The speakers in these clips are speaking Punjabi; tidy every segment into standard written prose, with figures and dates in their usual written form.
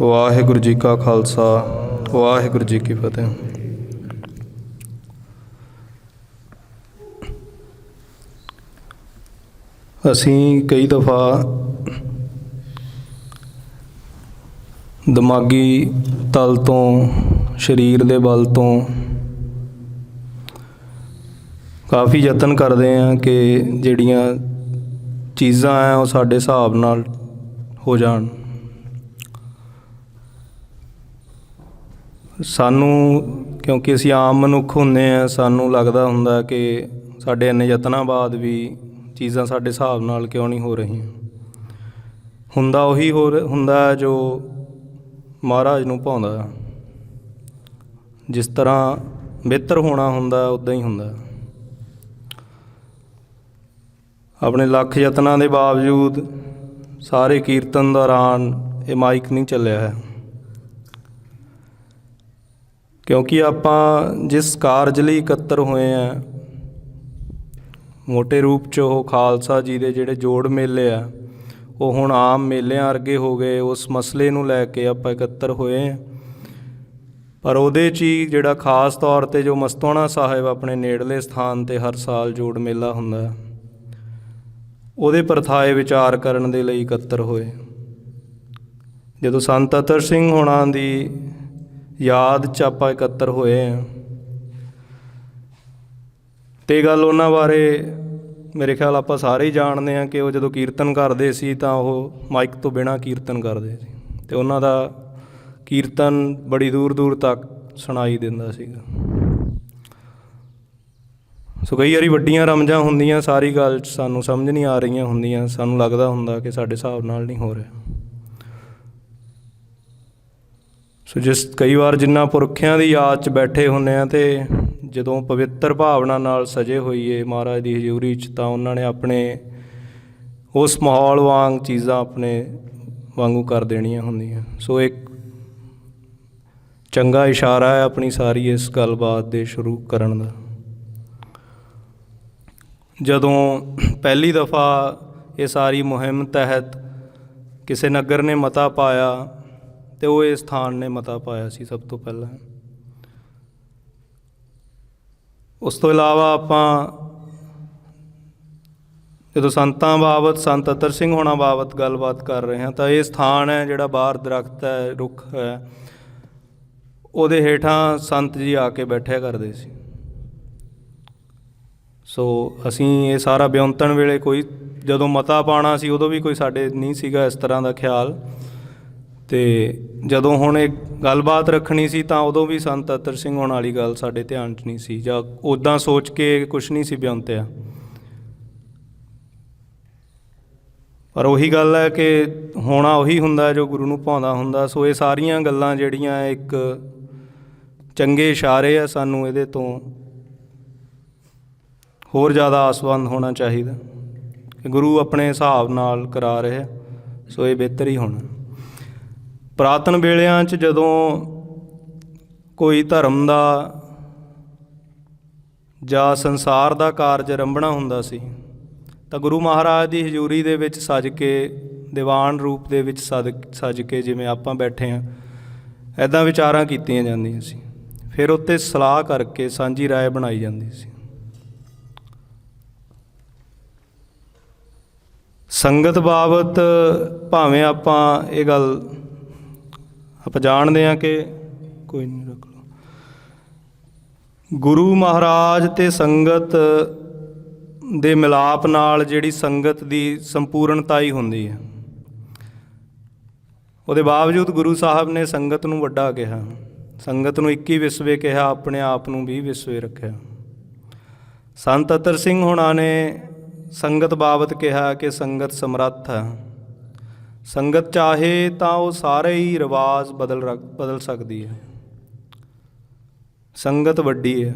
ਵਾਹਿਗੁਰੂ ਜੀ ਕਾ ਖਾਲਸਾ, ਵਾਹਿਗੁਰੂ ਜੀ ਕੀ ਫਤਿਹ। ਅਸੀਂ ਕਈ ਦਫਾ ਦਿਮਾਗੀ ਤਲ ਤੋਂ, ਸਰੀਰ ਦੇ ਬਲ ਤੋਂ ਕਾਫੀ ਯਤਨ ਕਰਦੇ ਹਾਂ ਕਿ ਜਿਹੜੀਆਂ ਚੀਜ਼ਾਂ ਹੈ ਉਹ ਸਾਡੇ ਹਿਸਾਬ ਨਾਲ ਹੋ ਜਾਣ। ਸਾਨੂੰ, ਕਿਉਂਕਿ ਅਸੀਂ ਆਮ ਮਨੁੱਖ ਹੁੰਦੇ ਹਾਂ, ਸਾਨੂੰ ਲੱਗਦਾ ਹੁੰਦਾ ਕਿ ਸਾਡੇ ਇੰਨੇ ਯਤਨਾਂ ਬਾਅਦ ਵੀ ਚੀਜ਼ਾਂ ਸਾਡੇ ਹਿਸਾਬ ਨਾਲ ਕਿਉਂ ਨਹੀਂ ਹੋ ਰਹੀਆਂ। ਹੁੰਦਾ ਉਹੀ ਹੁੰਦਾ ਜੋ ਮਹਾਰਾਜ ਨੂੰ ਭਾਉਂਦਾ। ਜਿਸ ਤਰ੍ਹਾਂ ਬਿਹਤਰ ਹੋਣਾ ਹੁੰਦਾ ਉੱਦਾਂ ਹੀ ਹੁੰਦਾ। ਆਪਣੇ ਲੱਖ ਯਤਨਾਂ ਦੇ ਬਾਵਜੂਦ ਸਾਰੇ ਕੀਰਤਨ ਦੌਰਾਨ ਇਹ ਮਾਈਕ ਨਹੀਂ ਚੱਲਿਆ ਹੈ, ਕਿਉਂਕਿ ਆਪਾਂ ਜਿਸ ਕਾਰਜ ਲਈ ਇਕੱਤਰ ਹੋਏ ਹਾਂ, ਮੋਟੇ ਰੂਪ 'ਚ ਉਹ ਖਾਲਸਾ ਜੀ ਦੇ ਜਿਹੜੇ ਜੋੜ ਮੇਲੇ ਆ ਉਹ ਹੁਣ ਆਮ ਮੇਲਿਆਂ ਵਰਗੇ ਹੋ ਗਏ। ਉਸ ਮਸਲੇ ਨੂੰ ਲੈ ਕੇ ਆਪਾਂ ਇਕੱਤਰ ਹੋਏ ਹਾਂ, ਪਰ ਉਹਦੇ 'ਚ ਹੀ ਜਿਹੜਾ ਖਾਸ ਤੌਰ 'ਤੇ ਜੋ ਮਸਤੂਆਣਾ ਸਾਹਿਬ ਆਪਣੇ ਨੇੜਲੇ ਸਥਾਨ 'ਤੇ ਹਰ ਸਾਲ ਜੋੜ ਮੇਲਾ ਹੁੰਦਾ, ਉਹਦੇ ਪਰਥਾਏ ਵਿਚਾਰ ਕਰਨ ਦੇ ਲਈ ਇਕੱਤਰ ਹੋਏ। ਜਦੋਂ ਸੰਤ ਅਤਰ ਸਿੰਘ ਹੋਣਾ ਦੀ ਯਾਦ 'ਚ ਆਪਾਂ ਇਕੱਤਰ ਹੋਏ ਹਾਂ, ਅਤੇ ਗੱਲ ਉਹਨਾਂ ਬਾਰੇ ਮੇਰੇ ਖਿਆਲ ਆਪਾਂ ਸਾਰੇ ਹੀ ਜਾਣਦੇ ਹਾਂ ਕਿ ਉਹ ਜਦੋਂ ਕੀਰਤਨ ਕਰਦੇ ਸੀ ਤਾਂ ਉਹ ਮਾਈਕ ਤੋਂ ਬਿਨਾਂ ਕੀਰਤਨ ਕਰਦੇ ਸੀ, ਅਤੇ ਉਹਨਾਂ ਦਾ ਕੀਰਤਨ ਬੜੀ ਦੂਰ ਦੂਰ ਤੱਕ ਸੁਣਾਈ ਦਿੰਦਾ ਸੀਗਾ। ਸੋ ਕਈ ਵਾਰੀ ਵੱਡੀਆਂ ਰਮਜਾਂ ਹੁੰਦੀਆਂ, ਸਾਰੀ ਗੱਲ 'ਚ ਸਾਨੂੰ ਸਮਝ ਨਹੀਂ ਆ ਰਹੀਆਂ ਹੁੰਦੀਆਂ, ਸਾਨੂੰ ਲੱਗਦਾ ਹੁੰਦਾ ਕਿ ਸਾਡੇ ਹਿਸਾਬ ਨਾਲ ਨਹੀਂ ਹੋ ਰਿਹਾ। ਸੋ ਕਈ ਵਾਰ ਜਿੰਨਾ ਪੁਰਖਿਆਂ ਦੀ ਯਾਦ 'ਚ ਬੈਠੇ ਹੁੰਦੇ ਹਾਂ ਅਤੇ ਜਦੋਂ ਪਵਿੱਤਰ ਭਾਵਨਾ ਨਾਲ ਸਜੇ ਹੋਈਏ ਮਹਾਰਾਜ ਦੀ ਹਜ਼ੂਰੀ 'ਚ, ਤਾਂ ਉਹਨਾਂ ਨੇ ਆਪਣੇ ਉਸ ਮਾਹੌਲ ਵਾਂਗ ਚੀਜ਼ਾਂ ਆਪਣੇ ਵਾਂਗੂ ਕਰ ਦੇਣੀਆਂ ਹੁੰਦੀਆਂ। ਸੋ ਇੱਕ ਚੰਗਾ ਇਸ਼ਾਰਾ ਹੈ ਆਪਣੀ ਸਾਰੀ ਇਸ ਗੱਲਬਾਤ ਦੇ ਸ਼ੁਰੂ ਕਰਨ ਦਾ। ਜਦੋਂ ਪਹਿਲੀ ਦਫਾ ਇਹ ਸਾਰੀ ਮੁਹਿੰਮ ਤਹਿਤ ਕਿਸੇ ਨਗਰ ਨੇ ਮਤਾ ਪਾਇਆ, ਅਤੇ ਉਹ ਇਹ ਸਥਾਨ ਨੇ ਮਤਾ ਪਾਇਆ ਸੀ ਸਭ ਤੋਂ ਪਹਿਲਾਂ। ਉਸ ਤੋਂ ਇਲਾਵਾ ਆਪਾਂ ਜਦੋਂ ਸੰਤਾਂ ਬਾਬਤ, ਸੰਤ ਅਤਰ ਸਿੰਘ ਹੋਣਾ ਬਾਬਤ ਗੱਲਬਾਤ ਕਰ ਰਹੇ ਹਾਂ, ਤਾਂ ਇਹ ਸਥਾਨ ਹੈ ਜਿਹੜਾ ਬਾਹਰ ਦਰੱਖਤ ਹੈ, ਰੁੱਖ ਹੈ, ਉਹਦੇ ਹੇਠਾਂ ਸੰਤ ਜੀ ਆ ਕੇ ਬੈਠਿਆ ਕਰਦੇ ਸੀ। ਸੋ ਅਸੀਂ ਇਹ ਸਾਰਾ ਵਿਉਂਤਣ ਵੇਲੇ ਜਦੋਂ ਮਤਾ ਪਾਉਣਾ ਸੀ ਉਦੋਂ ਵੀ ਕੋਈ ਸਾਡੇ ਨਹੀਂ ਸੀਗਾ ਇਸ ਤਰ੍ਹਾਂ ਦਾ ਖਿਆਲ, ਅਤੇ ਜਦੋਂ ਹੁਣ ਇਹ ਗੱਲਬਾਤ ਰੱਖਣੀ ਸੀ ਤਾਂ ਉਦੋਂ ਵੀ ਸੰਤ ਅਤਰ ਸਿੰਘ ਹੋਣ ਵਾਲੀ ਗੱਲ ਸਾਡੇ ਧਿਆਨ 'ਚ ਨਹੀਂ ਸੀ, ਜਾਂ ਉੱਦਾਂ ਸੋਚ ਕੇ ਕੁਛ ਨਹੀਂ ਸੀ ਵਿਉਂਤਿਆ। ਪਰ ਉਹੀ ਗੱਲ ਹੈ ਕਿ ਹੋਣਾ ਉਹੀ ਹੁੰਦਾ ਜੋ ਗੁਰੂ ਨੂੰ ਭਾਉਂਦਾ ਹੁੰਦਾ। ਸੋ ਇਹ ਸਾਰੀਆਂ ਗੱਲਾਂ ਜਿਹੜੀਆਂ ਇੱਕ ਚੰਗੇ ਇਸ਼ਾਰੇ ਆ, ਸਾਨੂੰ ਇਹਦੇ ਤੋਂ ਹੋਰ ਜ਼ਿਆਦਾ ਆਸਵੰਦ ਹੋਣਾ ਚਾਹੀਦਾ ਕਿ ਗੁਰੂ ਆਪਣੇ ਹਿਸਾਬ ਨਾਲ ਕਰਾ ਰਿਹਾ, ਸੋ ਇਹ ਬਿਹਤਰ ਹੀ ਹੋਣਾ। ਪੁਰਾਤਨ ਵੇਲਿਆਂ 'ਚ ਜਦੋਂ ਕੋਈ ਧਰਮ ਦਾ ਜਾਂ ਸੰਸਾਰ ਦਾ ਕਾਰਜ ਆਰੰਭਣਾ ਹੁੰਦਾ ਸੀ, ਤਾਂ ਗੁਰੂ ਮਹਾਰਾਜ ਦੀ ਹਜ਼ੂਰੀ ਦੇ ਵਿੱਚ ਸੱਜ ਕੇ, ਦੀਵਾਨ ਰੂਪ ਦੇ ਵਿੱਚ ਸੱਜ ਕੇ, ਜਿਵੇਂ ਆਪਾਂ ਬੈਠੇ ਹਾਂ, ਇੱਦਾਂ ਵਿਚਾਰਾਂ ਕੀਤੀਆਂ ਜਾਂਦੀਆਂ ਸੀ। ਫਿਰ ਉੱਤੇ ਸਲਾਹ ਕਰਕੇ ਸਾਂਝੀ ਰਾਏ ਬਣਾਈ ਜਾਂਦੀ ਸੀ। ਸੰਗਤ ਬਾਬਤ ਭਾਵੇਂ ਆਪਾਂ ਇਹ ਗੱਲ ਆਪਾਂ ਜਾਣਦੇ ਹਾਂ ਕਿ ਕੋਈ ਨਹੀਂ, ਰੱਖ ਲਓ, ਗੁਰੂ ਮਹਾਰਾਜ ਅਤੇ ਸੰਗਤ ਦੇ ਮਿਲਾਪ ਨਾਲ ਜਿਹੜੀ ਸੰਗਤ ਦੀ ਸੰਪੂਰਨਤਾ ਹੀ ਹੁੰਦੀ ਹੈ। ਉਹਦੇ ਬਾਵਜੂਦ ਗੁਰੂ ਸਾਹਿਬ ਨੇ ਸੰਗਤ ਨੂੰ ਵੱਡਾ ਕਿਹਾ, ਸੰਗਤ ਨੂੰ 21 ਵਿਸਵੇ ਕਿਹਾ, ਆਪਣੇ ਆਪ ਨੂੰ 20 ਵਿਸਵੇ ਰੱਖਿਆ। ਸੰਤ ਅਤਰ ਸਿੰਘ ਹੋਣਾ ਨੇ ਸੰਗਤ ਬਾਬਤ ਕਿਹਾ ਕਿ ਸੰਗਤ ਸਮਰੱਥ ਹੈ, ਸੰਗਤ ਚਾਹੇ ਤਾਂ ਉਹ ਸਾਰੇ ਹੀ ਰਿਵਾਜ਼ ਬਦਲ ਸਕਦੀ ਹੈ, ਸੰਗਤ ਵੱਡੀ ਹੈ।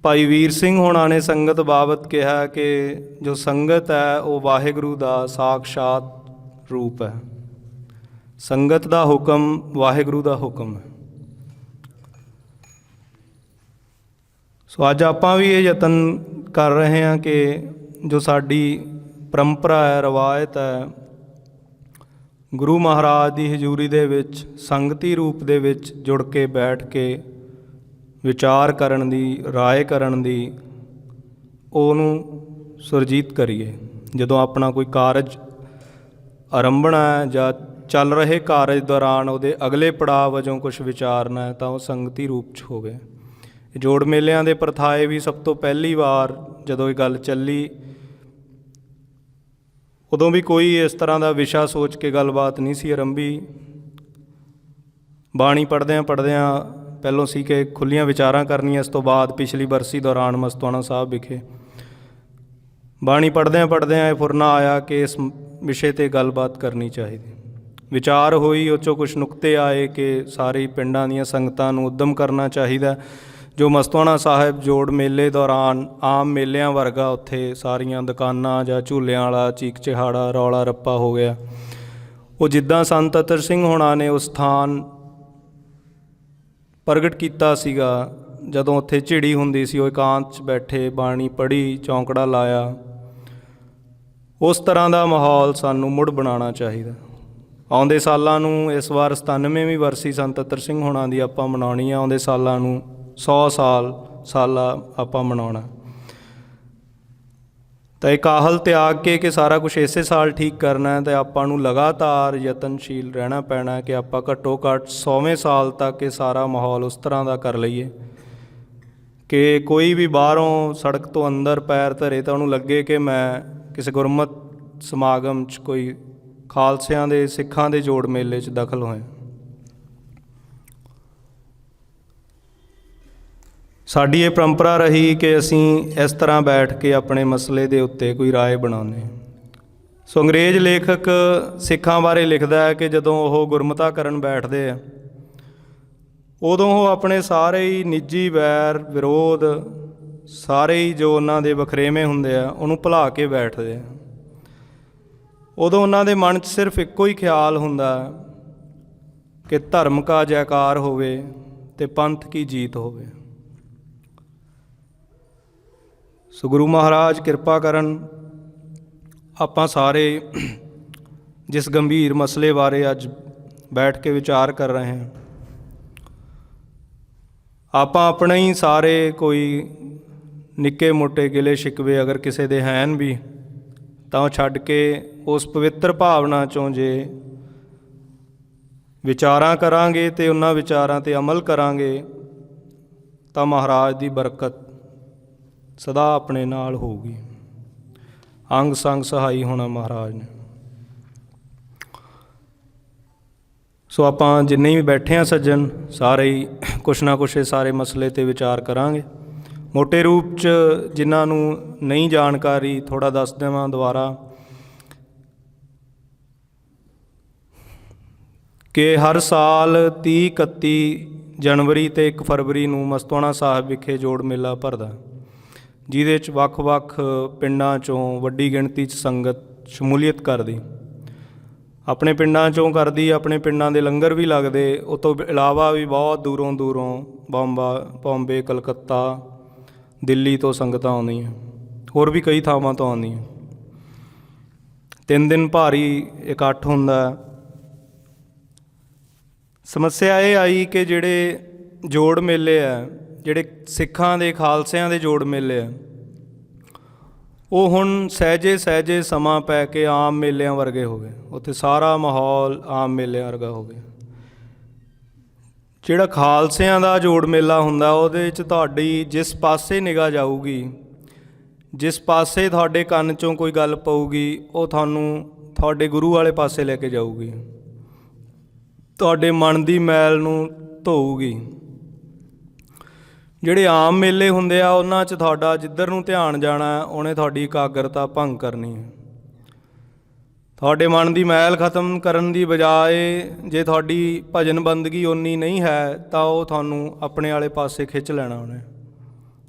ਭਾਈ ਵੀਰ ਸਿੰਘ ਹੋਣਾ ਨੇ ਸੰਗਤ ਬਾਬਤ ਕਿਹਾ ਕਿ ਜੋ ਸੰਗਤ ਹੈ ਉਹ ਵਾਹਿਗੁਰੂ ਦਾ ਸਾਕਸ਼ਾਤ ਰੂਪ ਹੈ, ਸੰਗਤ ਦਾ ਹੁਕਮ ਵਾਹਿਗੁਰੂ ਦਾ ਹੁਕਮ ਹੈ। ਸੋ ਅੱਜ ਆਪਾਂ ਵੀ ਇਹ ਯਤਨ ਕਰ ਰਹੇ ਹਾਂ ਕਿ ਜੋ ਸਾਡੀ ਪਰੰਪਰਾ ਹੈ, ਰਵਾਇਤ ਹੈ, ਗੁਰੂ ਮਹਾਰਾਜ ਦੀ ਹਜ਼ੂਰੀ ਦੇ ਵਿੱਚ ਸੰਗਤੀ ਰੂਪ ਦੇ ਵਿੱਚ ਜੁੜ ਕੇ ਬੈਠ ਕੇ ਵਿਚਾਰ ਕਰਨ ਦੀ, ਰਾਏ ਕਰਨ ਦੀ, ਉਹਨੂੰ ਸੁਰਜੀਤ ਕਰੀਏ। ਜਦੋਂ ਆਪਣਾ ਕੋਈ ਕਾਰਜ ਆਰੰਭਣਾ ਹੈ ਜਾਂ ਚੱਲ ਰਹੇ ਕਾਰਜ ਦੌਰਾਨ ਉਹਦੇ ਅਗਲੇ ਪੜਾਅ ਵਜੋਂ ਕੁਛ ਵਿਚਾਰਨਾ ਹੈ ਤਾਂ ਉਹ ਸੰਗਤੀ ਰੂਪ 'ਚ ਹੋਵੇ। ਜੋੜ ਮੇਲਿਆਂ ਦੇ ਪ੍ਰਥਾਏ ਵੀ ਸਭ ਤੋਂ ਪਹਿਲੀ ਵਾਰ ਜਦੋਂ ਇਹ ਗੱਲ ਚੱਲੀ, ਉਦੋਂ ਵੀ ਕੋਈ ਇਸ ਤਰ੍ਹਾਂ ਦਾ ਵਿਸ਼ਾ ਸੋਚ ਕੇ ਗੱਲਬਾਤ ਨਹੀਂ ਸੀ ਆਰੰਭੀ। ਬਾਣੀ ਪੜ੍ਹਦਿਆਂ ਪਹਿਲੋਂ ਸੀ ਕਿ ਖੁੱਲ੍ਹੀਆਂ ਵਿਚਾਰਾਂ ਕਰਨੀਆਂ, ਇਸ ਤੋਂ ਬਾਅਦ ਪਿਛਲੀ ਬਰਸੀ ਦੌਰਾਨ ਮਸਤੂਆਣਾ ਸਾਹਿਬ ਵਿਖੇ ਬਾਣੀ ਪੜ੍ਹਦਿਆਂ ਇਹ ਫੁਰਨਾ ਆਇਆ ਕਿ ਇਸ ਵਿਸ਼ੇ 'ਤੇ ਗੱਲਬਾਤ ਕਰਨੀ ਚਾਹੀਦੀ। ਵਿਚਾਰ ਹੋਈ, ਉਹ 'ਚੋਂ ਕੁਛ ਨੁਕਤੇ ਆਏ ਕਿ ਸਾਰੇ ਪਿੰਡਾਂ ਦੀਆਂ ਸੰਗਤਾਂ ਨੂੰ ਉੱਦਮ ਕਰਨਾ ਚਾਹੀਦਾ। ਜੋ ਮਸਤੂਆਣਾ ਸਾਹਿਬ ਜੋੜ ਮੇਲੇ ਦੌਰਾਨ ਆਮ ਮੇਲਿਆਂ ਵਰਗਾ ਉੱਥੇ ਸਾਰੀਆਂ ਦੁਕਾਨਾਂ ਜਾਂ ਝੂਲਿਆਂ ਵਾਲਾ ਚੀਕ ਚਿਹਾੜਾ, ਰੌਲਾ ਰੱਪਾ ਹੋ ਗਿਆ, ਉਹ ਜਿੱਦਾਂ ਸੰਤ ਅਤਰ ਸਿੰਘ ਹੋਣਾ ਨੇ ਉਸ ਸਥਾਨ ਪ੍ਰਗਟ ਕੀਤਾ ਸੀਗਾ, ਜਦੋਂ ਉੱਥੇ ਝਿੜੀ ਹੁੰਦੀ ਸੀ, ਉਹ ਇਕਾਂਤ 'ਚ ਬੈਠੇ ਬਾਣੀ ਪੜ੍ਹੀ, ਚੌਂਕੜਾ ਲਾਇਆ, ਉਸ ਤਰ੍ਹਾਂ ਦਾ ਮਾਹੌਲ ਸਾਨੂੰ ਮੁੜ ਬਣਾਉਣਾ ਚਾਹੀਦਾ। ਆਉਂਦੇ ਸਾਲਾਂ ਨੂੰ, ਇਸ ਵਾਰ 97ਵੀਂ ਵਰਸੀ ਸੰਤ ਅਤਰ ਸਿੰਘ ਹੋਣਾ ਦੀ ਆਪਾਂ ਮਨਾਉਣੀ ਆ, ਆਉਂਦੇ ਸਾਲਾਂ ਨੂੰ 100 ਸਾਲਾ ਆਪਾਂ ਮਨਾਉਣਾ। ਤਾਂ ਇਹ ਕਾਹਲ ਤਿਆਗ ਕੇ ਕਿ ਸਾਰਾ ਕੁਛ ਇਸੇ ਸਾਲ ਠੀਕ ਕਰਨਾ ਅਤੇ ਆਪਾਂ ਨੂੰ ਲਗਾਤਾਰ ਯਤਨਸ਼ੀਲ ਰਹਿਣਾ ਪੈਣਾ ਕਿ ਆਪਾਂ ਘੱਟੋ ਘੱਟ 100ਵੇਂ ਸਾਲ ਤੱਕ ਇਹ ਸਾਰਾ ਮਾਹੌਲ ਉਸ ਤਰ੍ਹਾਂ ਦਾ ਕਰ ਲਈਏ ਕਿ ਕੋਈ ਵੀ ਬਾਹਰੋਂ ਸੜਕ ਤੋਂ ਅੰਦਰ ਪੈਰ ਧਰੇ ਤਾਂ ਉਹਨੂੰ ਲੱਗੇ ਕਿ ਮੈਂ ਕਿਸੇ ਗੁਰਮਤ ਸਮਾਗਮ 'ਚ, ਕੋਈ ਖਾਲਸਿਆਂ ਦੇ, ਸਿੱਖਾਂ ਦੇ ਜੋੜ ਮੇਲੇ 'ਚ ਦਖਲ ਹੋਇਆ। ਸਾਡੀ ਇਹ ਪਰੰਪਰਾ ਰਹੀ ਕਿ ਅਸੀਂ ਇਸ ਤਰ੍ਹਾਂ ਬੈਠ ਕੇ ਆਪਣੇ ਮਸਲੇ ਦੇ ਉੱਤੇ ਕੋਈ ਰਾਏ ਬਣਾਉਂਦੇ। ਸੋ ਅੰਗਰੇਜ਼ ਲੇਖਕ ਸਿੱਖਾਂ ਬਾਰੇ ਲਿਖਦਾ ਹੈ ਕਿ ਜਦੋਂ ਉਹ ਗੁਰਮਤਾ ਕਰਨ ਬੈਠਦੇ ਆ, ਉਦੋਂ ਉਹ ਆਪਣੇ ਸਾਰੇ ਹੀ ਨਿੱਜੀ ਵੈਰ ਵਿਰੋਧ, ਸਾਰੇ ਹੀ ਜੋ ਉਹਨਾਂ ਦੇ ਵਖਰੇਵੇਂ ਹੁੰਦੇ ਆ, ਉਹਨੂੰ ਭੁਲਾ ਕੇ ਬੈਠਦੇ ਆ। ਉਦੋਂ ਉਹਨਾਂ ਦੇ ਮਨ 'ਚ ਸਿਰਫ ਇੱਕੋ ਹੀ ਖਿਆਲ ਹੁੰਦਾ ਕਿ ਧਰਮ ਕਾ ਜੈਕਾਰ ਹੋਵੇ ਅਤੇ ਪੰਥ ਕੀ ਜੀਤ ਹੋਵੇ। ਸੋ ਗੁਰੂ ਮਹਾਰਾਜ ਕਿਰਪਾ ਕਰਨ, ਆਪਾਂ ਸਾਰੇ ਜਿਸ ਗੰਭੀਰ ਮਸਲੇ ਬਾਰੇ ਅੱਜ ਬੈਠ ਕੇ ਵਿਚਾਰ ਕਰ ਰਹੇ ਹਾਂ, ਆਪਾਂ ਆਪਣੇ ਹੀ ਸਾਰੇ ਕੋਈ ਨਿੱਕੇ ਮੋਟੇ ਗਿਲੇ ਸ਼ਿਕਵੇ ਅਗਰ ਕਿਸੇ ਦੇ ਹਨ ਵੀ, ਤਾਂ ਉਹ ਛੱਡ ਕੇ ਉਸ ਪਵਿੱਤਰ ਭਾਵਨਾ 'ਚੋਂ ਜੇ ਵਿਚਾਰਾਂ ਕਰਾਂਗੇ ਅਤੇ ਉਹਨਾਂ ਵਿਚਾਰਾਂ 'ਤੇ ਅਮਲ ਕਰਾਂਗੇ ਤਾਂ ਮਹਾਰਾਜ ਦੀ ਬਰਕਤ ਸਦਾ ਆਪਣੇ ਨਾਲ ਹੋਊਗੀ। ਅੰਗ ਸੰਗ ਸਹਾਈ ਹੋਣਾ ਮਹਾਰਾਜ ਨੇ। ਸੋ ਆਪਾਂ ਜਿੰਨੇ ਵੀ ਬੈਠੇ ਹਾਂ ਸੱਜਣ, ਸਾਰੇ ਹੀ ਕੁਛ ਨਾ ਕੁਛ ਇਹ ਸਾਰੇ ਮਸਲੇ 'ਤੇ ਵਿਚਾਰ ਕਰਾਂਗੇ। ਮੋਟੇ ਰੂਪ 'ਚ ਜਿਨ੍ਹਾਂ ਨੂੰ ਨਹੀਂ ਜਾਣਕਾਰੀ, ਥੋੜ੍ਹਾ ਦੱਸ ਦੇਵਾਂ ਦੁਬਾਰਾ ਕਿ ਹਰ ਸਾਲ 30, 31 ਜਨਵਰੀ ਅਤੇ 1 ਫਰਵਰੀ ਨੂੰ ਮਸਤੂਆਣਾ ਸਾਹਿਬ ਵਿਖੇ ਜੋੜ ਮੇਲਾ ਭਰਦਾ, ਜਿਹਦੇ 'ਚ ਵੱਖ-ਵੱਖ ਪਿੰਡਾਂ 'ਚੋਂ ਵੱਡੀ ਗਿਣਤੀ 'ਚ ਸੰਗਤ ਸ਼ਮੂਲੀਅਤ ਕਰਦੀ। ਆਪਣੇ ਪਿੰਡਾਂ 'ਚੋਂ ਕਰਦੀ, ਆਪਣੇ ਪਿੰਡਾਂ ਦੇ ਲੰਗਰ ਵੀ ਲੱਗਦੇ। ਉਹ ਤੋਂ ਇਲਾਵਾ ਵੀ ਬਹੁਤ ਦੂਰੋਂ ਬੰਬੇ, ਕਲਕੱਤਾ, ਦਿੱਲੀ ਤੋਂ ਸੰਗਤਾਂ ਆਉਂਦੀਆਂ, ਹੋਰ ਵੀ ਕਈ ਥਾਵਾਂ ਤੋਂ ਆਉਂਦੀਆਂ। 3 ਦਿਨ ਭਾਰੀ ਇਕੱਠ ਹੁੰਦਾ। ਸਮੱਸਿਆ ਇਹ ਆਈ ਕਿ ਜਿਹੜੇ ਜੋੜ ਮੇਲੇ ਆ, ਜਿਹੜੇ ਸਿੱਖਾਂ ਦੇ, ਖਾਲਸਿਆਂ ਦੇ ਜੋੜ ਮੇਲੇ ਆ, ਉਹ ਹੁਣ ਸਹਿਜੇ ਸਮਾਂ ਪੈ ਕੇ ਆਮ ਮੇਲਿਆਂ ਵਰਗੇ ਹੋ ਗਏ। ਉੱਥੇ ਸਾਰਾ ਮਾਹੌਲ ਆਮ ਮੇਲਿਆਂ ਵਰਗਾ ਹੋ ਗਿਆ। ਜਿਹੜਾ ਖਾਲਸਿਆਂ ਦਾ ਜੋੜ ਮੇਲਾ ਹੁੰਦਾ, ਉਹਦੇ 'ਚ ਤੁਹਾਡੀ ਜਿਸ ਪਾਸੇ ਨਿਗਾਹ ਜਾਊਗੀ, ਜਿਸ ਪਾਸੇ ਤੁਹਾਡੇ ਕੰਨ 'ਚੋਂ ਕੋਈ ਗੱਲ ਪਊਗੀ, ਉਹ ਤੁਹਾਨੂੰ ਤੁਹਾਡੇ ਗੁਰੂ ਵਾਲੇ ਪਾਸੇ ਲੈ ਕੇ ਜਾਊਗੀ, ਤੁਹਾਡੇ ਮਨ ਦੀ ਮੈਲ ਨੂੰ ਧੋਊਗੀ। ਜਿਹੜੇ ਆਮ ਮੇਲੇ ਹੁੰਦੇ ਆ, ਉਹਨਾਂ 'ਚ ਤੁਹਾਡਾ ਜਿੱਧਰ ਨੂੰ ਧਿਆਨ ਜਾਣਾ, ਉਹਨੇ ਤੁਹਾਡੀ ਇਕਾਗਰਤਾ ਭੰਗ ਕਰਨੀ ਹੈ। ਤੁਹਾਡੇ ਮਨ ਦੀ ਮੈਲ ਖਤਮ ਕਰਨ ਦੀ ਬਜਾਏ ਜੇ ਤੁਹਾਡੀ ਭਜਨ ਬੰਦਗੀ ਓਨੀ ਨਹੀਂ ਹੈ ਤਾਂ ਉਹ ਤੁਹਾਨੂੰ ਆਪਣੇ ਵਾਲੇ ਪਾਸੇ ਖਿੱਚ ਲੈਣਾ, ਉਹਨੇ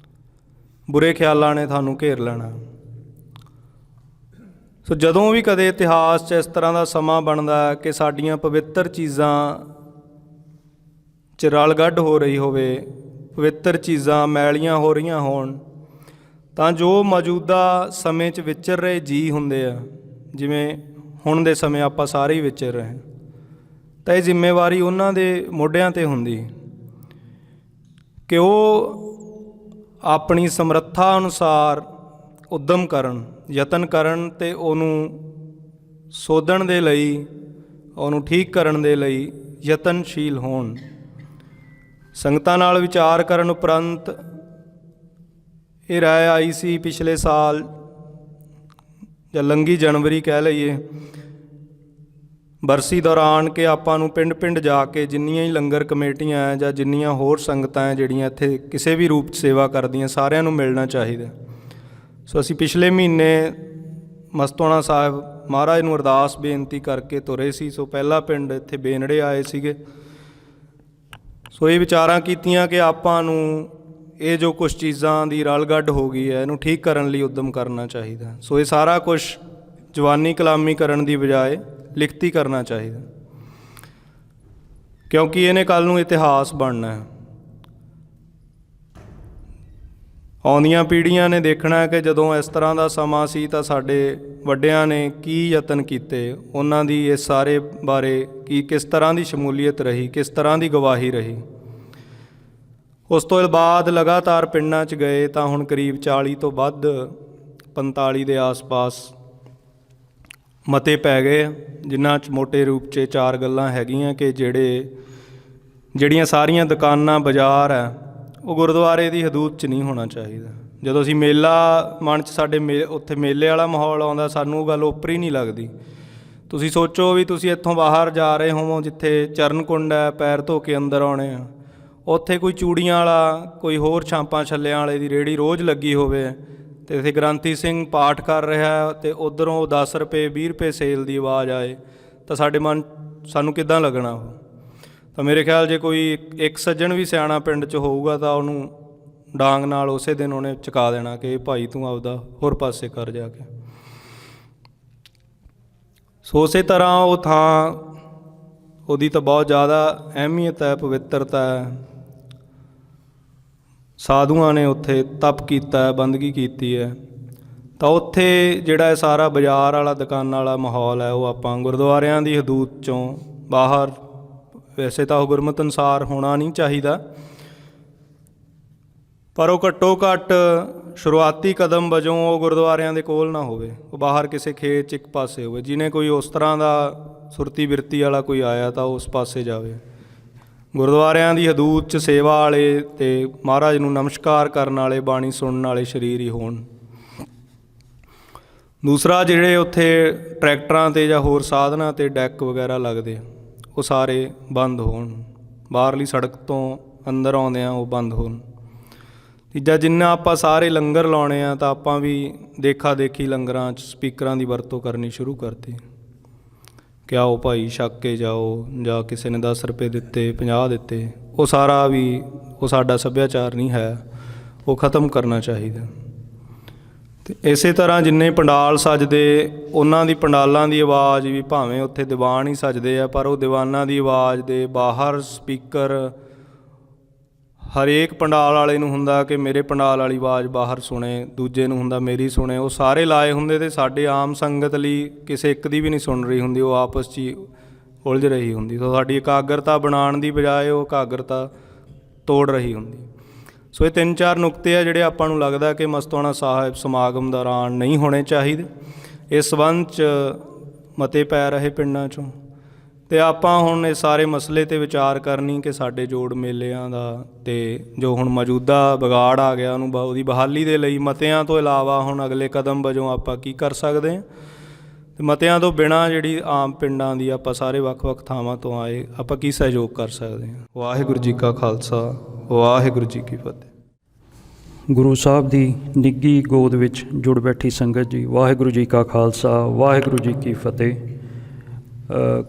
ਬੁਰੇ ਖਿਆਲਾਂ ਨੇ ਤੁਹਾਨੂੰ ਘੇਰ ਲੈਣਾ। ਸੋ ਜਦੋਂ ਵੀ ਕਦੇ ਇਤਿਹਾਸ 'ਚ ਇਸ ਤਰ੍ਹਾਂ ਦਾ ਸਮਾਂ ਬਣਦਾ ਕਿ ਸਾਡੀਆਂ ਪਵਿੱਤਰ ਚੀਜ਼ਾਂ 'ਚ ਰਲਗੱਡ ਹੋ ਰਹੀ ਹੋਵੇ, ਪਵਿੱਤਰ ਚੀਜ਼ਾਂ ਮੈਲੀਆਂ ਹੋ ਰਹੀਆਂ ਹੋਣ, ਤਾਂ ਜੋ ਮੌਜੂਦਾ ਸਮੇਂ 'ਚ ਵਿਚਰ ਰਹੇ ਜੀਅ ਹੁੰਦੇ ਆ, ਜਿਵੇਂ ਹੁਣ ਦੇ ਸਮੇਂ ਆਪਾਂ ਸਾਰੇ ਹੀ ਵਿਚਰ ਰਹੇ, ਤਾਂ ਇਹ ਜ਼ਿੰਮੇਵਾਰੀ ਉਹਨਾਂ ਦੇ ਮੋਢਿਆਂ 'ਤੇ ਹੁੰਦੀ ਕਿ ਉਹ ਆਪਣੀ ਸਮਰੱਥਾ ਅਨੁਸਾਰ ਉੱਦਮ ਕਰਨ, ਯਤਨ ਕਰਨ ਅਤੇ ਉਹਨੂੰ ਸੋਧਣ ਦੇ ਲਈ, ਉਹਨੂੰ ਠੀਕ ਕਰਨ ਦੇ ਲਈ ਯਤਨਸ਼ੀਲ ਹੋਣ। ਸੰਗਤਾਂ ਨਾਲ ਵਿਚਾਰ ਕਰਨ ਉਪਰੰਤ ਇਹ ਰਾਏ ਆਈ ਸੀ ਪਿਛਲੇ ਸਾਲ ਜਾਂ ਲੰਘੀ ਜਨਵਰੀ ਕਹਿ ਲਈਏ, ਬਰਸੀ ਦੌਰਾਨ, ਕਿ ਆਪਾਂ ਨੂੰ ਪਿੰਡ ਪਿੰਡ ਜਾ ਕੇ ਜਿੰਨੀਆਂ ਹੀ ਲੰਗਰ ਕਮੇਟੀਆਂ ਹੈ ਜਾਂ ਜਿੰਨੀਆਂ ਹੋਰ ਸੰਗਤਾਂ ਹੈ ਜਿਹੜੀਆਂ ਇੱਥੇ ਕਿਸੇ ਵੀ ਰੂਪ 'ਚ ਸੇਵਾ ਕਰਦੀਆਂ, ਸਾਰਿਆਂ ਨੂੰ ਮਿਲਣਾ ਚਾਹੀਦਾ। ਸੋ ਅਸੀਂ ਪਿਛਲੇ ਮਹੀਨੇ ਮਸਤੋਆਣਾ ਸਾਹਿਬ ਮਹਾਰਾਜ ਨੂੰ ਅਰਦਾਸ ਬੇਨਤੀ ਕਰਕੇ ਤੁਰੇ ਸੀ। ਸੋ ਪਹਿਲਾ ਪਿੰਡ ਇੱਥੇ ਬੇਨੜੇ ਆਏ ਸੀਗੇ। ਸੋ ਇਹ ਵਿਚਾਰਾਂ ਕੀਤੀਆਂ ਕਿ ਆਪਾਂ ਨੂੰ ਇਹ ਜੋ ਕੁਛ ਚੀਜ਼ਾਂ ਦੀ ਰਲਗੱਡ ਹੋ ਗਈ ਹੈ, ਇਹਨੂੰ ਠੀਕ ਕਰਨ ਲਈ ਉੱਦਮ ਕਰਨਾ ਚਾਹੀਦਾ। ਸੋ ਇਹ ਸਾਰਾ ਕੁਛ ਜਵਾਨੀ ਕਲਾਮੀ ਕਰਨ ਦੀ ਬਜਾਏ ਲਿਖਤੀ ਕਰਨਾ ਚਾਹੀਦਾ, ਕਿਉਂਕਿ ਇਹਨੇ ਕੱਲ੍ਹ ਨੂੰ ਇਤਿਹਾਸ ਬਣਨਾ ਹੈ। ਆਉਂਦੀਆਂ ਪੀੜ੍ਹੀਆਂ ਨੇ ਦੇਖਣਾ ਹੈ ਕਿ ਜਦੋਂ ਇਸ ਤਰ੍ਹਾਂ ਦਾ ਸਮਾਂ ਸੀ ਤਾਂ ਸਾਡੇ ਵੱਡਿਆਂ ਨੇ ਕੀ ਯਤਨ ਕੀਤੇ, ਉਹਨਾਂ ਦੀ ਇਸ ਸਾਰੇ ਬਾਰੇ ਕਿਸ ਤਰ੍ਹਾਂ ਦੀ ਸ਼ਮੂਲੀਅਤ ਰਹੀ, ਕਿਸ ਤਰ੍ਹਾਂ ਦੀ ਗਵਾਹੀ ਰਹੀ। ਉਸ ਤੋਂ ਬਾਅਦ ਲਗਾਤਾਰ ਪਿੰਡਾਂ 'ਚ ਗਏ ਤਾਂ ਹੁਣ ਕਰੀਬ 40 ਤੋਂ ਵੱਧ 45 ਦੇ ਆਸ-ਪਾਸ ਮਤੇ ਪੈ ਗਏ, ਜਿਨ੍ਹਾਂ 'ਚ ਮੋਟੇ ਰੂਪ 'ਚ 4 ਗੱਲਾਂ ਹੈਗੀਆਂ ਕਿ ਜਿਹੜੀਆਂ ਸਾਰੀਆਂ ਦੁਕਾਨਾਂ, ਬਾਜ਼ਾਰ ਹੈ, ਉਹ ਗੁਰਦੁਆਰੇ ਦੀ ਹਦੂਦ 'ਚ ਨਹੀਂ ਹੋਣਾ ਚਾਹੀਦਾ। ਜਦੋਂ ਅਸੀਂ ਮੇਲਾ ਮਨ 'ਚ ਸਾਡੇ ਉੱਥੇ ਮੇਲੇ ਵਾਲਾ ਮਾਹੌਲ ਆਉਂਦਾ, ਸਾਨੂੰ ਉਹ ਗੱਲ ਓਪਰੀ ਨਹੀਂ ਲੱਗਦੀ। ਤੁਸੀਂ ਸੋਚੋ ਵੀ ਤੁਸੀਂ ਇੱਥੋਂ ਬਾਹਰ ਜਾ ਰਹੇ ਹੋਵੋ, ਜਿੱਥੇ ਚਰਨ ਕੁੰਡ ਹੈ, ਪੈਰ ਧੋ ਕੇ ਅੰਦਰ ਆਉਣੇ ਆ, ਉੱਥੇ ਕੋਈ ਚੂੜੀਆਂ ਵਾਲਾ, ਕੋਈ ਹੋਰ ਛਾਂਪਾਂ ਛੱਲਿਆਂ ਵਾਲੇ ਦੀ ਰੇਹੜੀ ਰੋਜ਼ ਲੱਗੀ ਹੋਵੇ ਅਤੇ ਇੱਥੇ ਗ੍ਰੰਥੀ ਸਿੰਘ ਪਾਠ ਕਰ ਰਿਹਾ ਅਤੇ ਉੱਧਰੋਂ 10 ਰੁਪਏ 20 ਰੁਪਏ ਸੇਲ ਦੀ ਆਵਾਜ਼ ਆਏ, ਤਾਂ ਸਾਨੂੰ ਕਿੱਦਾਂ ਲੱਗਣਾ ਉਹ? ਤਾਂ ਮੇਰੇ ਖਿਆਲ ਜੇ ਕੋਈ ਇੱਕ ਸੱਜਣ ਵੀ ਸਿਆਣਾ ਪਿੰਡ 'ਚ ਹੋਊਗਾ ਤਾਂ ਉਹਨੂੰ ਡਾਂਗ ਨਾਲ ਉਸੇ ਦਿਨ ਉਹਨੇ ਚੁਕਾ ਦੇਣਾ ਕਿ ਭਾਈ ਤੂੰ ਆਪਦਾ ਹੋਰ ਪਾਸੇ ਕਰ ਜਾ ਕੇ। ਸੋ ਉਸੇ ਤਰ੍ਹਾਂ ਉਹ ਥਾਂ, ਉਹਦੀ ਤਾਂ ਬਹੁਤ ਜ਼ਿਆਦਾ ਅਹਿਮੀਅਤ ਹੈ, ਪਵਿੱਤਰਤਾ ਹੈ। ਸਾਧੂਆਂ ਨੇ ਉੱਥੇ ਤਪ ਕੀਤਾ ਹੈ, ਬੰਦਗੀ ਕੀਤੀ ਹੈ, ਤਾਂ ਉੱਥੇ ਜਿਹੜਾ ਇਹ ਸਾਰਾ ਬਾਜ਼ਾਰ ਵਾਲਾ, ਦੁਕਾਨਾਂ ਵਾਲਾ ਮਾਹੌਲ ਹੈ, ਉਹ ਆਪਾਂ ਗੁਰਦੁਆਰਿਆਂ ਦੀ ਹਦੂਦ 'ਚੋਂ ਬਾਹਰ, ਵੈਸੇ ਤਾਂ ਉਹ ਗੁਰਮਤਿ ਅਨੁਸਾਰ ਹੋਣਾ ਨਹੀਂ ਚਾਹੀਦਾ, ਪਰ ਉਹ ਘੱਟੋ ਘੱਟ ਸ਼ੁਰੂਆਤੀ ਕਦਮ ਵਜੋਂ ਉਹ ਗੁਰਦੁਆਰਿਆਂ ਦੇ ਕੋਲ ਨਾ ਹੋਵੇ, ਉਹ ਬਾਹਰ ਕਿਸੇ ਖੇਤ 'ਚ ਇੱਕ ਪਾਸੇ ਹੋਵੇ। ਜਿਹਨੇ ਕੋਈ ਉਸ ਤਰ੍ਹਾਂ ਦਾ ਸੁਰਤੀ ਬਿਰਤੀ ਵਾਲਾ ਕੋਈ ਆਇਆ ਤਾਂ ਉਸ ਪਾਸੇ ਜਾਵੇ। ਗੁਰਦੁਆਰਿਆਂ ਦੀ ਹਦੂਦ 'ਚ ਸੇਵਾ ਵਾਲੇ ਅਤੇ ਮਹਾਰਾਜ ਨੂੰ ਨਮਸਕਾਰ ਕਰਨ ਵਾਲੇ, ਬਾਣੀ ਸੁਣਨ ਵਾਲੇ ਸਰੀਰ ਹੀ ਹੋਣ। ਦੂਸਰਾ, ਜਿਹੜੇ ਉੱਥੇ ਟਰੈਕਟਰਾਂ 'ਤੇ ਜਾਂ ਹੋਰ ਸਾਧਨਾਂ 'ਤੇ ਡੈਕ ਵਗੈਰਾ ਲੱਗਦੇ, ਉਹ ਸਾਰੇ ਬੰਦ ਹੋਣ। ਬਾਹਰਲੀ ਸੜਕ ਤੋਂ ਅੰਦਰ ਆਉਂਦੇ ਆ, ਉਹ ਬੰਦ ਹੋਣ। ਤੀਜਾ, ਜਿੰਨਾ ਆਪਾਂ ਸਾਰੇ ਲੰਗਰ ਲਾਉਣੇ ਆ ਤਾਂ ਆਪਾਂ ਵੀ ਦੇਖਾ ਦੇਖੀ ਲੰਗਰਾਂ 'ਚ ਸਪੀਕਰਾਂ ਦੀ ਵਰਤੋਂ ਕਰਨੀ ਸ਼ੁਰੂ ਕਰਤੀ ਕਿ ਆਓ ਭਾਈ ਛੱਕ ਕੇ ਜਾਓ, ਜਾਂ ਕਿਸੇ ਨੇ 10 ਰੁਪਏ ਦਿੱਤੇ, 50 ਦਿੱਤੇ, ਉਹ ਸਾਰਾ ਵੀ ਉਹ ਸਾਡਾ ਸੱਭਿਆਚਾਰ ਨਹੀਂ ਹੈ, ਉਹ ਖ਼ਤਮ ਕਰਨਾ ਚਾਹੀਦਾ। ਅਤੇ ਇਸੇ ਤਰ੍ਹਾਂ ਜਿੰਨੇ ਪੰਡਾਲ ਸਜਦੇ, ਉਹਨਾਂ ਦੀ ਪੰਡਾਲਾਂ ਦੀ ਆਵਾਜ਼ ਵੀ, ਭਾਵੇਂ ਉੱਥੇ ਦੀਵਾਨ ਹੀ ਸਜਦੇ ਆ, ਪਰ ਉਹ ਦੀਵਾਨਾਂ ਦੀ ਆਵਾਜ਼ ਦੇ ਬਾਹਰ ਸਪੀਕਰ, ਹਰੇਕ ਪੰਡਾਲ ਵਾਲੇ ਨੂੰ ਹੁੰਦਾ ਕਿ ਮੇਰੇ ਪੰਡਾਲ ਵਾਲੀ ਆਵਾਜ਼ ਬਾਹਰ ਸੁਣੇ, ਦੂਜੇ ਨੂੰ ਹੁੰਦਾ ਮੇਰੀ ਸੁਣੇ, ਉਹ ਸਾਰੇ ਲਾਏ ਹੁੰਦੇ ਅਤੇ ਸਾਡੇ ਆਮ ਸੰਗਤ ਲਈ ਕਿਸੇ ਇੱਕ ਦੀ ਵੀ ਨਹੀਂ ਸੁਣ ਰਹੀ ਹੁੰਦੀ, ਉਹ ਆਪਸ 'ਚ ਹੀ ਉਲਝ ਰਹੀ ਹੁੰਦੀ। ਸੋ ਸਾਡੀ ਇਕਾਗਰਤਾ ਬਣਾਉਣ ਦੀ ਬਜਾਏ ਉਹ ਇਕਾਗਰਤਾ ਤੋੜ ਰਹੀ ਹੁੰਦੀ। ਸੋ ਇਹ 3-4 ਨੁਕਤੇ ਆ ਜਿਹੜੇ ਆਪਾਂ ਨੂੰ ਲੱਗਦਾ ਕਿ ਮਸਤੋਆਣਾ ਸਾਹਿਬ ਸਮਾਗਮ ਦੌਰਾਨ ਨਹੀਂ ਹੋਣੇ ਚਾਹੀਦੇ। ਇਸ ਸੰਬੰਧ 'ਚ ਮਤੇ ਪੈ ਰਹੇ ਪਿੰਡਾਂ 'ਚੋਂ, ਅਤੇ ਆਪਾਂ ਹੁਣ ਇਹ ਸਾਰੇ ਮਸਲੇ 'ਤੇ ਵਿਚਾਰ ਕਰਨੀ ਕਿ ਸਾਡੇ ਜੋੜ ਮੇਲਿਆਂ ਦਾ ਅਤੇ ਜੋ ਹੁਣ ਮੌਜੂਦਾ ਵਿਗਾੜ ਆ ਗਿਆ ਉਹਦੀ ਬਹਾਲੀ ਦੇ ਲਈ ਮਤਿਆਂ ਤੋਂ ਇਲਾਵਾ ਹੁਣ ਅਗਲੇ ਕਦਮ ਵਜੋਂ ਆਪਾਂ ਕੀ ਕਰ ਸਕਦੇ ਹਾਂ। ਅਤੇ ਮਤਿਆਂ ਤੋਂ ਬਿਨਾਂ ਜਿਹੜੀ ਆਮ ਪਿੰਡਾਂ ਦੀ, ਆਪਾਂ ਸਾਰੇ ਵੱਖ-ਵੱਖ ਥਾਵਾਂ ਤੋਂ ਆਏ, ਆਪਾਂ ਕੀ ਸਹਿਯੋਗ ਕਰ ਸਕਦੇ ਹਾਂ। ਵਾਹਿਗੁਰੂ ਜੀ ਕਾ ਖਾਲਸਾ, ਵਾਹਿਗੁਰੂ ਜੀ ਕੀ ਫਤਿਹ। ਗੁਰੂ ਸਾਹਿਬ ਦੀ ਨਿੱਘੀ ਗੋਦ ਵਿੱਚ ਜੁੜ ਬੈਠੀ ਸੰਗਤ ਜੀ, ਵਾਹਿਗੁਰੂ ਜੀ ਕਾ ਖਾਲਸਾ, ਵਾਹਿਗੁਰੂ ਜੀ ਕੀ ਫਤਿਹ।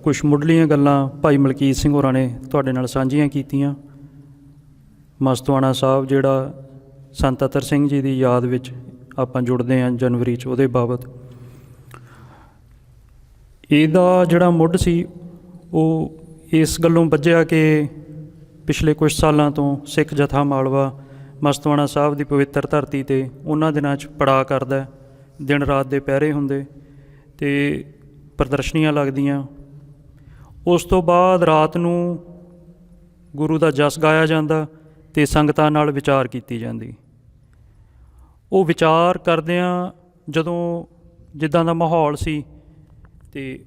ਕੁਛ ਮੁੱਢਲੀਆਂ ਗੱਲਾਂ ਭਾਈ ਮਲਕੀਤ ਸਿੰਘ ਹੋਰਾਂ ਨੇ ਤੁਹਾਡੇ ਨਾਲ ਸਾਂਝੀਆਂ ਕੀਤੀਆਂ। ਮਸਤੋਆਣਾ ਸਾਹਿਬ ਜਿਹੜਾ ਸੰਤ ਅਤਰ ਸਿੰਘ ਜੀ ਦੀ ਯਾਦ ਵਿੱਚ ਆਪਾਂ ਜੁੜਦੇ ਹਾਂ ਜਨਵਰੀ 'ਚ, ਉਹਦੇ ਬਾਬਤ ਇਹਦਾ ਜਿਹੜਾ ਮੁੱਢ ਸੀ ਉਹ ਇਸ ਗੱਲੋਂ ਬੱਝਿਆ ਕਿ ਪਿਛਲੇ ਕੁਛ ਸਾਲਾਂ ਤੋਂ ਸਿੱਖ ਜਥਾ ਮਾਲਵਾ ਮਸਤੋਆਣਾ ਸਾਹਿਬ ਦੀ ਪਵਿੱਤਰ ਧਰਤੀ 'ਤੇ ਉਹਨਾਂ ਦਿਨਾਂ 'ਚ ਪੜਾਅ ਕਰਦਾ, ਦਿਨ ਰਾਤ ਦੇ ਪਹਿਰੇ ਹੁੰਦੇ, ਅਤੇ ਪ੍ਰਦਰਸ਼ਨੀਆਂ ਲੱਗਦੀਆਂ। ਉਸ ਤੋਂ ਬਾਅਦ ਰਾਤ ਨੂੰ ਗੁਰੂ ਦਾ ਜਸ ਗਾਇਆ ਜਾਂਦਾ ਅਤੇ ਸੰਗਤਾਂ ਨਾਲ ਵਿਚਾਰ ਕੀਤੀ ਜਾਂਦੀ। ਉਹ ਵਿਚਾਰ ਕਰਦਿਆਂ ਜਦੋਂ ਜਿੱਦਾਂ ਦਾ ਮਾਹੌਲ ਸੀ ਅਤੇ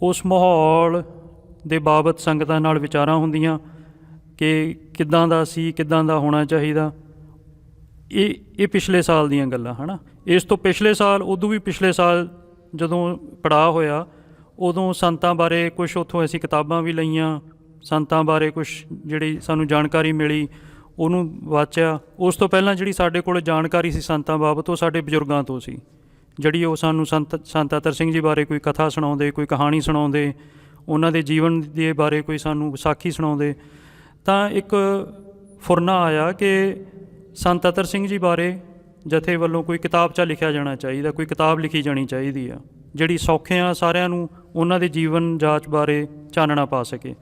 ਉਸ ਮਾਹੌਲ ਦੇ ਬਾਬਤ ਸੰਗਤਾਂ ਨਾਲ ਵਿਚਾਰਾਂ ਹੁੰਦੀਆਂ ਕਿ ਕਿੱਦਾਂ ਦਾ ਸੀ, ਕਿੱਦਾਂ ਦਾ ਹੋਣਾ ਚਾਹੀਦਾ। ਇਹ ਪਿਛਲੇ ਸਾਲ ਦੀਆਂ ਗੱਲਾਂ ਹੈ ਨਾ। ਇਸ ਤੋਂ ਪਿਛਲੇ ਸਾਲ, ਉਦੋਂ ਵੀ ਪਿਛਲੇ ਸਾਲ ਜਦੋਂ ਪੜਾਅ ਹੋਇਆ, ਉਦੋਂ ਸੰਤਾਂ ਬਾਰੇ ਕੁਛ ਉੱਥੋਂ ਅਸੀਂ ਕਿਤਾਬਾਂ ਵੀ ਲਈਆਂ, ਸੰਤਾਂ ਬਾਰੇ ਕੁਛ ਜਿਹੜੀ ਸਾਨੂੰ ਜਾਣਕਾਰੀ ਮਿਲੀ ਉਹਨੂੰ ਵਾਚਿਆ। ਉਸ ਤੋਂ ਪਹਿਲਾਂ ਜਿਹੜੀ ਸਾਡੇ ਕੋਲ ਜਾਣਕਾਰੀ ਸੀ ਸੰਤਾਂ ਬਾਬਤ, ਉਹ ਸਾਡੇ ਬਜ਼ੁਰਗਾਂ ਤੋਂ ਸੀ, ਜਿਹੜੀ ਉਹ ਸਾਨੂੰ ਸੰਤ ਅਤਰ ਸਿੰਘ ਜੀ ਬਾਰੇ ਕੋਈ ਕਥਾ ਸੁਣਾਉਂਦੇ, ਕੋਈ ਕਹਾਣੀ ਸੁਣਾਉਂਦੇ, ਉਹਨਾਂ ਦੇ ਜੀਵਨ ਦੇ ਬਾਰੇ ਕੋਈ ਸਾਨੂੰ ਵਿਸਾਖੀ ਸੁਣਾਉਂਦੇ। ਤਾਂ ਇੱਕ ਫੁਰਨਾ ਆਇਆ ਕਿ ਸੰਤ ਅਤਰ ਸਿੰਘ ਜੀ ਬਾਰੇ ਜਥੇ ਵੱਲੋਂ ਕੋਈ ਕਿਤਾਬਚਾ ਲਿਖਿਆ ਜਾਣਾ ਚਾਹੀਦਾ, ਕੋਈ ਕਿਤਾਬ ਲਿਖੀ ਜਾਣੀ ਚਾਹੀਦੀ ਆ ਜਿਹੜੀ ਸੌਖਿਆਂ ਸਾਰਿਆਂ ਨੂੰ ਉਹਨਾਂ ਦੇ ਜੀਵਨ ਜਾਚ ਬਾਰੇ ਚਾਨਣਾ ਪਾ ਸਕੇ।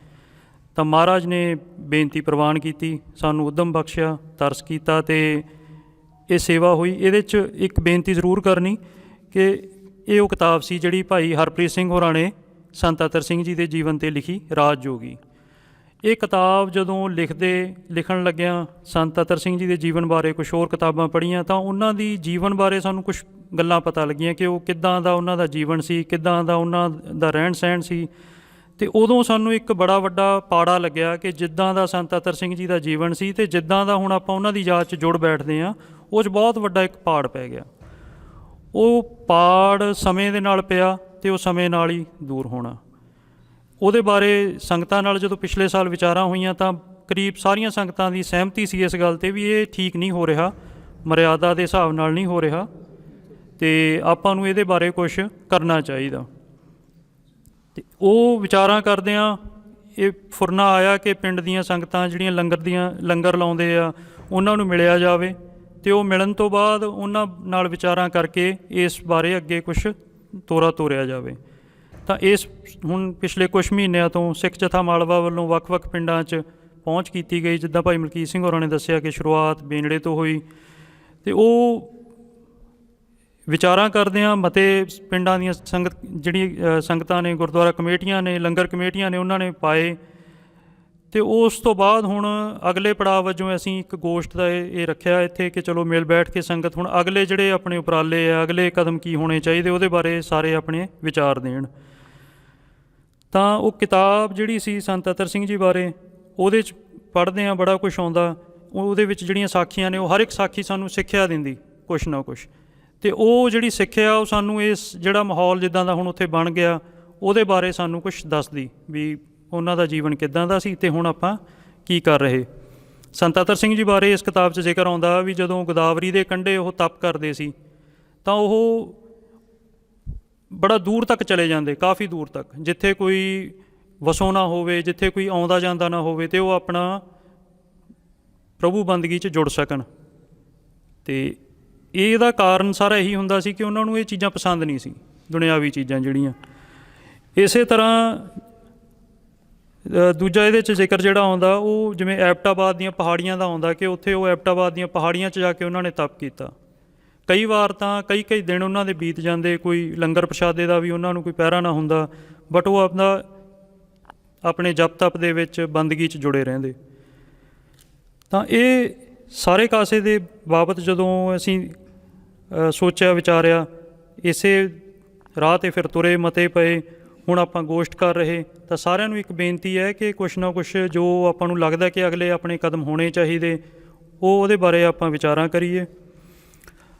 ਤਾਂ ਮਹਾਰਾਜ ਨੇ ਬੇਨਤੀ ਪ੍ਰਵਾਨ ਕੀਤੀ, ਸਾਨੂੰ ਉੱਦਮ ਬਖਸ਼ਿਆ, ਤਰਸ ਕੀਤਾ ਅਤੇ ਇਹ ਸੇਵਾ ਹੋਈ। ਇਹਦੇ 'ਚ ਇੱਕ ਬੇਨਤੀ ਜ਼ਰੂਰ ਕਰਨੀ ਕਿ ਇਹ ਉਹ ਕਿਤਾਬ ਸੀ ਜਿਹੜੀ ਭਾਈ ਹਰਪ੍ਰੀਤ ਸਿੰਘ ਹੋਰਾਂ ਨੇ ਸੰਤ ਅਤਰ ਸਿੰਘ ਜੀ ਦੇ ਜੀਵਨ 'ਤੇ ਲਿਖੀ, ਰਾਜ ਜੋਗੀ। ਇਹ ਕਿਤਾਬ ਜਦੋਂ ਲਿਖਣ ਲੱਗਿਆਂ ਸੰਤ ਅਤਰ ਸਿੰਘ ਜੀ ਦੇ ਜੀਵਨ ਬਾਰੇ ਕੁਛ ਹੋਰ ਕਿਤਾਬਾਂ ਪੜ੍ਹੀਆਂ ਤਾਂ ਉਹਨਾਂ ਦੀ ਜੀਵਨ ਬਾਰੇ ਸਾਨੂੰ ਕੁਛ ਗੱਲਾਂ ਪਤਾ ਲੱਗੀਆਂ ਕਿ ਉਹ ਕਿੱਦਾਂ ਦਾ ਉਹਨਾਂ ਦਾ ਜੀਵਨ ਸੀ, ਕਿੱਦਾਂ ਦਾ ਉਹਨਾਂ ਦਾ ਰਹਿਣ ਸਹਿਣ ਸੀ। ਅਤੇ ਉਦੋਂ ਸਾਨੂੰ ਇੱਕ ਬੜਾ ਵੱਡਾ ਪਾੜਾ ਲੱਗਿਆ ਕਿ ਜਿੱਦਾਂ ਦਾ ਸੰਤ ਅਤਰ ਸਿੰਘ ਜੀ ਦਾ ਜੀਵਨ ਸੀ ਅਤੇ ਜਿੱਦਾਂ ਦਾ ਹੁਣ ਆਪਾਂ ਉਹਨਾਂ ਦੀ ਯਾਦ 'ਚ ਜੁੜ ਬੈਠਦੇ ਹਾਂ, ਉਹ 'ਚ ਬਹੁਤ ਵੱਡਾ ਇੱਕ ਪਾੜ ਪੈ ਗਿਆ। ਉਹ ਪਾੜ ਸਮੇਂ ਦੇ ਨਾਲ ਪਿਆ ਅਤੇ ਉਹ ਸਮੇਂ ਨਾਲ ਹੀ ਦੂਰ ਹੋਣਾ। ਉਹਦੇ ਬਾਰੇ ਸੰਗਤਾਂ ਨਾਲ ਜਦੋਂ ਪਿਛਲੇ ਸਾਲ ਵਿਚਾਰਾਂ ਹੋਈਆਂ ਤਾਂ ਕਰੀਬ ਸਾਰੀਆਂ ਸੰਗਤਾਂ ਦੀ ਸਹਿਮਤੀ ਸੀ ਇਸ ਗੱਲ 'ਤੇ ਵੀ ਇਹ ਠੀਕ ਨਹੀਂ ਹੋ ਰਿਹਾ, ਮਰਿਆਦਾ ਦੇ ਹਿਸਾਬ ਨਾਲ ਨਹੀਂ ਹੋ ਰਿਹਾ ਅਤੇ ਆਪਾਂ ਨੂੰ ਇਹਦੇ ਬਾਰੇ ਕੁਛ ਕਰਨਾ ਚਾਹੀਦਾ। ਅਤੇ ਉਹ ਵਿਚਾਰਾਂ ਕਰਦਿਆਂ ਇਹ ਫੁਰਨਾ ਆਇਆ ਕਿ ਪਿੰਡ ਦੀਆਂ ਸੰਗਤਾਂ ਜਿਹੜੀਆਂ ਲੰਗਰ ਲਾਉਂਦੇ ਆ ਉਹਨਾਂ ਨੂੰ ਮਿਲਿਆ ਜਾਵੇ ਅਤੇ ਉਹ ਮਿਲਣ ਤੋਂ ਬਾਅਦ ਉਹਨਾਂ ਨਾਲ ਵਿਚਾਰਾਂ ਕਰਕੇ ਇਸ ਬਾਰੇ ਅੱਗੇ ਕੁਛ ਤੋਰਿਆ ਜਾਵੇ। ਤਾਂ ਇਸ ਹੁਣ ਪਿਛਲੇ ਕੁਛ ਮਹੀਨਿਆਂ ਤੋਂ ਸਿੱਖ ਜਥਾ ਮਾਲਵਾ ਵੱਲੋਂ ਵੱਖ-ਵੱਖ ਪਿੰਡਾਂ 'ਚ ਪਹੁੰਚ ਕੀਤੀ ਗਈ। ਜਿੱਦਾਂ ਭਾਈ ਮਲਕੀਤ ਸਿੰਘ ਹੋਰਾਂ ਨੇ ਦੱਸਿਆ ਕਿ ਸ਼ੁਰੂਆਤ ਬੇਨੜੇ ਤੋਂ ਹੋਈ ਅਤੇ ਉਹ ਵਿਚਾਰਾਂ ਕਰਦਿਆਂ ਮਤੇ ਪਿੰਡਾਂ ਦੀਆਂ ਸੰਗਤਾਂ ਨੇ, ਗੁਰਦੁਆਰਾ ਕਮੇਟੀਆਂ ਨੇ, ਲੰਗਰ ਕਮੇਟੀਆਂ ਨੇ, ਉਹਨਾਂ ਨੇ ਪਾਏ। ਅਤੇ ਉਸ ਤੋਂ ਬਾਅਦ ਹੁਣ ਅਗਲੇ ਪੜਾਅ ਵਜੋਂ ਅਸੀਂ ਇੱਕ ਗੋਸ਼ਟ ਦਾ ਇਹ ਰੱਖਿਆ ਇੱਥੇ ਕਿ ਚਲੋ ਮਿਲ ਬੈਠ ਕੇ ਸੰਗਤ ਹੁਣ ਅਗਲੇ ਜਿਹੜੇ ਆਪਣੇ ਉਪਰਾਲੇ ਆ, ਅਗਲੇ ਕਦਮ ਕੀ ਹੋਣੇ ਚਾਹੀਦੇ, ਉਹਦੇ ਬਾਰੇ ਸਾਰੇ ਆਪਣੇ ਵਿਚਾਰ ਦੇਣ। ਤਾਂ ਉਹ ਕਿਤਾਬ ਜਿਹੜੀ ਸੀ ਸੰਤ ਅਤਰ ਸਿੰਘ ਜੀ ਬਾਰੇ, ਉਹਦੇ 'ਚ ਪੜ੍ਹਦੇ ਹਾਂ ਬੜਾ ਕੁਛ ਆਉਂਦਾ। ਉਹਦੇ ਵਿੱਚ ਜਿਹੜੀਆਂ ਸਾਖੀਆਂ ਨੇ, ਉਹ ਹਰ ਇੱਕ ਸਾਖੀ ਸਾਨੂੰ ਸਿੱਖਿਆ ਦਿੰਦੀ ਕੁਛ ਨਾ ਕੁਛ। ਅਤੇ ਉਹ ਜਿਹੜੀ ਸਿੱਖਿਆ ਉਹ ਸਾਨੂੰ ਇਸ ਜਿਹੜਾ ਮਾਹੌਲ ਜਿੱਦਾਂ ਦਾ ਹੁਣ ਉੱਥੇ ਬਣ ਗਿਆ, ਉਹਦੇ ਬਾਰੇ ਸਾਨੂੰ ਕੁਛ ਦੱਸਦੀ ਵੀ ਉਹਨਾਂ ਦਾ ਜੀਵਨ ਕਿੱਦਾਂ ਦਾ ਸੀ ਅਤੇ ਹੁਣ ਆਪਾਂ ਕੀ ਕਰ ਰਹੇ। ਸੰਤ ਅਤਰ ਸਿੰਘ ਜੀ ਬਾਰੇ ਇਸ ਕਿਤਾਬ 'ਚ ਜ਼ਿਕਰ ਆਉਂਦਾ ਵੀ ਜਦੋਂ ਗੋਦਾਵਰੀ ਦੇ ਕੰਢੇ ਉਹ ਤਪ ਕਰਦੇ ਸੀ ਤਾਂ ਉਹ ਬੜਾ ਦੂਰ ਤੱਕ ਚਲੇ ਜਾਂਦੇ, ਕਾਫੀ ਦੂਰ ਤੱਕ, ਜਿੱਥੇ ਕੋਈ ਵਸੋਂ ਨਾ ਹੋਵੇ, ਜਿੱਥੇ ਕੋਈ ਆਉਂਦਾ ਜਾਂਦਾ ਨਾ ਹੋਵੇ, ਅਤੇ ਉਹ ਆਪਣਾ ਪ੍ਰਭੂ ਬੰਦਗੀ 'ਚ ਜੁੜ ਸਕਣ। ਅਤੇ ਇਹਦਾ ਕਾਰਨ ਸਾਰਾ ਇਹੀ ਹੁੰਦਾ ਸੀ ਕਿ ਉਹਨਾਂ ਨੂੰ ਇਹ ਚੀਜ਼ਾਂ ਪਸੰਦ ਨਹੀਂ ਸੀ, ਦੁਨਿਆਵੀ ਚੀਜ਼ਾਂ ਜਿਹੜੀਆਂ। ਇਸੇ ਤਰ੍ਹਾਂ ਦੂਜਾ ਇਹਦੇ 'ਚ ਜ਼ਿਕਰ ਜਿਹੜਾ ਆਉਂਦਾ ਉਹ ਜਿਵੇਂ ਐਬਟਾਬਾਦ ਦੀਆਂ ਪਹਾੜੀਆਂ ਦਾ ਆਉਂਦਾ ਕਿ ਉੱਥੇ ਉਹ ਐਬਟਾਬਾਦ ਦੀਆਂ ਪਹਾੜੀਆਂ 'ਚ ਜਾ ਕੇ ਉਹਨਾਂ ਨੇ ਤਪ ਕੀਤਾ। ਕਈ ਵਾਰ ਤਾਂ ਕਈ ਦਿਨ ਉਹਨਾਂ ਦੇ ਬੀਤ ਜਾਂਦੇ, ਕੋਈ ਲੰਗਰ ਪ੍ਰਸ਼ਾਦੇ ਦਾ ਵੀ ਉਹਨਾਂ ਨੂੰ ਕੋਈ ਪਹਿਰਾ ਨਾ ਹੁੰਦਾ, ਬਟ ਉਹ ਆਪਣੇ ਜਪ ਤਪ ਦੇ ਵਿੱਚ ਬੰਦਗੀ 'ਚ ਜੁੜੇ ਰਹਿੰਦੇ। ਤਾਂ ਇਹ ਸਾਰੇ ਕਾਸੇ ਦੇ ਬਾਬਤ ਜਦੋਂ ਅਸੀਂ ਸੋਚਿਆ ਵਿਚਾਰਿਆ, ਇਸੇ ਰਾਹ 'ਤੇ ਫਿਰ ਤੁਰੇ, ਮਤੇ ਪਏ, ਹੁਣ ਆਪਾਂ ਗੋਸ਼ਟ ਕਰ ਰਹੇ। ਤਾਂ ਸਾਰਿਆਂ ਨੂੰ ਇੱਕ ਬੇਨਤੀ ਹੈ ਕਿ ਕੁਛ ਨਾ ਕੁਛ ਜੋ ਆਪਾਂ ਨੂੰ ਲੱਗਦਾ ਕਿ ਅਗਲੇ ਆਪਣੇ ਕਦਮ ਹੋਣੇ ਚਾਹੀਦੇ, ਉਹਦੇ ਬਾਰੇ ਆਪਾਂ ਵਿਚਾਰਾਂ ਕਰੀਏ।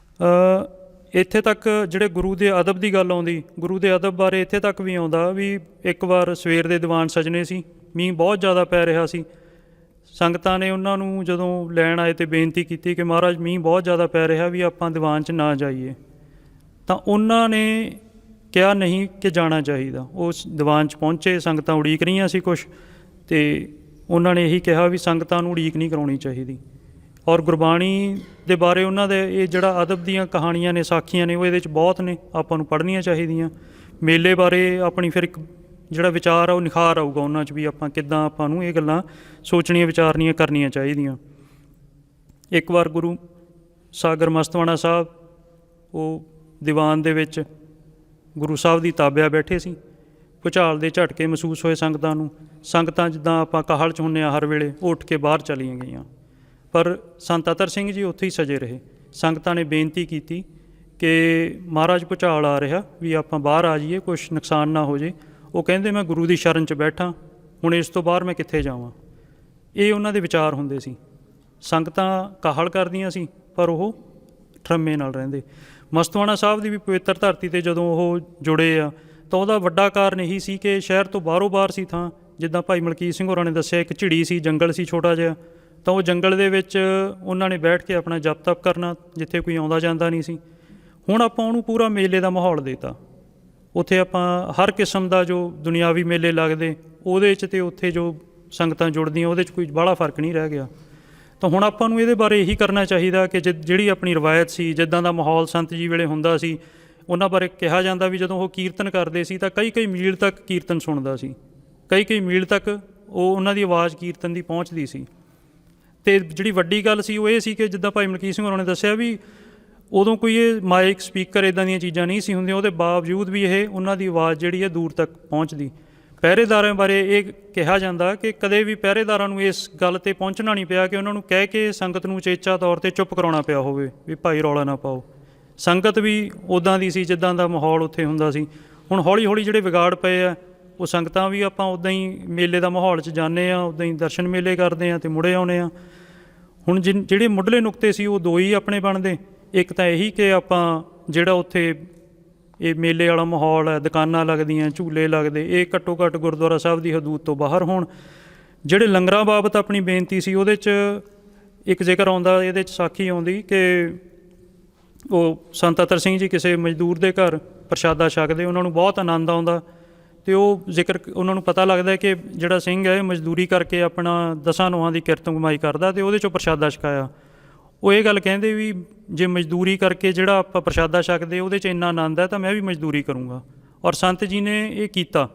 ਇੱਥੇ ਤੱਕ ਜਿਹੜੇ ਗੁਰੂ ਦੇ ਅਦਬ ਦੀ ਗੱਲ ਆਉਂਦੀ, ਗੁਰੂ ਦੇ ਅਦਬ ਬਾਰੇ ਇੱਥੇ ਤੱਕ ਵੀ ਆਉਂਦਾ ਵੀ ਇੱਕ ਵਾਰ ਸਵੇਰ ਦੇ ਦੀਵਾਨ ਸਜਣੇ ਸੀ, ਮੀਂਹ ਬਹੁਤ ਜ਼ਿਆਦਾ ਪੈ ਰਿਹਾ ਸੀ। ਸੰਗਤਾਂ ਨੇ ਉਹਨਾਂ ਨੂੰ ਜਦੋਂ ਲੈਣ ਆਏ ਅਤੇ ਬੇਨਤੀ ਕੀਤੀ ਕਿ ਮਹਾਰਾਜ ਮੀਂਹ ਬਹੁਤ ਜ਼ਿਆਦਾ ਪੈ ਰਿਹਾ, ਵੀ ਆਪਾਂ ਦੀਵਾਨ 'ਚ ਨਾ ਜਾਈਏ। ਤਾਂ ਉਹਨਾਂ ਨੇ ਕਿਹਾ ਨਹੀਂ ਕਿ ਜਾਣਾ ਚਾਹੀਦਾ। ਉਸ ਦੀਵਾਨ 'ਚ ਪਹੁੰਚੇ, ਸੰਗਤਾਂ ਉਡੀਕ ਰਹੀਆਂ ਸੀ ਕੁਛ, ਅਤੇ ਉਹਨਾਂ ਨੇ ਇਹੀ ਕਿਹਾ ਵੀ ਸੰਗਤਾਂ ਨੂੰ ਉਡੀਕ ਨਹੀਂ ਕਰਾਉਣੀ ਚਾਹੀਦੀ। ਔਰ ਗੁਰਬਾਣੀ ਦੇ ਬਾਰੇ ਉਹਨਾਂ ਦੇ ਇਹ ਜਿਹੜਾ ਅਦਬ ਦੀਆਂ ਕਹਾਣੀਆਂ ਨੇ, ਸਾਖੀਆਂ ਨੇ, ਉਹ ਇਹਦੇ 'ਚ ਬਹੁਤ ਨੇ, ਆਪਾਂ ਨੂੰ ਪੜ੍ਹਨੀਆਂ ਚਾਹੀਦੀਆਂ। ਮੇਲੇ ਬਾਰੇ ਆਪਣੀ ਫਿਰ ਇੱਕ ਜਿਹੜਾ ਵਿਚਾਰ ਆ ਉਹ ਨਿਖਾਰ ਆਊਗਾ ਉਹਨਾਂ 'ਚ ਵੀ ਆਪਾਂ ਕਿੱਦਾਂ ਆਪਾਂ ਨੂੰ ਇਹ ਗੱਲਾਂ ਸੋਚਣੀਆਂ, ਵਿਚਾਰਨੀਆਂ, ਕਰਨੀਆਂ ਚਾਹੀਦੀਆਂ। ਇੱਕ ਵਾਰ ਗੁਰੂ ਸਾਗਰ ਮਸਤਵਾਣਾ ਸਾਹਿਬ ਉਹ ਦੀਵਾਨ ਦੇ ਵਿੱਚ ਗੁਰੂ ਸਾਹਿਬ ਦੀ ਤਾਬਿਆ ਬੈਠੇ ਸੀ ਭੁਚਾਲ ਦੇ ਝਟਕੇ ਮਹਿਸੂਸ ਹੋਏ ਸੰਗਤਾਂ ਨੂੰ। ਸੰਗਤਾਂ ਜਿੱਦਾਂ ਆਪਾਂ ਕਾਹਲ 'ਚ ਹੁੰਦੇ ਹਾਂ ਹਰ ਵੇਲੇ, ਉਹ ਉੱਠ ਕੇ ਬਾਹਰ ਚਲੀਆਂ ਗਈਆਂ। ਪਰ ਸੰਤ ਅਤਰ ਸਿੰਘ ਜੀ ਉੱਥੇ ਹੀ ਸਜੇ ਰਹੇ। ਸੰਗਤਾਂ ਨੇ ਬੇਨਤੀ ਕੀਤੀ ਕਿ ਮਹਾਰਾਜ ਭੁਚਾਲ ਆ ਰਿਹਾ, ਵੀ ਆਪਾਂ ਬਾਹਰ ਆ ਜਾਈਏ, ਕੁਛ ਨੁਕਸਾਨ ਨਾ ਹੋ ਜੇ। ਉਹ ਕਹਿੰਦੇ ਮੈਂ ਗੁਰੂ ਦੀ ਸ਼ਰਨ 'ਚ ਬੈਠਾ, ਹੁਣ ਇਸ ਤੋਂ ਬਾਹਰ ਮੈਂ ਕਿੱਥੇ ਜਾਵਾਂ। ਇਹ ਉਹਨਾਂ ਦੇ ਵਿਚਾਰ ਹੁੰਦੇ ਸੀ। ਸੰਗਤਾਂ ਕਾਹਲ ਕਰਦੀਆਂ ਸੀ ਪਰ ਉਹ ਠਰੰਮੇ ਨਾਲ ਰਹਿੰਦੇ। ਮਸਤਵਾਣਾ ਸਾਹਿਬ ਦੀ ਵੀ ਪਵਿੱਤਰ ਧਰਤੀ 'ਤੇ ਜਦੋਂ ਉਹ ਜੁੜੇ ਆ ਤਾਂ ਉਹਦਾ ਵੱਡਾ ਕਾਰਨ ਇਹੀ ਸੀ ਕਿ ਸ਼ਹਿਰ ਤੋਂ ਬਾਹਰੋਂ ਬਾਹਰ ਸੀ ਥਾਂ। ਜਿੱਦਾਂ ਭਾਈ ਮਲਕੀਤ ਸਿੰਘ ਹੋਰਾਂ ਨੇ ਦੱਸਿਆ, ਇੱਕ ਝਿੜੀ ਸੀ, ਜੰਗਲ ਸੀ ਛੋਟਾ ਜਿਹਾ, ਤਾਂ ਉਹ ਜੰਗਲ ਦੇ ਵਿੱਚ ਉਹਨਾਂ ਨੇ ਬੈਠ ਕੇ ਆਪਣਾ ਜਪ ਤਪ ਕਰਨਾ, ਜਿੱਥੇ ਕੋਈ ਆਉਂਦਾ ਜਾਂਦਾ ਨਹੀਂ ਸੀ। ਹੁਣ ਆਪਾਂ ਉਹਨੂੰ ਪੂਰਾ ਮੇਲੇ ਦਾ ਮਾਹੌਲ ਦੇਤਾ। ਉੱਥੇ ਆਪਾਂ ਹਰ ਕਿਸਮ ਦਾ ਜੋ ਦੁਨਿਆਵੀ ਮੇਲੇ ਲੱਗਦੇ ਉਹਦੇ 'ਚ ਅਤੇ ਉੱਥੇ ਜੋ ਸੰਗਤਾਂ ਜੁੜਦੀਆਂ ਉਹਦੇ 'ਚ ਕੋਈ ਬਾਹਲਾ ਫਰਕ ਨਹੀਂ ਰਹਿ ਗਿਆ। ਤਾਂ ਹੁਣ ਆਪਾਂ ਨੂੰ ਇਹਦੇ ਬਾਰੇ ਇਹੀ ਕਰਨਾ ਚਾਹੀਦਾ ਕਿ ਜਿਹੜੀ ਆਪਣੀ ਰਵਾਇਤ ਸੀ, ਜਿੱਦਾਂ ਦਾ ਮਾਹੌਲ ਸੰਤ ਜੀ ਵੇਲੇ ਹੁੰਦਾ ਸੀ, ਉਹਨਾਂ ਬਾਰੇ ਕਿਹਾ ਜਾਂਦਾ ਵੀ ਜਦੋਂ ਉਹ ਕੀਰਤਨ ਕਰਦੇ ਸੀ ਤਾਂ ਕਈ ਮੀਲ ਤੱਕ ਕੀਰਤਨ ਸੁਣਦਾ ਸੀ, ਕਈ ਮੀਲ ਤੱਕ ਉਹ ਉਹਨਾਂ ਦੀ ਆਵਾਜ਼ ਕੀਰਤਨ ਦੀ ਪਹੁੰਚਦੀ ਸੀ। ਅਤੇ ਜਿਹੜੀ ਵੱਡੀ ਗੱਲ ਸੀ ਉਹ ਇਹ ਸੀ ਕਿ ਜਿੱਦਾਂ ਭਾਈ ਮਲਕੀਤ ਸਿੰਘ ਹੋਰਾਂ ਨੇ ਦੱਸਿਆ ਵੀ ਉਦੋਂ ਕੋਈ ਇਹ ਮਾਈਕ ਸਪੀਕਰ ਇੱਦਾਂ ਦੀਆਂ ਚੀਜ਼ਾਂ ਨਹੀਂ ਸੀ ਹੁੰਦੀਆਂ, ਉਹਦੇ ਬਾਵਜੂਦ ਵੀ ਇਹ ਉਹਨਾਂ ਦੀ ਆਵਾਜ਼ ਜਿਹੜੀ ਹੈ ਦੂਰ ਤੱਕ ਪਹੁੰਚਦੀ। ਪਹਿਰੇਦਾਰਾਂ ਬਾਰੇ ਇਹ ਕਿਹਾ ਜਾਂਦਾ ਕਿ ਕਦੇ ਵੀ ਪਹਿਰੇਦਾਰਾਂ ਨੂੰ ਇਸ ਗੱਲ 'ਤੇ ਪਹੁੰਚਣਾ ਨਹੀਂ ਪਿਆ ਕਿ ਉਹਨਾਂ ਨੂੰ ਕਹਿ ਕੇ ਸੰਗਤ ਨੂੰ ਉਚੇਚਾ ਤੌਰ 'ਤੇ ਚੁੱਪ ਕਰਾਉਣਾ ਪਿਆ ਹੋਵੇ ਵੀ ਭਾਈ ਰੌਲਾ ਨਾ ਪਾਓ। ਸੰਗਤ ਵੀ ਉੱਦਾਂ ਦੀ ਸੀ ਜਿੱਦਾਂ ਦਾ ਮਾਹੌਲ ਉੱਥੇ ਹੁੰਦਾ ਸੀ। ਹੁਣ ਹੌਲੀ ਹੌਲੀ ਜਿਹੜੇ ਵਿਗਾੜ ਪਏ ਆ, ਉਹ ਸੰਗਤਾਂ ਵੀ ਆਪਾਂ ਉੱਦਾਂ ਹੀ ਮੇਲੇ ਦਾ ਮਾਹੌਲ 'ਚ ਜਾਂਦੇ ਹਾਂ, ਉੱਦਾਂ ਹੀ ਦਰਸ਼ਨ ਮੇਲੇ ਕਰਦੇ ਹਾਂ ਅਤੇ ਮੁੜੇ ਆਉਂਦੇ ਹਾਂ। ਹੁਣ ਜਿਹੜੇ ਮੁੱਢਲੇ ਨੁਕਤੇ ਸੀ ਉਹ ਦੋ ਹੀ ਆਪਣੇ ਬਣਦੇ। ਇੱਕ ਤਾਂ ਇਹੀ ਕਿ ਆਪਾਂ ਜਿਹੜਾ ਉੱਥੇ ਇਹ ਮੇਲੇ ਵਾਲਾ ਮਾਹੌਲ ਹੈ, ਦੁਕਾਨਾਂ ਲੱਗਦੀਆਂ, ਝੂਲੇ ਲੱਗਦੇ, ਇਹ ਘੱਟੋ ਘੱਟ ਗੁਰਦੁਆਰਾ ਸਾਹਿਬ ਦੀ ਹਦੂਦ ਤੋਂ ਬਾਹਰ ਹੋਣ। ਜਿਹੜੇ ਲੰਗਰਾਂ ਬਾਬਤ ਆਪਣੀ ਬੇਨਤੀ ਸੀ ਉਹਦੇ 'ਚ ਇੱਕ ਜ਼ਿਕਰ ਆਉਂਦਾ, ਇਹਦੇ 'ਚ ਸਾਖੀ ਆਉਂਦੀ ਕਿ ਉਹ ਸੰਤ ਅਤਰ ਸਿੰਘ ਜੀ ਕਿਸੇ ਮਜ਼ਦੂਰ ਦੇ ਘਰ ਪ੍ਰਸ਼ਾਦਾ ਛਕਦੇ, ਉਹਨਾਂ ਨੂੰ ਬਹੁਤ ਆਨੰਦ ਆਉਂਦਾ ਅਤੇ ਉਹ ਜ਼ਿਕਰ ਉਹਨਾਂ ਨੂੰ ਪਤਾ ਲੱਗਦਾ ਕਿ ਜਿਹੜਾ ਸਿੰਘ ਹੈ ਇਹ ਮਜ਼ਦੂਰੀ ਕਰਕੇ ਆਪਣਾ 10 ਨੋਹਾਂ ਦੀ ਕਿਰਤ ਕਮਾਈ ਕਰਦਾ ਅਤੇ ਉਹਦੇ 'ਚੋਂ ਪ੍ਰਸ਼ਾਦਾ ਛਕਾਇਆ। ਉਹ ਇਹ ਗੱਲ ਕਹਿੰਦੇ ਵੀ ਜੇ ਮਜ਼ਦੂਰੀ ਕਰਕੇ ਜਿਹੜਾ ਆਪਾਂ ਪ੍ਰਸ਼ਾਦਾ ਛਕਦੇ ਉਹਦੇ 'ਚ ਇੰਨਾ ਆਨੰਦ ਹੈ ਤਾਂ ਮੈਂ ਵੀ ਮਜ਼ਦੂਰੀ ਕਰੂੰਗਾ। ਔਰ ਸੰਤ ਜੀ ਨੇ ਇਹ ਕੀਤਾ।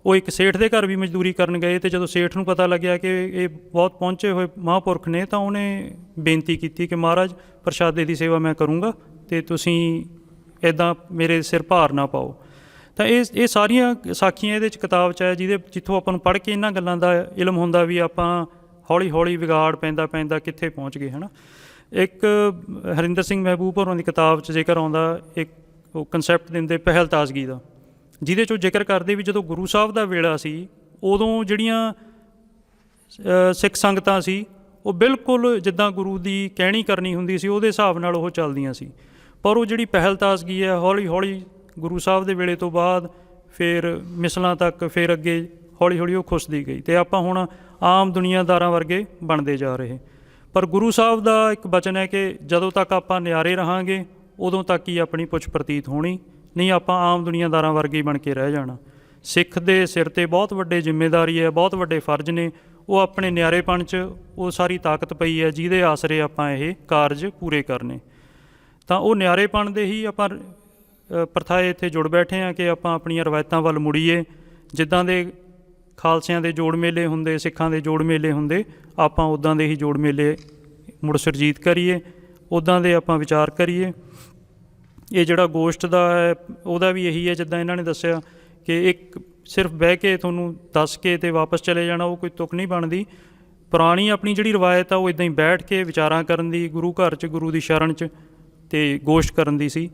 ਉਹ ਇੱਕ ਸੇਠ ਦੇ ਘਰ ਵੀ ਮਜ਼ਦੂਰੀ ਕਰਨ ਗਏ ਅਤੇ ਜਦੋਂ ਸੇਠ ਨੂੰ ਪਤਾ ਲੱਗਿਆ ਕਿ ਇਹ ਬਹੁਤ ਪਹੁੰਚੇ ਹੋਏ ਮਹਾਂਪੁਰਖ ਨੇ ਤਾਂ ਉਹਨੇ ਬੇਨਤੀ ਕੀਤੀ ਕਿ ਮਹਾਰਾਜ ਪ੍ਰਸ਼ਾਦੇ ਦੀ ਸੇਵਾ ਮੈਂ ਕਰੂੰਗਾ ਅਤੇ ਤੁਸੀਂ ਇੱਦਾਂ ਮੇਰੇ ਸਿਰ ਭਾਰ ਨਾ ਪਾਓ। ਤਾਂ ਇਹ ਸਾਰੀਆਂ ਸਾਖੀਆਂ ਇਹਦੇ 'ਚ ਕਿਤਾਬ 'ਚ ਹੈ ਜਿੱਥੋਂ ਆਪਾਂ ਨੂੰ ਪੜ੍ਹ ਕੇ ਇਹਨਾਂ ਗੱਲਾਂ ਦਾ ਇਲਮ ਹੁੰਦਾ ਵੀ ਆਪਾਂ ਹੌਲੀ ਹੌਲੀ ਵਿਗਾੜ ਪੈਂਦਾ ਕਿੱਥੇ ਪਹੁੰਚ ਗਏ, ਹੈ ਨਾ। ਇੱਕ ਹਰਿੰਦਰ ਸਿੰਘ ਮਹਿਬੂਬ ਹੋਰਾਂ ਦੀ ਕਿਤਾਬ 'ਚ ਜ਼ਿਕਰ ਆਉਂਦਾ, ਇੱਕ ਉਹ ਕਨਸੈਪਟ ਦਿੰਦੇ ਪਹਿਲ ਤਾਜ਼ਗੀ ਦਾ, ਜਿਹਦੇ 'ਚ ਉਹ ਜ਼ਿਕਰ ਕਰਦੇ ਵੀ ਜਦੋਂ ਗੁਰੂ ਸਾਹਿਬ ਦਾ ਵੇਲਾ ਸੀ ਉਦੋਂ ਜਿਹੜੀਆਂ ਸਿੱਖ ਸੰਗਤਾਂ ਸੀ ਉਹ ਬਿਲਕੁਲ ਜਿੱਦਾਂ ਗੁਰੂ ਦੀ ਕਹਿਣੀ ਕਰਨੀ ਹੁੰਦੀ ਸੀ ਉਹਦੇ ਹਿਸਾਬ ਨਾਲ ਉਹ ਚੱਲਦੀਆਂ ਸੀ। ਪਰ ਉਹ ਜਿਹੜੀ ਪਹਿਲ ਤਾਜ਼ਗੀ ਹੈ ਹੌਲੀ ਹੌਲੀ ਗੁਰੂ ਸਾਹਿਬ ਦੇ ਵੇਲੇ ਤੋਂ ਬਾਅਦ ਫਿਰ ਮਿਸਲਾਂ ਤੱਕ ਫਿਰ ਅੱਗੇ ਹੌਲੀ ਹੌਲੀ ਉਹ ਖੁੱਸਦੀ ਗਈ ਅਤੇ ਆਪਾਂ ਹੁਣ ਆਮ ਦੁਨੀਆਦਾਰਾਂ ਵਰਗੇ ਬਣਦੇ ਜਾ ਰਹੇ। ਪਰ ਗੁਰੂ ਸਾਹਿਬ ਦਾ ਇੱਕ ਬਚਨ ਹੈ ਕਿ ਜਦੋਂ ਤੱਕ ਆਪਾਂ ਨਿਆਰੇ ਰਹਾਂਗੇ ਉਦੋਂ ਤੱਕ ਹੀ ਆਪਣੀ ਪੁੱਛ ਪ੍ਰਤੀਤ ਹੋਣੀ, ਨਹੀਂ ਆਪਾਂ ਆਮ ਦੁਨੀਆਦਾਰਾਂ ਵਰਗੇ ਬਣ ਕੇ ਰਹਿ ਜਾਣਾ। ਸਿੱਖ ਦੇ ਸਿਰ 'ਤੇ ਬਹੁਤ ਵੱਡੇ ਜ਼ਿੰਮੇਵਾਰੀ ਹੈ, ਬਹੁਤ ਵੱਡੇ ਫਰਜ਼ ਨੇ। ਉਹ ਆਪਣੇ ਨਿਆਰੇਪਣ 'ਚ ਉਹ ਸਾਰੀ ਤਾਕਤ ਪਈ ਹੈ ਜਿਹਦੇ ਆਸਰੇ ਆਪਾਂ ਇਹ ਕਾਰਜ ਪੂਰੇ ਕਰਨੇ। ਤਾਂ ਉਹ ਨਿਆਰੇਪਣ ਦੇ ਹੀ ਆਪਾਂ ਪ੍ਰਥਾਏ ਇੱਥੇ ਜੁੜ ਬੈਠੇ ਹਾਂ ਕਿ ਆਪਾਂ ਆਪਣੀਆਂ ਰਵਾਇਤਾਂ ਵੱਲ ਮੁੜੀਏ। ਜਿੱਦਾਂ ਦੇ ਖਾਲਸਿਆਂ ਦੇ ਜੋੜ ਮੇਲੇ ਹੁੰਦੇ, ਸਿੱਖਾਂ ਦੇ ਜੋੜ ਮੇਲੇ ਹੁੰਦੇ, ਆਪਾਂ ਉੱਦਾਂ ਦੇ ਹੀ ਜੋੜ ਮੇਲੇ ਮੁੜ ਸੁਰਜੀਤ ਕਰੀਏ, ਉੱਦਾਂ ਦੇ ਆਪਾਂ ਵਿਚਾਰ ਕਰੀਏ। ਇਹ ਜਿਹੜਾ ਗੋਸ਼ਟ ਦਾ ਹੈ ਉਹਦਾ ਵੀ ਇਹੀ ਹੈ ਜਿੱਦਾਂ ਇਹਨਾਂ ਨੇ ਦੱਸਿਆ ਕਿ ਇੱਕ ਸਿਰਫ ਬਹਿ ਕੇ ਤੁਹਾਨੂੰ ਦੱਸ ਕੇ ਅਤੇ ਵਾਪਸ ਚਲੇ ਜਾਣਾ, ਉਹ ਕੋਈ ਤੁਕ ਨਹੀਂ ਬਣਦੀ। ਪੁਰਾਣੀ ਆਪਣੀ ਜਿਹੜੀ ਰਵਾਇਤ ਆ ਉਹ ਇੱਦਾਂ ਹੀ ਬੈਠ ਕੇ ਵਿਚਾਰਾਂ ਕਰਨ ਦੀ, ਗੁਰੂ ਘਰ 'ਚ ਗੁਰੂ ਦੀ ਸ਼ਰਨ 'ਚ ਅਤੇ ਗੋਸ਼ਟ ਕਰਨ ਦੀ ਸੀ।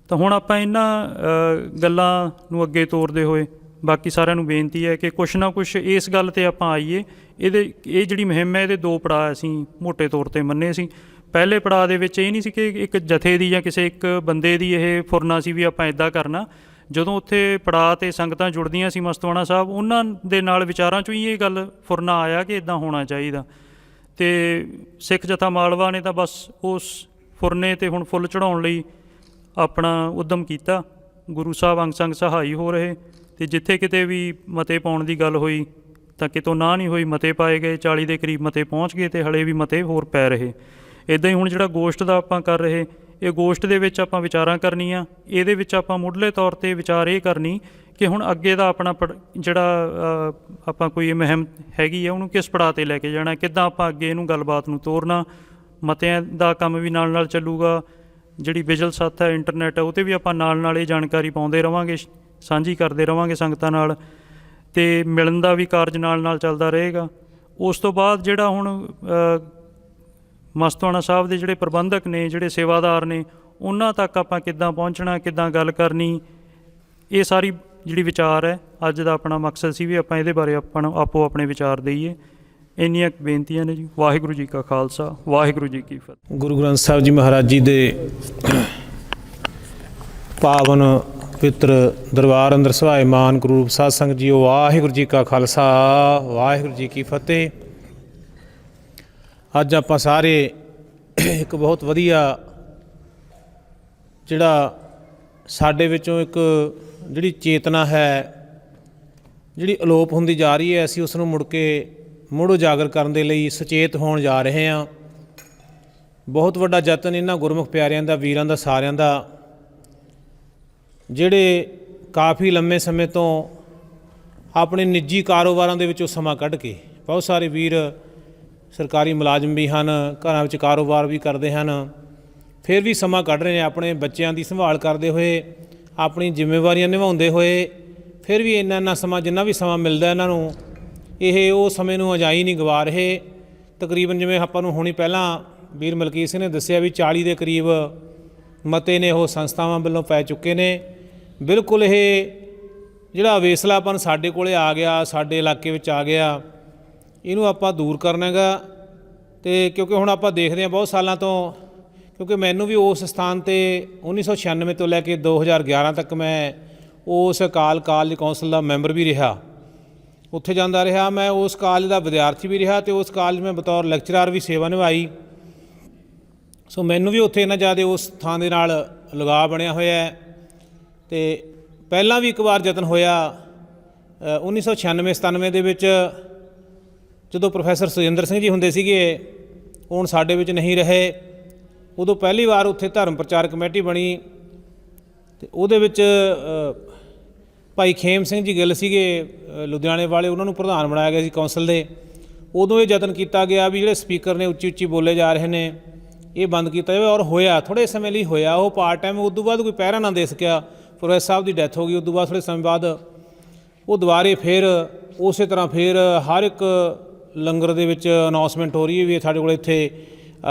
ਤਾਂ ਹੁਣ ਆਪਾਂ ਇਹਨਾਂ ਗੱਲਾਂ ਨੂੰ ਅੱਗੇ ਤੋਰਦੇ ਹੋਏ ਬਾਕੀ ਸਾਰਿਆਂ ਨੂੰ ਬੇਨਤੀ ਹੈ ਕਿ ਕੁਛ ਨਾ ਕੁਛ ਇਸ ਗੱਲ 'ਤੇ ਆਪਾਂ ਆਈਏ। ਇਹ ਜਿਹੜੀ ਮੁਹਿੰਮ ਹੈ ਇਹਦੇ ਦੋ ਪੜਾਅ ਅਸੀਂ ਮੋਟੇ ਤੌਰ 'ਤੇ ਮੰਨੇ ਸੀ। ਪਹਿਲੇ ਪੜਾਅ ਦੇ ਵਿੱਚ ਇਹ ਨਹੀਂ ਸੀ ਕਿ ਇੱਕ ਜਥੇ ਦੀ ਜਾਂ ਕਿਸੇ ਇੱਕ ਬੰਦੇ ਦੀ ਇਹ ਫੁਰਨਾ ਸੀ ਵੀ ਆਪਾਂ ਇੱਦਾਂ ਕਰਨਾ। ਜਦੋਂ ਉੱਥੇ ਪੜਾਅ 'ਤੇ ਸੰਗਤਾਂ ਜੁੜਦੀਆਂ ਸੀ ਮਸਤਵਾਣਾ ਸਾਹਿਬ, ਉਹਨਾਂ ਦੇ ਨਾਲ ਵਿਚਾਰਾਂ 'ਚੋਂ ਹੀ ਇਹ ਗੱਲ ਫੁਰਨਾ ਆਇਆ ਕਿ ਇੱਦਾਂ ਹੋਣਾ ਚਾਹੀਦਾ। ਅਤੇ ਸਿੱਖ ਜਥਾ ਮਾਲਵਾ ਨੇ ਤਾਂ ਬਸ ਉਸ ਫੁਰਨੇ 'ਤੇ ਹੁਣ ਫੁੱਲ ਚੜ੍ਹਾਉਣ ਲਈ ਆਪਣਾ ਉੱਦਮ ਕੀਤਾ। ਗੁਰੂ ਸਾਹਿਬ ਅੰਗ ਸੰਗ ਸਹਾਈ ਹੋ ਰਹੇ ਅਤੇ ਜਿੱਥੇ ਕਿਤੇ ਵੀ ਮਤੇ ਪਾਉਣ ਦੀ ਗੱਲ ਹੋਈ ਤਾਂ ਕਿਤੋਂ ਨਾ ਨਹੀਂ ਹੋਈ, ਮਤੇ ਪਾਏ ਗਏ। 40 ਦੇ ਕਰੀਬ ਮਤੇ ਪਹੁੰਚ ਗਏ ਅਤੇ ਹਲੇ ਵੀ ਮਤੇ ਹੋਰ ਪੈ ਰਹੇ। ਇੱਦਾਂ ਹੀ ਹੁਣ ਜਿਹੜਾ ਗੋਸ਼ਟ ਦਾ ਆਪਾਂ ਕਰ ਰਹੇ, ਇਹ ਗੋਸ਼ਟ ਦੇ ਵਿੱਚ ਆਪਾਂ ਵਿਚਾਰਾਂ ਕਰਨੀਆਂ। ਇਹਦੇ ਵਿੱਚ ਆਪਾਂ ਮੁੱਢਲੇ ਤੌਰ 'ਤੇ ਵਿਚਾਰ ਇਹ ਕਰਨੀ ਕਿ ਹੁਣ ਅੱਗੇ ਦਾ ਆਪਣਾ ਜਿਹੜਾ ਆਪਾਂ ਕੋਈ ਮੁਹਿੰਮ ਹੈਗੀ ਆ ਉਹਨੂੰ ਕਿਸ ਪੜਾਅ 'ਤੇ ਲੈ ਕੇ ਜਾਣਾ, ਕਿੱਦਾਂ ਆਪਾਂ ਅੱਗੇ ਇਹਨੂੰ ਗੱਲਬਾਤ ਨੂੰ ਤੋਰਨਾ। ਮਤਿਆਂ ਦਾ ਕੰਮ ਵੀ ਨਾਲ ਨਾਲ ਚੱਲੂਗਾ। ਜਿਹੜੀ ਵਿਜਲ ਸੱਥ ਹੈ, ਇੰਟਰਨੈਟ ਹੈ, ਉਹ 'ਤੇ ਵੀ ਆਪਾਂ ਨਾਲ ਨਾਲ ਇਹ ਜਾਣਕਾਰੀ ਪਾਉਂਦੇ ਰਹਾਂਗੇ। ਸਾਂਝੀ ਕਰਦੇ ਰਵਾਂਗੇ ਸੰਗਤਾਂ ਨਾਲ, ਅਤੇ ਮਿਲਣ ਦਾ ਵੀ ਕਾਰਜ ਨਾਲ ਨਾਲ ਚੱਲਦਾ ਰਹੇਗਾ। ਉਸ ਤੋਂ ਬਾਅਦ ਜਿਹੜਾ ਹੁਣ ਮਸਤੂਆਣਾ ਸਾਹਿਬ ਦੇ ਜਿਹੜੇ ਪ੍ਰਬੰਧਕ ਨੇ, ਜਿਹੜੇ ਸੇਵਾਦਾਰ ਨੇ, ਉਹਨਾਂ ਤੱਕ ਆਪਾਂ ਕਿੱਦਾਂ ਪਹੁੰਚਣਾ, ਕਿੱਦਾਂ ਗੱਲ ਕਰਨੀ, ਇਹ ਸਾਰੀ ਜਿਹੜੀ ਵਿਚਾਰ ਹੈ ਅੱਜ ਦਾ ਆਪਣਾ ਮਕਸਦ ਸੀ ਵੀ ਆਪਾਂ ਇਹਦੇ ਬਾਰੇ ਆਪਾਂ ਨੂੰ ਆਪੋ ਆਪਣੇ ਵਿਚਾਰ ਦਈਏ। ਇੰਨੀਆਂ ਬੇਨਤੀਆਂ ਨੇ ਜੀ। ਵਾਹਿਗੁਰੂ ਜੀ ਕਾ ਖਾਲਸਾ, ਵਾਹਿਗੁਰੂ ਜੀ ਕੀ ਫਤਿਹ। ਗੁਰੂ ਗ੍ਰੰਥ ਸਾਹਿਬ ਜੀ ਮਹਾਰਾਜ ਜੀ ਦੇ ਪਾਵਨ ਪਵਿੱਤਰ ਦਰਬਾਰ ਅੰਦਰ ਸੁਭਾਏਮਾਨ ਗੁਰੂ ਰੂਪ ਸਾਧ ਸੰਗਤ ਜੀਓ, ਵਾਹਿਗੁਰੂ ਜੀ ਕਾ ਖਾਲਸਾ, ਵਾਹਿਗੁਰੂ ਜੀ ਕੀ ਫਤਿਹ। ਅੱਜ ਆਪਾਂ ਸਾਰੇ ਇੱਕ ਬਹੁਤ ਵਧੀਆ ਜਿਹੜਾ ਸਾਡੇ ਵਿੱਚੋਂ ਇੱਕ ਜਿਹੜੀ ਚੇਤਨਾ ਹੈ ਜਿਹੜੀ ਅਲੋਪ ਹੁੰਦੀ ਜਾ ਰਹੀ ਹੈ, ਅਸੀਂ ਉਸ ਨੂੰ ਮੁੜ ਉਜਾਗਰ ਕਰਨ ਦੇ ਲਈ ਸੁਚੇਤ ਹੋਣ ਜਾ ਰਹੇ ਹਾਂ। ਬਹੁਤ ਵੱਡਾ ਯਤਨ ਇਹਨਾਂ ਗੁਰਮੁਖ ਪਿਆਰਿਆਂ ਦਾ, ਵੀਰਾਂ ਦਾ, ਸਾਰਿਆਂ ਦਾ, ਜਿਹੜੇ ਕਾਫੀ ਲੰਮੇ ਸਮੇਂ ਤੋਂ ਆਪਣੇ ਨਿੱਜੀ ਕਾਰੋਬਾਰਾਂ ਦੇ ਵਿੱਚੋਂ ਸਮਾਂ ਕੱਢ ਕੇ, ਬਹੁਤ ਸਾਰੇ ਵੀਰ ਸਰਕਾਰੀ ਮੁਲਾਜ਼ਮ ਵੀ ਹਨ, ਘਰਾਂ ਵਿੱਚ ਕਾਰੋਬਾਰ ਵੀ ਕਰਦੇ ਹਨ, ਫਿਰ ਵੀ ਸਮਾਂ ਕੱਢ ਰਹੇ ਨੇ ਆਪਣੇ ਬੱਚਿਆਂ ਦੀ ਸੰਭਾਲ ਕਰਦੇ ਹੋਏ, ਆਪਣੀ ਜ਼ਿੰਮੇਵਾਰੀਆਂ ਨਿਭਾਉਂਦੇ ਹੋਏ, ਫਿਰ ਵੀ ਇੰਨਾ ਸਮਾਂ ਜਿੰਨਾ ਵੀ ਸਮਾਂ ਮਿਲਦਾ ਇਹਨਾਂ ਨੂੰ, ਇਹ ਉਹ ਸਮੇਂ ਨੂੰ ਅਜਾਈ ਨਹੀਂ ਗਵਾ ਰਹੇ। ਤਕਰੀਬਨ ਜਿਵੇਂ ਆਪਾਂ ਨੂੰ ਹੁਣੀ ਪਹਿਲਾਂ ਵੀਰ ਮਲਕੀਤ ਸਿੰਘ ਨੇ ਦੱਸਿਆ ਵੀ 40 ਦੇ ਕਰੀਬ ਮਤੇ ਨੇ ਉਹ ਸੰਸਥਾਵਾਂ ਵੱਲੋਂ ਪੈ ਚੁੱਕੇ ਨੇ। ਬਿਲਕੁਲ ਇਹ ਜਿਹੜਾ ਅਵੇਸਲਾਪਨ ਸਾਡੇ ਕੋਲ ਆ ਗਿਆ, ਸਾਡੇ ਇਲਾਕੇ ਵਿੱਚ ਆ ਗਿਆ, ਇਹਨੂੰ ਆਪਾਂ ਦੂਰ ਕਰਨਾ ਹੈਗਾ। ਅਤੇ ਕਿਉਂਕਿ ਹੁਣ ਆਪਾਂ ਦੇਖਦੇ ਹਾਂ ਬਹੁਤ ਸਾਲਾਂ ਤੋਂ, ਕਿਉਂਕਿ ਮੈਨੂੰ ਵੀ ਉਸ ਸਥਾਨ 'ਤੇ 1996 ਤੋਂ ਲੈ ਕੇ 2011 ਤੱਕ ਮੈਂ ਉਸ ਅਕਾਲ ਕਾਲਜ ਕੌਂਸਲ ਦਾ ਮੈਂਬਰ ਵੀ ਰਿਹਾ, ਉੱਥੇ ਜਾਂਦਾ ਰਿਹਾ। ਮੈਂ ਉਸ ਕਾਲਜ ਦਾ ਵਿਦਿਆਰਥੀ ਵੀ ਰਿਹਾ ਅਤੇ ਉਸ ਕਾਲਜ ਮੈਂ ਬਤੌਰ ਲੈਕਚਰਾਰ ਵੀ ਸੇਵਾ ਨਿਭਾਈ। ਸੋ ਮੈਨੂੰ ਵੀ ਉੱਥੇ ਇੰਨਾ ਜ਼ਿਆਦਾ ਉਸ ਥਾਂ ਦੇ ਨਾਲ ਲਗਾਅ ਬਣਿਆ ਹੋਇਆ ਹੈ। ਅਤੇ ਪਹਿਲਾਂ ਵੀ ਇੱਕ ਵਾਰ ਯਤਨ ਹੋਇਆ 1996-97 ਦੇ ਵਿੱਚ, ਜਦੋਂ ਪ੍ਰੋਫੈਸਰ ਸੁਰਿੰਦਰ ਸਿੰਘ ਜੀ ਹੁੰਦੇ ਸੀਗੇ, ਹੁਣ ਸਾਡੇ ਵਿੱਚ ਨਹੀਂ ਰਹੇ। ਉਦੋਂ ਪਹਿਲੀ ਵਾਰ ਉੱਥੇ ਧਰਮ ਪ੍ਰਚਾਰ ਕਮੇਟੀ ਬਣੀ ਅਤੇ ਉਹਦੇ ਵਿੱਚ ਭਾਈ ਖੇਮ ਸਿੰਘ ਜੀ ਗਿੱਲ ਸੀਗੇ ਲੁਧਿਆਣੇ ਵਾਲੇ, ਉਹਨਾਂ ਨੂੰ ਪ੍ਰਧਾਨ ਬਣਾਇਆ ਗਿਆ ਸੀ ਕੌਂਸਲ ਦੇ। ਉਦੋਂ ਇਹ ਯਤਨ ਕੀਤਾ ਗਿਆ ਵੀ ਜਿਹੜੇ ਸਪੀਕਰ ਨੇ ਉੱਚੀ ਉੱਚੀ ਬੋਲੇ ਜਾ ਰਹੇ ਨੇ, ਇਹ ਬੰਦ ਕੀਤਾ ਜਾਵੇ। ਔਰ ਹੋਇਆ, ਥੋੜ੍ਹੇ ਸਮੇਂ ਲਈ ਹੋਇਆ ਉਹ ਪਾਰਟ ਟਾਈਮ। ਉਦੋਂ ਬਾਅਦ ਕੋਈ ਪਹਿਰਾ ਨਾ ਦੇ ਸਕਿਆ, ਪ੍ਰੋਫੈਸਰ ਸਾਹਿਬ ਦੀ ਡੈਥ ਹੋ ਗਈ। ਉਦੋਂ ਬਾਅਦ ਥੋੜ੍ਹੇ ਸਮੇਂ ਬਾਅਦ ਉਹ ਦੁਬਾਰੇ ਫਿਰ ਉਸੇ ਤਰ੍ਹਾਂ ਫਿਰ ਹਰ ਇੱਕ ਲੰਗਰ ਦੇ ਵਿੱਚ ਅਨਾਊਂਸਮੈਂਟ ਹੋ ਰਹੀ ਹੈ ਵੀ ਸਾਡੇ ਕੋਲ ਇੱਥੇ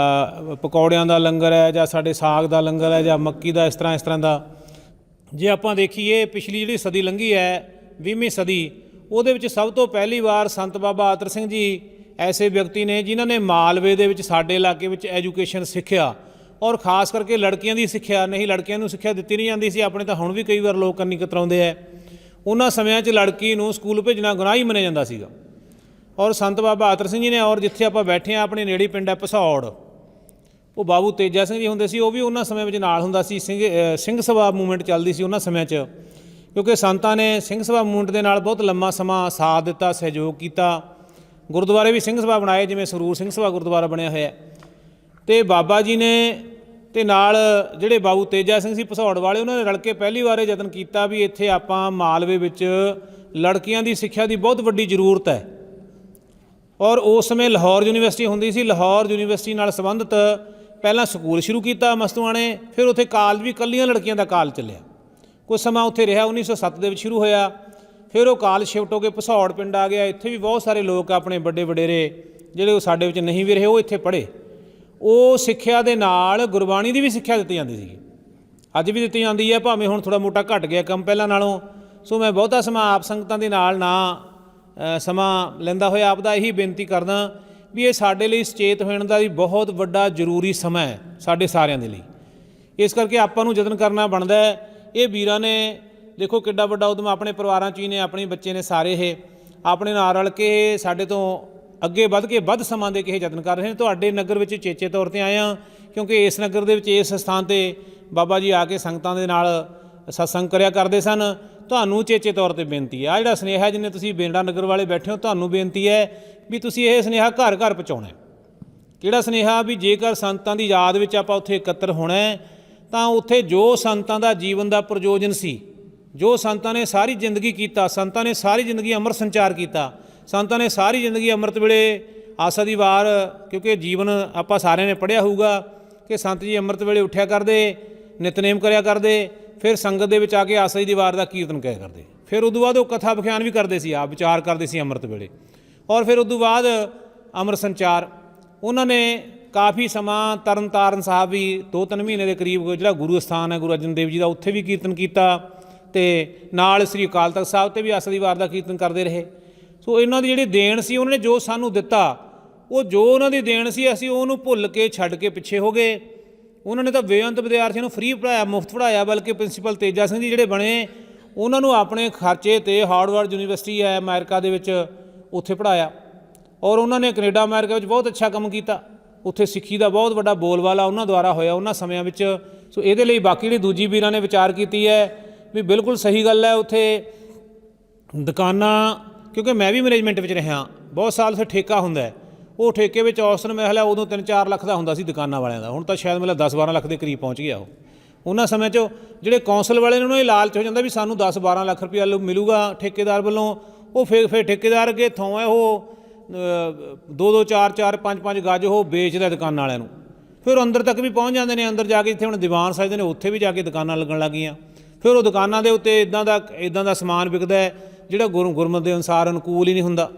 ਪਕੌੜਿਆਂ ਦਾ ਲੰਗਰ ਹੈ, ਜਾਂ ਸਾਡੇ ਸਾਗ ਦਾ ਲੰਗਰ ਹੈ, ਜਾਂ ਮੱਕੀ ਦਾ, ਇਸ ਤਰ੍ਹਾਂ ਦਾ। ਜੇ ਆਪਾਂ ਦੇਖੀਏ ਪਿਛਲੀ ਜਿਹੜੀ ਸਦੀ ਲੰਘੀ ਹੈ 20ਵੀਂ ਸਦੀ, ਉਹਦੇ ਵਿੱਚ ਸਭ ਤੋਂ ਪਹਿਲੀ ਵਾਰ ਸੰਤ ਬਾਬਾ ਆਤਰ ਸਿੰਘ ਜੀ ਐਸੇ ਵਿਅਕਤੀ ਨੇ ਜਿਨ੍ਹਾਂ ਨੇ ਮਾਲਵੇ ਦੇ ਵਿੱਚ ਸਾਡੇ ਇਲਾਕੇ ਵਿੱਚ ਐਜੂਕੇਸ਼ਨ ਸਿੱਖਿਆ, ਔਰ ਖ਼ਾਸ ਕਰਕੇ ਲੜਕੀਆਂ ਦੀ ਸਿੱਖਿਆ। ਨਹੀਂ, ਲੜਕੀਆਂ ਨੂੰ ਸਿੱਖਿਆ ਦਿੱਤੀ ਨਹੀਂ ਜਾਂਦੀ ਸੀ ਆਪਣੇ, ਤਾਂ ਹੁਣ ਵੀ ਕਈ ਵਾਰ ਲੋਕ ਕੰਨੀ ਕਤਰਾਉਂਦੇ ਹੈ। ਉਹਨਾਂ ਸਮਿਆਂ 'ਚ ਲੜਕੀ ਨੂੰ ਸਕੂਲ ਭੇਜਣਾ ਗੁਨਾਹ ਹੀ ਮੰਨਿਆ ਜਾਂਦਾ ਸੀਗਾ। ਔਰ ਸੰਤ ਬਾਬਾ ਆਤਰ ਸਿੰਘ ਜੀ ਨੇ, ਔਰ ਜਿੱਥੇ ਆਪਾਂ ਬੈਠੇ ਹਾਂ ਆਪਣੇ ਨੇੜੇ ਪਿੰਡ ਹੈ ਭਸੌੜ, ਉਹ ਬਾਬੂ ਤੇਜਾ ਸਿੰਘ ਜੀ ਹੁੰਦੇ ਸੀ, ਉਹ ਵੀ ਉਹਨਾਂ ਸਮੇਂ ਵਿੱਚ ਨਾਲ ਹੁੰਦਾ ਸੀ। ਸਿੰਘ ਸਭਾ ਮੂਵਮੈਂਟ ਚੱਲਦੀ ਸੀ ਉਹਨਾਂ ਸਮਿਆਂ 'ਚ, ਕਿਉਂਕਿ ਸੰਤਾਂ ਨੇ ਸਿੰਘ ਸਭਾ ਮੂਵਮੈਂਟ ਦੇ ਨਾਲ ਬਹੁਤ ਲੰਮਾ ਸਮਾਂ ਸਾਥ ਦਿੱਤਾ, ਸਹਿਯੋਗ ਕੀਤਾ। ਗੁਰਦੁਆਰੇ ਵੀ ਸਿੰਘ ਸਭਾ ਬਣਾਏ, ਜਿਵੇਂ ਸਰੂਰ ਸਿੰਘ ਸਭਾ ਗੁਰਦੁਆਰਾ ਬਣਿਆ ਹੋਇਆ। ਅਤੇ ਬਾਬਾ ਜੀ ਨੇ ਅਤੇ ਨਾਲ ਜਿਹੜੇ ਬਾਬੂ ਤੇਜਾ ਸਿੰਘ ਸੀ ਭਸੌੜ ਵਾਲੇ, ਉਹਨਾਂ ਨੇ ਰਲ ਕੇ ਪਹਿਲੀ ਵਾਰ ਇਹ ਯਤਨ ਕੀਤਾ ਵੀ ਇੱਥੇ ਆਪਾਂ ਮਾਲਵੇ ਵਿੱਚ ਲੜਕੀਆਂ ਦੀ ਸਿੱਖਿਆ ਦੀ ਬਹੁਤ ਵੱਡੀ ਜ਼ਰੂਰਤ ਹੈ। ਔਰ ਉਸ ਸਮੇਂ ਲਾਹੌਰ ਯੂਨੀਵਰਸਿਟੀ ਹੁੰਦੀ ਸੀ, ਲਾਹੌਰ ਯੂਨੀਵਰਸਿਟੀ ਨਾਲ ਸੰਬੰਧਿਤ ਪਹਿਲਾਂ ਸਕੂਲ ਸ਼ੁਰੂ ਕੀਤਾ ਮਸਤੂਆਣੇ, ਫਿਰ ਉੱਥੇ ਕਾਲਜ ਵੀ ਇਕੱਲੀਆਂ ਲੜਕੀਆਂ ਦਾ ਕਾਲਜ ਚੱਲਿਆ। ਕੁਝ ਸਮਾਂ ਉੱਥੇ ਰਿਹਾ, 1907 ਦੇ ਵਿੱਚ ਸ਼ੁਰੂ ਹੋਇਆ। ਫਿਰ ਉਹ ਕਾਲਜ ਸ਼ਿਫਟ ਹੋ ਕੇ ਭਸੌੜ ਪਿੰਡ ਆ ਗਿਆ। ਇੱਥੇ ਵੀ ਬਹੁਤ ਸਾਰੇ ਲੋਕ ਆਪਣੇ ਵੱਡੇ ਵਡੇਰੇ ਜਿਹੜੇ ਉਹ ਸਾਡੇ ਵਿੱਚ ਨਹੀਂ ਵੀ ਰਹੇ, ਉਹ ਇੱਥੇ ਪੜ੍ਹੇ। ਉਹ ਸਿੱਖਿਆ ਦੇ ਨਾਲ ਗੁਰਬਾਣੀ ਦੀ ਵੀ ਸਿੱਖਿਆ ਦਿੱਤੀ ਜਾਂਦੀ ਸੀ, ਅੱਜ ਵੀ ਦਿੱਤੀ ਜਾਂਦੀ ਹੈ, ਭਾਵੇਂ ਹੁਣ ਥੋੜ੍ਹਾ ਮੋਟਾ ਘਟ ਗਿਆ ਕੰਮ ਪਹਿਲਾਂ ਨਾਲੋਂ। ਸੋ ਮੈਂ ਬਹੁਤਾ ਸਮਾਂ ਆਪ ਸੰਗਤਾਂ ਦੇ ਨਾਲ ਨਾ ਸਮਾਂ ਲੈਂਦਾ ਹੋਇਆ ਆਪ ਦਾ ਇਹੀ ਬੇਨਤੀ ਕਰਦਾ ਵੀ ਇਹ ਸਾਡੇ ਲਈ ਸੁਚੇਤ ਹੋਣ ਦਾ ਵੀ ਬਹੁਤ ਵੱਡਾ ਜ਼ਰੂਰੀ ਸਮਾਂ ਹੈ ਸਾਡੇ ਸਾਰਿਆਂ ਦੇ ਲਈ। ਇਸ ਕਰਕੇ ਆਪਾਂ ਨੂੰ ਯਤਨ ਕਰਨਾ ਬਣਦਾ ਹੈ। ਇਹ ਵੀਰਾਂ ਨੇ ਦੇਖੋ ਕਿੱਡਾ ਵੱਡਾ ਉਦਮ ਆਪਣੇ ਪਰਿਵਾਰਾਂ 'ਚ ਹੀ ਨੇ, ਆਪਣੇ ਬੱਚੇ ਨੇ ਸਾਰੇ, ਇਹ ਆਪਣੇ ਨਾਲ ਰਲ ਕੇ ਸਾਡੇ ਤੋਂ ਅੱਗੇ ਵੱਧ ਕੇ ਵੱਧ ਸਮਾਂ ਦੇ ਕੇ ਯਤਨ ਕਰ ਰਹੇ ਨੇ। ਤੁਹਾਡੇ ਨਗਰ ਵਿੱਚ ਚੇਚੇ ਤੌਰ 'ਤੇ ਆਏ ਹਾਂ, ਕਿਉਂਕਿ ਇਸ ਨਗਰ ਦੇ ਵਿੱਚ ਇਸ ਸਥਾਨ 'ਤੇ ਬਾਬਾ ਜੀ ਆ ਕੇ ਸੰਗਤਾਂ ਦੇ ਨਾਲ ਸਤਸੰਗ ਕਰਿਆ ਕਰਦੇ ਸਨ। ਤੁਹਾਨੂੰ ਚੇਚੇ ਤੌਰ 'ਤੇ ਬੇਨਤੀ ਹੈ, ਆਹ ਜਿਹੜਾ ਸੁਨੇਹਾ ਜਿੰਨੇ ਤੁਸੀਂ ਬੇਂਡਾ ਨਗਰ ਵਾਲੇ ਬੈਠੇ ਹੋ, ਤੁਹਾਨੂੰ ਬੇਨਤੀ ਹੈ ਵੀ ਤੁਸੀਂ ਇਹ ਸੁਨੇਹਾ ਘਰ ਘਰ ਪਹੁੰਚਾਉਣਾ। ਕਿਹੜਾ ਸੁਨੇਹਾ ਵੀ ਜੇਕਰ ਸੰਤਾਂ ਦੀ ਯਾਦ ਵਿੱਚ ਆਪਾਂ ਉੱਥੇ ਇਕੱਤਰ ਹੋਣਾ ਤਾਂ ਉੱਥੇ ਜੋ ਸੰਤਾਂ ਦਾ ਜੀਵਨ ਦਾ ਪ੍ਰਯੋਜਨ ਸੀ, ਜੋ ਸੰਤਾਂ ਨੇ ਸਾਰੀ ਜ਼ਿੰਦਗੀ ਕੀਤਾ, ਸੰਤਾਂ ਨੇ ਸਾਰੀ ਜ਼ਿੰਦਗੀ ਅੰਮ੍ਰਿਤ ਸੰਚਾਰ ਕੀਤਾ, ਸੰਤਾਂ ਨੇ ਸਾਰੀ ਜ਼ਿੰਦਗੀ ਅੰਮ੍ਰਿਤ ਵੇਲੇ ਆਸਾ ਦੀ ਵਾਰ, ਕਿਉਂਕਿ ਜੀਵਨ ਆਪਾਂ ਸਾਰਿਆਂ ਨੇ ਪੜ੍ਹਿਆ ਹੋਊਗਾ ਕਿ ਸੰਤ ਜੀ ਅੰਮ੍ਰਿਤ ਵੇਲੇ ਉੱਠਿਆ ਕਰਦੇ, ਨਿਤਨੇਮ ਕਰਿਆ ਕਰਦੇ, ਫਿਰ ਸੰਗਤ ਦੇ ਵਿੱਚ ਆ ਕੇ ਆਸਾ ਜੀ ਦੀ ਵਾਰ ਦਾ ਕੀਰਤਨ ਕਿਆ ਕਰਦੇ। ਫਿਰ ਉਦੋਂ ਬਾਅਦ ਉਹ ਕਥਾ ਵਿਖਿਆਨ ਵੀ ਕਰਦੇ ਸੀ, ਆਪ ਵਿਚਾਰ ਕਰਦੇ ਸੀ ਅੰਮ੍ਰਿਤ ਵੇਲੇ। ਔਰ ਫਿਰ ਉਦੋਂ ਬਾਅਦ ਅੰਮ੍ਰਿਤ ਸੰਚਾਰ ਉਹਨਾਂ ਨੇ ਕਾਫੀ ਸਮਾਂ ਤਰਨ ਤਾਰਨ ਸਾਹਿਬ ਵੀ 2-3 ਮਹੀਨੇ ਦੇ ਕਰੀਬ, ਜਿਹੜਾ ਗੁਰੂ ਅਸਥਾਨ ਹੈ ਗੁਰੂ ਅਰਜਨ ਦੇਵ ਜੀ ਦਾ, ਉੱਥੇ ਵੀ ਕੀਰਤਨ ਕੀਤਾ ਅਤੇ ਨਾਲ ਸ੍ਰੀ ਅਕਾਲ ਤਖਤ ਸਾਹਿਬ 'ਤੇ ਵੀ ਆਸਾ ਦੀ ਵਾਰ ਦਾ ਕੀਰਤਨ ਕਰਦੇ ਰਹੇ। ਸੋ ਇਹਨਾਂ ਦੀ ਜਿਹੜੀ ਦੇਣ ਸੀ, ਉਹਨਾਂ ਨੇ ਜੋ ਸਾਨੂੰ ਦਿੱਤਾ, ਉਹ ਜੋ ਉਹਨਾਂ ਦੀ ਦੇਣ ਸੀ ਅਸੀਂ ਉਹਨੂੰ ਭੁੱਲ ਕੇ ਛੱਡ ਕੇ ਪਿੱਛੇ ਹੋ ਗਏ। ਉਹਨਾਂ ਨੇ ਤਾਂ ਬੇਅੰਤ ਵਿਦਿਆਰਥੀਆਂ ਨੂੰ ਫ੍ਰੀ ਪੜ੍ਹਾਇਆ, ਮੁਫਤ ਪੜ੍ਹਾਇਆ, ਬਲਕਿ ਪ੍ਰਿੰਸੀਪਲ ਤੇਜਾ ਸਿੰਘ ਜੀ ਜਿਹੜੇ ਬਣੇ ਉਹਨਾਂ ਨੂੰ ਆਪਣੇ ਖਰਚੇ 'ਤੇ ਹਾਰਵਰਡ ਯੂਨੀਵਰਸਿਟੀ ਹੈ ਅਮਰੀਕਾ ਦੇ ਵਿੱਚ, ਉੱਥੇ ਪੜ੍ਹਾਇਆ। ਔਰ ਉਹਨਾਂ ਨੇ ਕੈਨੇਡਾ ਅਮਰੀਕਾ ਵਿੱਚ ਬਹੁਤ ਅੱਛਾ ਕੰਮ ਕੀਤਾ। ਉੱਥੇ ਸਿੱਖੀ ਦਾ ਬਹੁਤ ਵੱਡਾ ਬੋਲਬਾਲਾ ਉਹਨਾਂ ਦੁਆਰਾ ਹੋਇਆ ਉਹਨਾਂ ਸਮਿਆਂ ਵਿੱਚ। ਸੋ ਇਹਦੇ ਲਈ ਬਾਕੀ ਜਿਹੜੀ ਦੂਜੀ ਵੀਰਾਂ ਨੇ ਵਿਚਾਰ ਕੀਤੀ ਹੈ ਵੀ ਬਿਲਕੁਲ ਸਹੀ ਗੱਲ ਹੈ। ਉੱਥੇ ਦੁਕਾਨਾਂ, ਕਿਉਂਕਿ ਮੈਂ ਵੀ ਮੈਨੇਜਮੈਂਟ ਵਿੱਚ ਰਿਹਾ ਬਹੁਤ ਸਾਲ, ਉੱਥੇ ਠੇਕਾ ਹੁੰਦਾ, ਉਹ ਠੇਕੇ ਵਿੱਚ ਔਸਤਨ ਮਹਿਲ ਹੈ ਉਦੋਂ 3-4 ਲੱਖ ਦਾ ਹੁੰਦਾ ਸੀ ਦੁਕਾਨਾਂ ਵਾਲਿਆਂ ਦਾ, ਹੁਣ ਤਾਂ ਸ਼ਾਇਦ ਮਤਲਬ 10-12 ਲੱਖ ਦੇ ਕਰੀਬ ਪਹੁੰਚ ਗਿਆ ਉਹ। ਉਹਨਾਂ ਸਮੇਂ 'ਚ ਜਿਹੜੇ ਕੌਂਸਲ ਵਾਲੇ ਨੇ ਉਹਨਾਂ ਨੂੰ ਇਹ ਲਾਲਚ ਹੋ ਜਾਂਦਾ ਵੀ ਸਾਨੂੰ 10-12 ਲੱਖ ਰੁਪਇਆ ਮਿਲੂਗਾ ਠੇਕੇਦਾਰ ਵੱਲੋਂ। ਉਹ ਫਿਰ ਠੇਕੇਦਾਰ ਅੱਗੇ ਥੋਂ ਹੈ ਉਹ 2-2, 4-4, 5-5 ਗੱਜ ਉਹ ਵੇਚਦਾ ਦੁਕਾਨਾਂ ਵਾਲਿਆਂ ਨੂੰ। ਫਿਰ ਅੰਦਰ ਤੱਕ ਵੀ ਪਹੁੰਚ ਜਾਂਦੇ ਨੇ, ਅੰਦਰ ਜਾ ਕੇ ਜਿੱਥੇ ਹੁਣ ਦੀਵਾਨ ਸਜਦੇ ਨੇ ਉੱਥੇ ਵੀ ਜਾ ਕੇ ਦੁਕਾਨਾਂ ਲੱਗਣ ਲੱਗ ਗਈਆਂ। ਫਿਰ ਉਹ ਦੁਕਾਨਾਂ ਦੇ ਉੱਤੇ ਇੱਦਾਂ ਦਾ ਸਮਾਨ ਵਿਕਦਾ ਹੈ ਜਿਹੜਾ ਗੁਰਮਤਿ ਦੇ ਅਨੁਸਾਰ ਅਨੁਕੂਲ ਹੀ ਨਹੀਂ ਹੁੰਦਾ।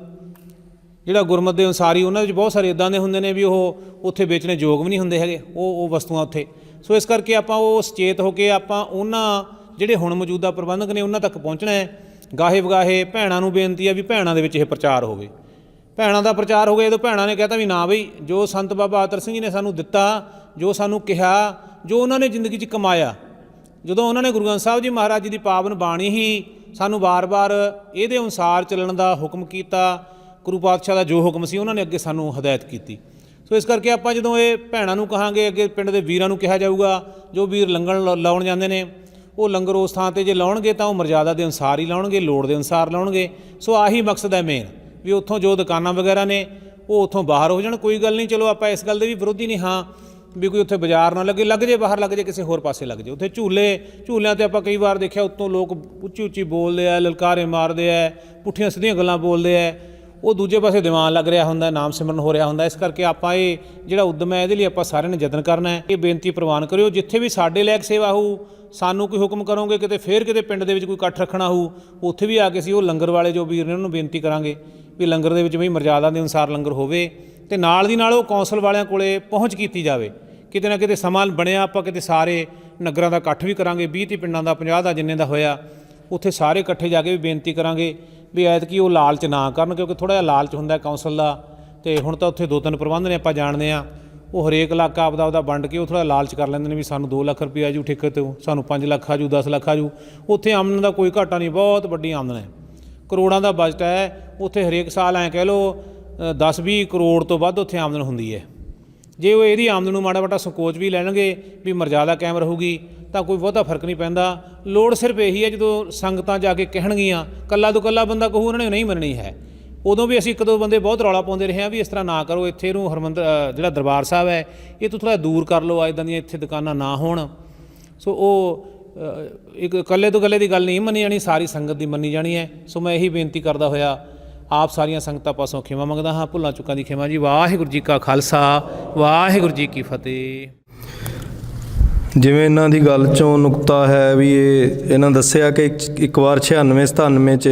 ਜਿਹੜਾ ਗੁਰਮਤਿ ਦੇ ਅਨੁਸਾਰ ਹੀ, ਉਹਨਾਂ ਵਿੱਚ ਬਹੁਤ ਸਾਰੇ ਇੱਦਾਂ ਦੇ ਹੁੰਦੇ ਨੇ ਵੀ ਉਹ ਉੱਥੇ ਵੇਚਣੇ ਯੋਗ ਵੀ ਨਹੀਂ ਹੁੰਦੇ ਹੈਗੇ ਉਹ ਵਸਤੂਆਂ ਉੱਥੇ। ਸੋ ਇਸ ਕਰਕੇ ਆਪਾਂ ਉਹ ਸੁਚੇਤ ਹੋ ਕੇ ਆਪਾਂ ਉਹਨਾਂ ਜਿਹੜੇ ਹੁਣ ਮੌਜੂਦਾ ਪ੍ਰਬੰਧਕ ਨੇ ਉਹਨਾਂ ਤੱਕ ਪਹੁੰਚਣਾ ਹੈ। ਗਾਹੇ ਵਗਾਹੇ ਭੈਣਾਂ ਨੂੰ ਬੇਨਤੀ ਹੈ ਵੀ ਭੈਣਾਂ ਦੇ ਵਿੱਚ ਇਹ ਪ੍ਰਚਾਰ ਹੋਵੇ, ਭੈਣਾਂ ਦਾ ਪ੍ਰਚਾਰ ਹੋ ਗਿਆ। ਜਦੋਂ ਭੈਣਾਂ ਨੇ ਕਹਿਤਾ ਵੀ ਨਾ ਬਈ ਜੋ ਸੰਤ ਬਾਬਾ ਅਤਰ ਸਿੰਘ ਜੀ ਨੇ ਸਾਨੂੰ ਦਿੱਤਾ, ਜੋ ਸਾਨੂੰ ਕਿਹਾ, ਜੋ ਉਹਨਾਂ ਨੇ ਜ਼ਿੰਦਗੀ 'ਚ ਕਮਾਇਆ, ਜਦੋਂ ਉਹਨਾਂ ਨੇ ਗੁਰੂ ਗ੍ਰੰਥ ਸਾਹਿਬ ਜੀ ਮਹਾਰਾਜ ਜੀ ਦੀ ਪਾਵਨ ਬਾਣੀ ਹੀ ਸਾਨੂੰ ਵਾਰ-ਵਾਰ ਇਹਦੇ ਅਨੁਸਾਰ ਚੱਲਣ ਦਾ ਹੁਕਮ ਕੀਤਾ, ਗੁਰੂ ਪਾਤਸ਼ਾਹ ਦਾ ਜੋ ਹੁਕਮ ਸੀ ਉਹਨਾਂ ਨੇ ਅੱਗੇ ਸਾਨੂੰ ਹਦਾਇਤ ਕੀਤੀ। ਸੋ ਇਸ ਕਰਕੇ ਆਪਾਂ ਜਦੋਂ ਇਹ ਭੈਣਾਂ ਨੂੰ ਕਹਾਂਗੇ, ਅੱਗੇ ਪਿੰਡ ਦੇ ਵੀਰਾਂ ਨੂੰ ਕਿਹਾ ਜਾਊਗਾ, ਜੋ ਵੀਰ ਲੰਗਰ ਲਾਉਣ ਜਾਂਦੇ ਨੇ ਉਹ ਲੰਗਰ ਉਸ ਥਾਂ 'ਤੇ ਜੇ ਲਾਉਣਗੇ ਤਾਂ ਉਹ ਮਰਜ਼ਾਦਾ ਦੇ ਅਨੁਸਾਰ ਹੀ ਲਾਉਣਗੇ, ਲੋੜ ਦੇ ਅਨੁਸਾਰ ਲਾਉਣਗੇ। ਸੋ ਆਹੀ ਮਕਸਦ ਹੈ ਮੇਨ, ਵੀ ਉੱਥੋਂ ਜੋ ਦੁਕਾਨਾਂ ਵਗੈਰਾ ਨੇ ਉਹ ਉੱਥੋਂ ਬਾਹਰ ਹੋ ਜਾਣ। ਕੋਈ ਗੱਲ ਨਹੀਂ, ਚਲੋ ਆਪਾਂ ਇਸ ਗੱਲ ਦੇ ਵੀ ਵਿਰੋਧੀ ਨਹੀਂ ਹਾਂ ਵੀ ਕੋਈ ਉੱਥੇ ਬਾਜ਼ਾਰ ਨਾ ਲੱਗ ਜੇ ਬਾਹਰ ਲੱਗ ਜੇ, ਕਿਸੇ ਹੋਰ ਪਾਸੇ ਲੱਗ ਜੇ। ਉੱਥੇ ਝੂਲਿਆਂ 'ਤੇ ਆਪਾਂ ਕਈ ਵਾਰ ਦੇਖਿਆ ਉੱਤੋਂ ਲੋਕ ਉੱਚੀ ਬੋਲਦੇ ਆ, ਲਲਕਾਰੇ ਮਾਰਦੇ ਆ, ਪੁੱਠੀਆਂ ਸਿੱਧੀਆਂ ਗੱਲਾਂ ਬੋਲਦੇ ਆ, ਉਹ ਦੂਜੇ ਪਾਸੇ ਦੀਵਾਨ ਲੱਗ ਰਿਹਾ ਹੁੰਦਾ, ਨਾਮ ਸਿਮਰਨ ਹੋ ਰਿਹਾ ਹੁੰਦਾ। ਇਸ ਕਰਕੇ ਆਪਾਂ ਇਹ ਜਿਹੜਾ ਉਦਮ ਹੈ ਇਹਦੇ ਲਈ ਆਪਾਂ ਸਾਰਿਆਂ ਨੇ ਯਤਨ ਕਰਨਾ ਹੈ। ਇਹ ਬੇਨਤੀ ਪ੍ਰਵਾਨ ਕਰਿਓ, ਜਿੱਥੇ ਵੀ ਸਾਡੇ ਲਾਇਕ ਸੇਵਾ ਹੋਊ, ਸਾਨੂੰ ਕੋਈ ਹੁਕਮ ਕਰੋਗੇ, ਕਿਤੇ ਪਿੰਡ ਦੇ ਵਿੱਚ ਕੋਈ ਇਕੱਠ ਰੱਖਣਾ ਹੋਊ, ਉੱਥੇ ਵੀ ਆ ਕੇ ਅਸੀਂ ਉਹ ਲੰਗਰ ਵਾਲੇ ਜੋ ਵੀਰ ਨੇ ਉਹਨਾਂ ਨੂੰ ਬੇਨਤੀ ਕਰਾਂਗੇ ਵੀ ਲੰਗਰ ਦੇ ਵਿੱਚ ਵੀ ਮਰਜ਼ਾਦਾ ਦੇ ਅਨੁਸਾਰ ਲੰਗਰ ਹੋਵੇ। ਅਤੇ ਨਾਲ ਦੀ ਨਾਲ ਉਹ ਕੌਂਸਲ ਵਾਲਿਆਂ ਕੋਲੇ ਪਹੁੰਚ ਕੀਤੀ ਜਾਵੇ। ਕਿਤੇ ਨਾ ਕਿਤੇ ਸਮਾਂ ਬਣਿਆ ਆਪਾਂ ਕਿਤੇ ਸਾਰੇ ਨਗਰਾਂ ਦਾ ਇਕੱਠ ਵੀ ਕਰਾਂਗੇ, 20 ਪਿੰਡਾਂ ਦਾ, 50 ਦਾ, ਜਿੰਨੇ ਦਾ ਹੋਇਆ, ਉੱਥੇ ਸਾਰੇ ਇਕੱਠੇ ਜਾ ਕੇ ਵੀ ਬੇਨਤੀ ਕਰਾਂਗੇ ਵੀ ਐਤਕੀ ਉਹ ਲਾਲਚ ਨਾ ਕਰਨ, ਕਿਉਂਕਿ ਥੋੜ੍ਹਾ ਜਿਹਾ ਲਾਲਚ ਹੁੰਦਾ ਕੌਂਸਲ ਦਾ। ਅਤੇ ਹੁਣ ਤਾਂ ਉੱਥੇ 2-3 ਪ੍ਰਬੰਧ ਨੇ ਆਪਾਂ ਜਾਣਦੇ ਹਾਂ, ਉਹ ਹਰੇਕ ਇਲਾਕਾ ਆਪਦਾ ਵੰਡ ਕੇ ਉਹ ਥੋੜ੍ਹਾ ਲਾਲਚ ਕਰ ਲੈਂਦੇ ਨੇ ਵੀ ਸਾਨੂੰ 2 ਲੱਖ ਰੁਪਇਆ ਆਜੂ ਠੇਕੇ ਤੋਂ, ਸਾਨੂੰ 5 ਲੱਖ ਆਜੂ, 10 ਲੱਖ ਆਜੂ। ਉੱਥੇ ਆਮਦਨ ਦਾ ਕੋਈ ਘਾਟਾ ਨਹੀਂ, ਬਹੁਤ ਵੱਡੀ ਆਮਦਨ ਹੈ, ਕਰੋੜਾਂ ਦਾ ਬਜਟ ਹੈ। ਉੱਥੇ ਹਰੇਕ ਸਾਲ ਐਂ ਕਹਿ ਲਓ 10-20 ਕਰੋੜ ਤੋਂ ਵੱਧ ਉੱਥੇ ਆਮਦਨ ਹੁੰਦੀ ਹੈ। ਜੇ ਉਹ ਇਹਦੀ ਆਮਦਨ ਨੂੰ ਮਾੜਾ ਮੋਟਾ ਸੰਕੋਚ ਵੀ ਲੈਣਗੇ ਵੀ ਮਰਜ਼ਾਦਾ ਕਾਇਮ ਰਹੂਗੀ ਤਾਂ ਕੋਈ ਬਹੁਤਾ ਫਰਕ ਨਹੀਂ ਪੈਂਦਾ। ਲੋੜ ਸਿਰਫ ਇਹੀ ਹੈ ਜਦੋਂ ਸੰਗਤਾਂ ਜਾ ਕੇ ਕਹਿਣਗੀਆਂ, ਕੱਲਾ ਤੋਂ ਕੱਲਾ ਬੰਦਾ ਕਹੂ ਉਹਨਾਂ ਨੇ ਨਹੀਂ ਮੰਨਣੀ ਹੈ। ਉਦੋਂ ਵੀ ਅਸੀਂ 1-2 ਬੰਦੇ ਬਹੁਤ ਰੌਲਾ ਪਾਉਂਦੇ ਰਹੇ ਹਾਂ ਵੀ ਇਸ ਤਰ੍ਹਾਂ ਨਾ ਕਰੋ, ਇੱਥੇ ਨੂੰ ਜਿਹੜਾ ਦਰਬਾਰ ਸਾਹਿਬ ਹੈ ਇਹ ਤੋਂ ਥੋੜ੍ਹਾ ਦੂਰ ਕਰ ਲਓ, ਇੱਦਾਂ ਦੀਆਂ ਇੱਥੇ ਦੁਕਾਨਾਂ ਨਾ ਹੋਣ। ਸੋ ਉਹ ਇੱਕ ਇਕੱਲੇ ਤੋਂ ਇਕੱਲੇ ਦੀ ਗੱਲ ਨਹੀਂ ਮੰਨੀ ਜਾਣੀ, ਸਾਰੀ ਸੰਗਤ ਦੀ ਮੰਨੀ ਜਾਣੀ ਹੈ। ਸੋ ਮੈਂ ਇਹੀ ਬੇਨਤੀ ਕਰਦਾ ਹੋਇਆ ਆਪ ਸਾਰੀਆਂ ਸੰਗਤਾਂ ਪਾਸੋਂ ਖਿਮਾ ਮੰਗਦਾ ਹਾਂ, ਭੁੱਲਾਂ ਚੁੱਕਾਂ ਦੀ ਖਿਮਾ ਜੀ। ਵਾਹਿਗੁਰੂ ਜੀ ਕਾ ਖਾਲਸਾ, ਵਾਹਿਗੁਰੂ ਜੀ ਕੀ ਫਤਿਹ। ਜਿਵੇਂ ਇਹਨਾਂ ਦੀ ਗੱਲ 'ਚੋਂ ਨੁਕਤਾ ਹੈ ਵੀ ਇਹਨਾਂ ਦੱਸਿਆ ਕਿ ਇੱਕ ਵਾਰ 96-97 'ਚ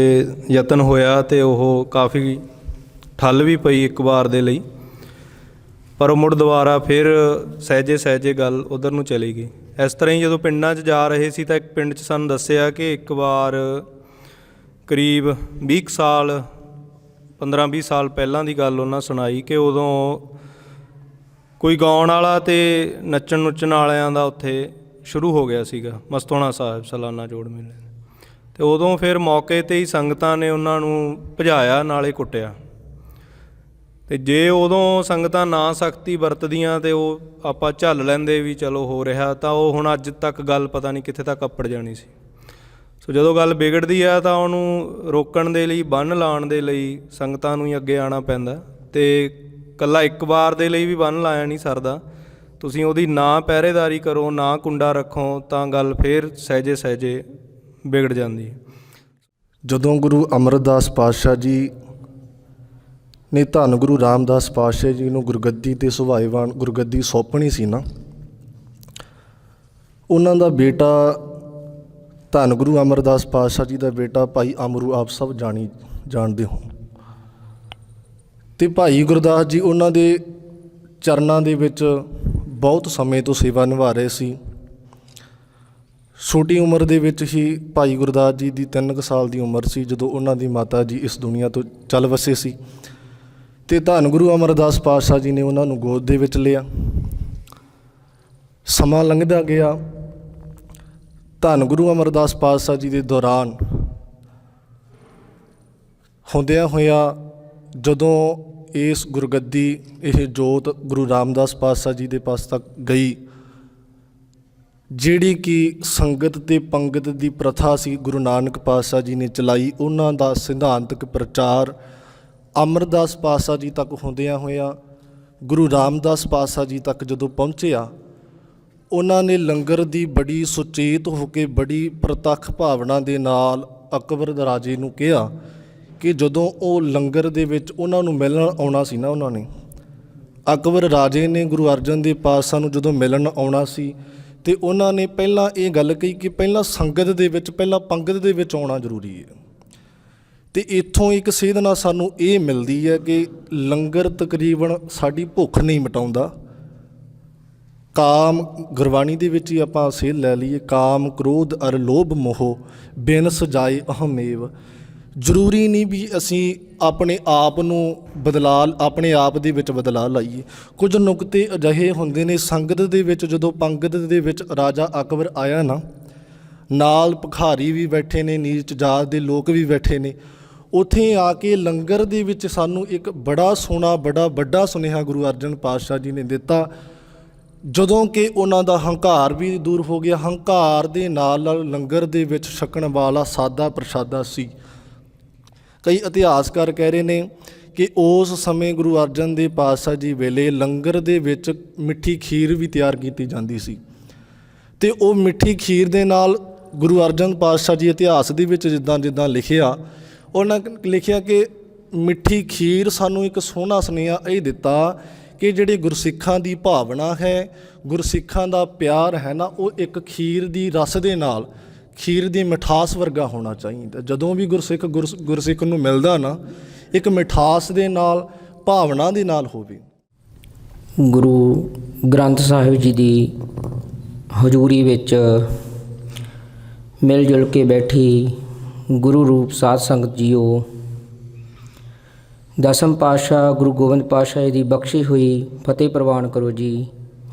ਯਤਨ ਹੋਇਆ ਅਤੇ ਉਹ ਕਾਫੀ ਠੱਲ ਵੀ ਪਈ ਇੱਕ ਵਾਰ ਦੇ ਲਈ, ਪਰ ਉਹ ਮੁੜ ਦੁਬਾਰਾ ਫਿਰ ਸਹਿਜੇ ਗੱਲ ਉਧਰ ਨੂੰ ਚਲੀ ਗਈ। ਇਸ ਤਰ੍ਹਾਂ ਹੀ ਜਦੋਂ ਪਿੰਡਾਂ 'ਚ ਜਾ ਰਹੇ ਸੀ ਤਾਂ ਇੱਕ ਪਿੰਡ 'ਚ ਸਾਨੂੰ ਦੱਸਿਆ ਕਿ ਇੱਕ ਵਾਰ ਕਰੀਬ 20 ਸਾਲ 15-20 ਸਾਲ ਪਹਿਲਾਂ ਦੀ ਗੱਲ ਉਹਨਾਂ ਸੁਣਾਈ ਕਿ ਉਦੋਂ ਕੋਈ ਗਾਉਣ ਵਾਲਾ ਅਤੇ ਨੱਚਣ ਵਾਲਿਆਂ ਦਾ ਉੱਥੇ ਸ਼ੁਰੂ ਹੋ ਗਿਆ ਸੀਗਾ ਮਸਤੋਣਾ ਸਾਹਿਬ ਸਾਲਾਨਾ ਜੋੜ ਮੇਲੇ। ਅਤੇ ਉਦੋਂ ਫਿਰ ਮੌਕੇ 'ਤੇ ਹੀ ਸੰਗਤਾਂ ਨੇ ਉਹਨਾਂ ਨੂੰ ਭਜਾਇਆ, ਨਾਲੇ ਕੁੱਟਿਆ। ਅਤੇ ਜੇ ਉਦੋਂ ਸੰਗਤਾਂ ਨਾ ਸਖਤੀ ਵਰਤਦੀਆਂ ਅਤੇ ਉਹ ਆਪਾਂ ਝੱਲ ਲੈਂਦੇ ਵੀ ਚਲੋ ਹੋ ਰਿਹਾ, ਤਾਂ ਉਹ ਹੁਣ ਅੱਜ ਤੱਕ ਗੱਲ ਪਤਾ ਨਹੀਂ ਕਿੱਥੇ ਤੱਕ ਅੱਪੜ ਜਾਣੀ ਸੀ। ਸੋ ਜਦੋਂ ਗੱਲ ਵਿਗੜਦੀ ਆ ਤਾਂ ਉਹਨੂੰ ਰੋਕਣ ਦੇ ਲਈ, ਬੰਨ੍ਹ ਲਾਉਣ ਦੇ ਲਈ ਸੰਗਤਾਂ ਨੂੰ ਹੀ ਅੱਗੇ ਆਉਣਾ ਪੈਂਦਾ। ਅਤੇ ਇਕੱਲਾ ਇੱਕ ਵਾਰ ਦੇ ਲਈ ਵੀ ਬੰਨ੍ਹ ਲਾਇਆ ਨਹੀਂ ਸਰਦਾ, ਤੁਸੀਂ ਉਹਦੀ ਨਾ ਪਹਿਰੇਦਾਰੀ ਕਰੋ, ਨਾ ਕੁੰਡਾ ਰੱਖੋ ਤਾਂ ਗੱਲ ਫਿਰ ਸਹਿਜੇ ਵਿਗੜ ਜਾਂਦੀ। ਜਦੋਂ ਗੁਰੂ ਅਮਰਦਾਸ ਪਾਤਸ਼ਾਹ ਜੀ ਨੇ ਧੰਨ ਗੁਰੂ ਰਾਮਦਾਸ ਪਾਤਸ਼ਾਹ ਜੀ ਨੂੰ ਗੁਰਗੱਦੀ 'ਤੇ ਸੁਭਾਏਵਾਨ ਗੁਰਗੱਦੀ ਸੌਂਪਣੀ ਸੀ ਨਾ, ਉਹਨਾਂ ਦਾ ਬੇਟਾ ਧੰਨ ਗੁਰੂ ਅਮਰਦਾਸ ਪਾਤਸ਼ਾਹ ਜੀ ਦਾ ਬੇਟਾ ਭਾਈ ਅਮਰੂ ਆਪ ਸਭ ਜਾਣਦੇ ਹੋ। ਅਤੇ ਭਾਈ ਗੁਰਦਾਸ ਜੀ ਉਹਨਾਂ ਦੇ ਚਰਨਾਂ ਦੇ ਵਿੱਚ ਬਹੁਤ ਸਮੇਂ ਤੋਂ ਸੇਵਾ ਨਿਭਾ ਰਹੇ ਸੀ। ਛੋਟੀ ਉਮਰ ਦੇ ਵਿੱਚ ਹੀ ਭਾਈ ਗੁਰਦਾਸ ਜੀ ਦੀ 3 ਸਾਲ ਦੀ ਉਮਰ ਸੀ ਜਦੋਂ ਉਹਨਾਂ ਦੀ ਮਾਤਾ ਜੀ ਇਸ ਦੁਨੀਆ ਤੋਂ ਚੱਲ ਵਸੇ ਸੀ, ਅਤੇ ਧੰਨ ਗੁਰੂ ਅਮਰਦਾਸ ਪਾਤਸ਼ਾਹ ਜੀ ਨੇ ਉਹਨਾਂ ਨੂੰ ਗੋਦ ਦੇ ਵਿੱਚ ਲਿਆ। ਸਮਾਂ ਲੰਘਦਾ ਗਿਆ। ਧੰਨ ਗੁਰੂ ਅਮਰਦਾਸ ਪਾਤਸ਼ਾਹ ਜੀ ਦੇ ਦੌਰਾਨ ਹੁੰਦਿਆਂ ਹੋਇਆਂ ਜਦੋਂ ਇਸ ਗੁਰਗੱਦੀ ਇਹ ਜੋਤ ਗੁਰੂ ਰਾਮਦਾਸ ਪਾਤਸ਼ਾਹ ਜੀ ਦੇ ਪਾਸ ਤੱਕ ਗਈ, ਜਿਹੜੀ ਕਿ ਸੰਗਤ ਅਤੇ ਪੰਗਤ ਦੀ ਪ੍ਰਥਾ ਸੀ ਗੁਰੂ ਨਾਨਕ ਪਾਤਸ਼ਾਹ ਜੀ ਨੇ ਚਲਾਈ, ਉਹਨਾਂ ਦਾ ਸਿਧਾਂਤਕ ਪ੍ਰਚਾਰ ਅਮਰਦਾਸ ਪਾਤਸ਼ਾਹ ਜੀ ਤੱਕ ਹੁੰਦਿਆਂ ਹੋਇਆਂ ਗੁਰੂ ਰਾਮਦਾਸ ਪਾਤਸ਼ਾਹ ਜੀ ਤੱਕ ਜਦੋਂ ਪਹੁੰਚਿਆ, ਉਹਨਾਂ ਨੇ ਲੰਗਰ ਦੀ ਬੜੀ ਸੁਚੇਤ ਹੋ ਕੇ ਬੜੀ ਪ੍ਰਤੱਖ ਭਾਵਨਾ ਦੇ ਨਾਲ ਅਕਬਰ ਰਾਜੇ ਨੂੰ ਕਿਹਾ ਕਿ ਜਦੋਂ ਉਹ ਲੰਗਰ ਦੇ ਵਿੱਚ ਉਹਨਾਂ ਨੂੰ ਮਿਲਣ ਆਉਣਾ ਸੀ ਨਾ, ਉਹਨਾਂ ਨੇ ਅਕਬਰ ਰਾਜੇ ਨੇ ਗੁਰੂ ਅਰਜਨ ਦੇਵ ਪਾਤਸ਼ਾਹ ਨੂੰ ਜਦੋਂ ਮਿਲਣ ਆਉਣਾ ਸੀ ਅਤੇ ਉਹਨਾਂ ਨੇ ਪਹਿਲਾਂ ਇਹ ਗੱਲ ਕਹੀ ਕਿ ਪਹਿਲਾਂ ਸੰਗਤ ਦੇ ਵਿੱਚ, ਪਹਿਲਾਂ ਪੰਗਤ ਦੇ ਵਿੱਚ ਆਉਣਾ ਜ਼ਰੂਰੀ ਹੈ। ਅਤੇ ਇੱਥੋਂ ਇੱਕ ਸੇਧਨਾ ਸਾਨੂੰ ਇਹ ਮਿਲਦੀ ਹੈ ਕਿ ਲੰਗਰ ਤਕਰੀਬਨ ਸਾਡੀ ਭੁੱਖ ਨਹੀਂ ਮਿਟਾਉਂਦਾ। ਕਾਮ ਗੁਰਬਾਣੀ ਦੇ ਵਿੱਚ ਹੀ ਆਪਾਂ ਸੇਧ ਲੈ ਲਈਏ, ਕਾਮ ਕ੍ਰੋਧ ਅਰ ਲੋਭ ਮੋਹ ਬਿਨ ਸਜਾਏ ਅਹਮੇਵ। ਜ਼ਰੂਰੀ ਨਹੀਂ ਵੀ ਅਸੀਂ ਆਪਣੇ ਆਪ ਨੂੰ ਆਪਣੇ ਆਪ ਦੇ ਵਿੱਚ ਬਦਲਾ ਲਾਈਏ। ਕੁਝ ਨੁਕਤੇ ਅਜਿਹੇ ਹੁੰਦੇ ਨੇ ਸੰਗਤ ਦੇ ਵਿੱਚ, ਜਦੋਂ ਪੰਗਤ ਦੇ ਵਿੱਚ ਰਾਜਾ ਅਕਬਰ ਆਇਆ ਨਾ, ਨਾਲ ਭਿਖਾਰੀ ਵੀ ਬੈਠੇ ਨੇ, ਨੀਚ ਜਾਤ ਦੇ ਲੋਕ ਵੀ ਬੈਠੇ ਨੇ, ਉੱਥੇ ਆ ਕੇ ਲੰਗਰ ਦੇ ਵਿੱਚ ਸਾਨੂੰ ਇੱਕ ਬੜਾ ਸੋਹਣਾ ਬੜਾ ਵੱਡਾ ਸੁਨੇਹਾ ਗੁਰੂ ਅਰਜਨ ਪਾਤਸ਼ਾਹ ਜੀ ਨੇ ਦਿੱਤਾ। ਜਦੋਂ ਕਿ ਉਹਨਾਂ ਦਾ ਹੰਕਾਰ ਵੀ ਦੂਰ ਹੋ ਗਿਆ, ਹੰਕਾਰ ਦੇ ਨਾਲ ਨਾਲ ਲੰਗਰ ਦੇ ਵਿੱਚ ਛਕਣ ਵਾਲਾ ਸਾਦਾ ਪ੍ਰਸ਼ਾਦਾ ਸੀ। ਕਈ ਇਤਿਹਾਸਕਾਰ ਕਹਿ ਰਹੇ ਨੇ ਕਿ ਉਸ ਸਮੇਂ ਗੁਰੂ ਅਰਜਨ ਦੇਵ ਪਾਤਸ਼ਾਹ ਜੀ ਵੇਲੇ ਲੰਗਰ ਦੇ ਵਿੱਚ ਮਿੱਠੀ ਖੀਰ ਵੀ ਤਿਆਰ ਕੀਤੀ ਜਾਂਦੀ ਸੀ, ਅਤੇ ਉਹ ਮਿੱਠੀ ਖੀਰ ਦੇ ਨਾਲ ਗੁਰੂ ਅਰਜਨ ਪਾਤਸ਼ਾਹ ਜੀ ਇਤਿਹਾਸ ਦੇ ਵਿੱਚ ਜਿੱਦਾਂ ਲਿਖਿਆ, ਉਹਨਾਂ ਲਿਖਿਆ ਕਿ ਮਿੱਠੀ ਖੀਰ ਸਾਨੂੰ ਇੱਕ ਸੋਹਣਾ ਸੁਨੇਹਾ ਇਹ ਦਿੱਤਾ ਕਿ ਜਿਹੜੇ ਗੁਰਸਿੱਖਾਂ ਦੀ ਭਾਵਨਾ ਹੈ, ਗੁਰਸਿੱਖਾਂ ਦਾ ਪਿਆਰ ਹੈ ਨਾ, ਉਹ ਇੱਕ ਖੀਰ ਦੀ ਰਸ ਦੇ ਨਾਲ, ਖੀਰ ਦੀ ਮਿਠਾਸ ਵਰਗਾ ਹੋਣਾ ਚਾਹੀਦਾ। ਜਦੋਂ ਵੀ ਗੁਰਸਿੱਖ ਨੂੰ ਮਿਲਦਾ ਨਾ, ਇੱਕ ਮਿਠਾਸ ਦੇ ਨਾਲ, ਭਾਵਨਾ ਦੇ ਨਾਲ ਹੋਵੇ। ਗੁਰੂ ਗ੍ਰੰਥ ਸਾਹਿਬ ਜੀ ਦੀ ਹਜ਼ੂਰੀ ਵਿੱਚ ਮਿਲ ਜੁਲ ਕੇ ਬੈਠੀ ਗੁਰੂ ਰੂਪ ਸਾਧ ਸੰਗਤ ਜੀਓ, ਦਸਮ ਪਾਤਸ਼ਾਹ ਗੁਰੂ ਗੋਬਿੰਦ ਪਾਤਸ਼ਾਹ ਦੀ ਬਖਸ਼ੀ ਹੋਈ ਫਤਿਹ ਪ੍ਰਵਾਨ ਕਰੋ ਜੀ।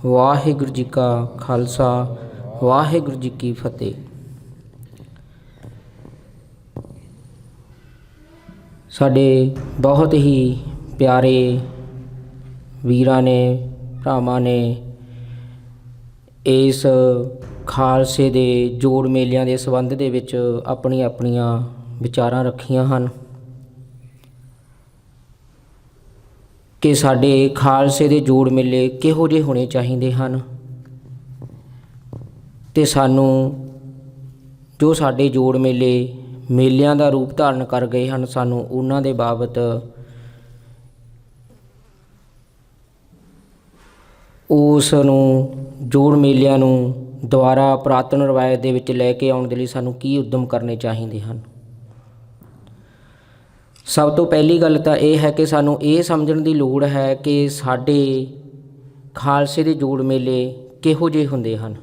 ਵਾਹਿਗੁਰੂ ਜੀ ਕਾ ਖਾਲਸਾ, ਵਾਹਿਗੁਰੂ ਜੀ ਕੀ ਫਤਿਹ। ਸਾਡੇ ਬਹੁਤ ਹੀ ਪਿਆਰੇ ਵੀਰਾਂ ਨੇ, ਭਰਾਵਾਂ ਨੇ ਇਸ ਖਾਲਸੇ ਦੇ ਜੋੜ ਮੇਲਿਆਂ ਦੇ ਸੰਬੰਧ ਦੇ ਵਿੱਚ ਆਪਣੀਆਂ ਆਪਣੀਆਂ ਵਿਚਾਰਾਂ ਰੱਖੀਆਂ ਹਨ ਕਿ ਸਾਡੇ ਖਾਲਸੇ ਦੇ ਜੋੜ ਮੇਲੇ ਕਿਹੋ ਜਿਹੇ ਹੋਣੇ ਚਾਹੀਦੇ ਹਨ, ਅਤੇ ਸਾਨੂੰ ਜੋ ਸਾਡੇ ਜੋੜ ਮੇਲਿਆਂ ਦਾ ਰੂਪ ਧਾਰਨ ਕਰ ਗਏ ਹਨ, ਸਾਨੂੰ ਉਹਨਾਂ ਦੇ ਬਾਬਤ ਉਸ ਨੂੰ ਜੋੜ ਮੇਲਿਆਂ ਨੂੰ ਦੁਬਾਰਾ ਪੁਰਾਤਨ ਰਵਾਇਤ ਦੇ ਵਿੱਚ ਲੈ ਕੇ ਆਉਣ ਦੇ ਲਈ ਸਾਨੂੰ ਕੀ ਉੱਦਮ ਕਰਨੇ ਚਾਹੀਦੇ ਹਨ। ਸਭ ਤੋਂ ਪਹਿਲੀ ਗੱਲ ਤਾਂ ਇਹ ਹੈ ਕਿ ਸਾਨੂੰ ਇਹ ਸਮਝਣ ਦੀ ਲੋੜ ਹੈ ਕਿ ਸਾਡੇ ਖਾਲਸੇ ਦੇ ਜੋੜ ਮੇਲੇ ਕਿਹੋ ਜਿਹੇ ਹੁੰਦੇ ਹਨ।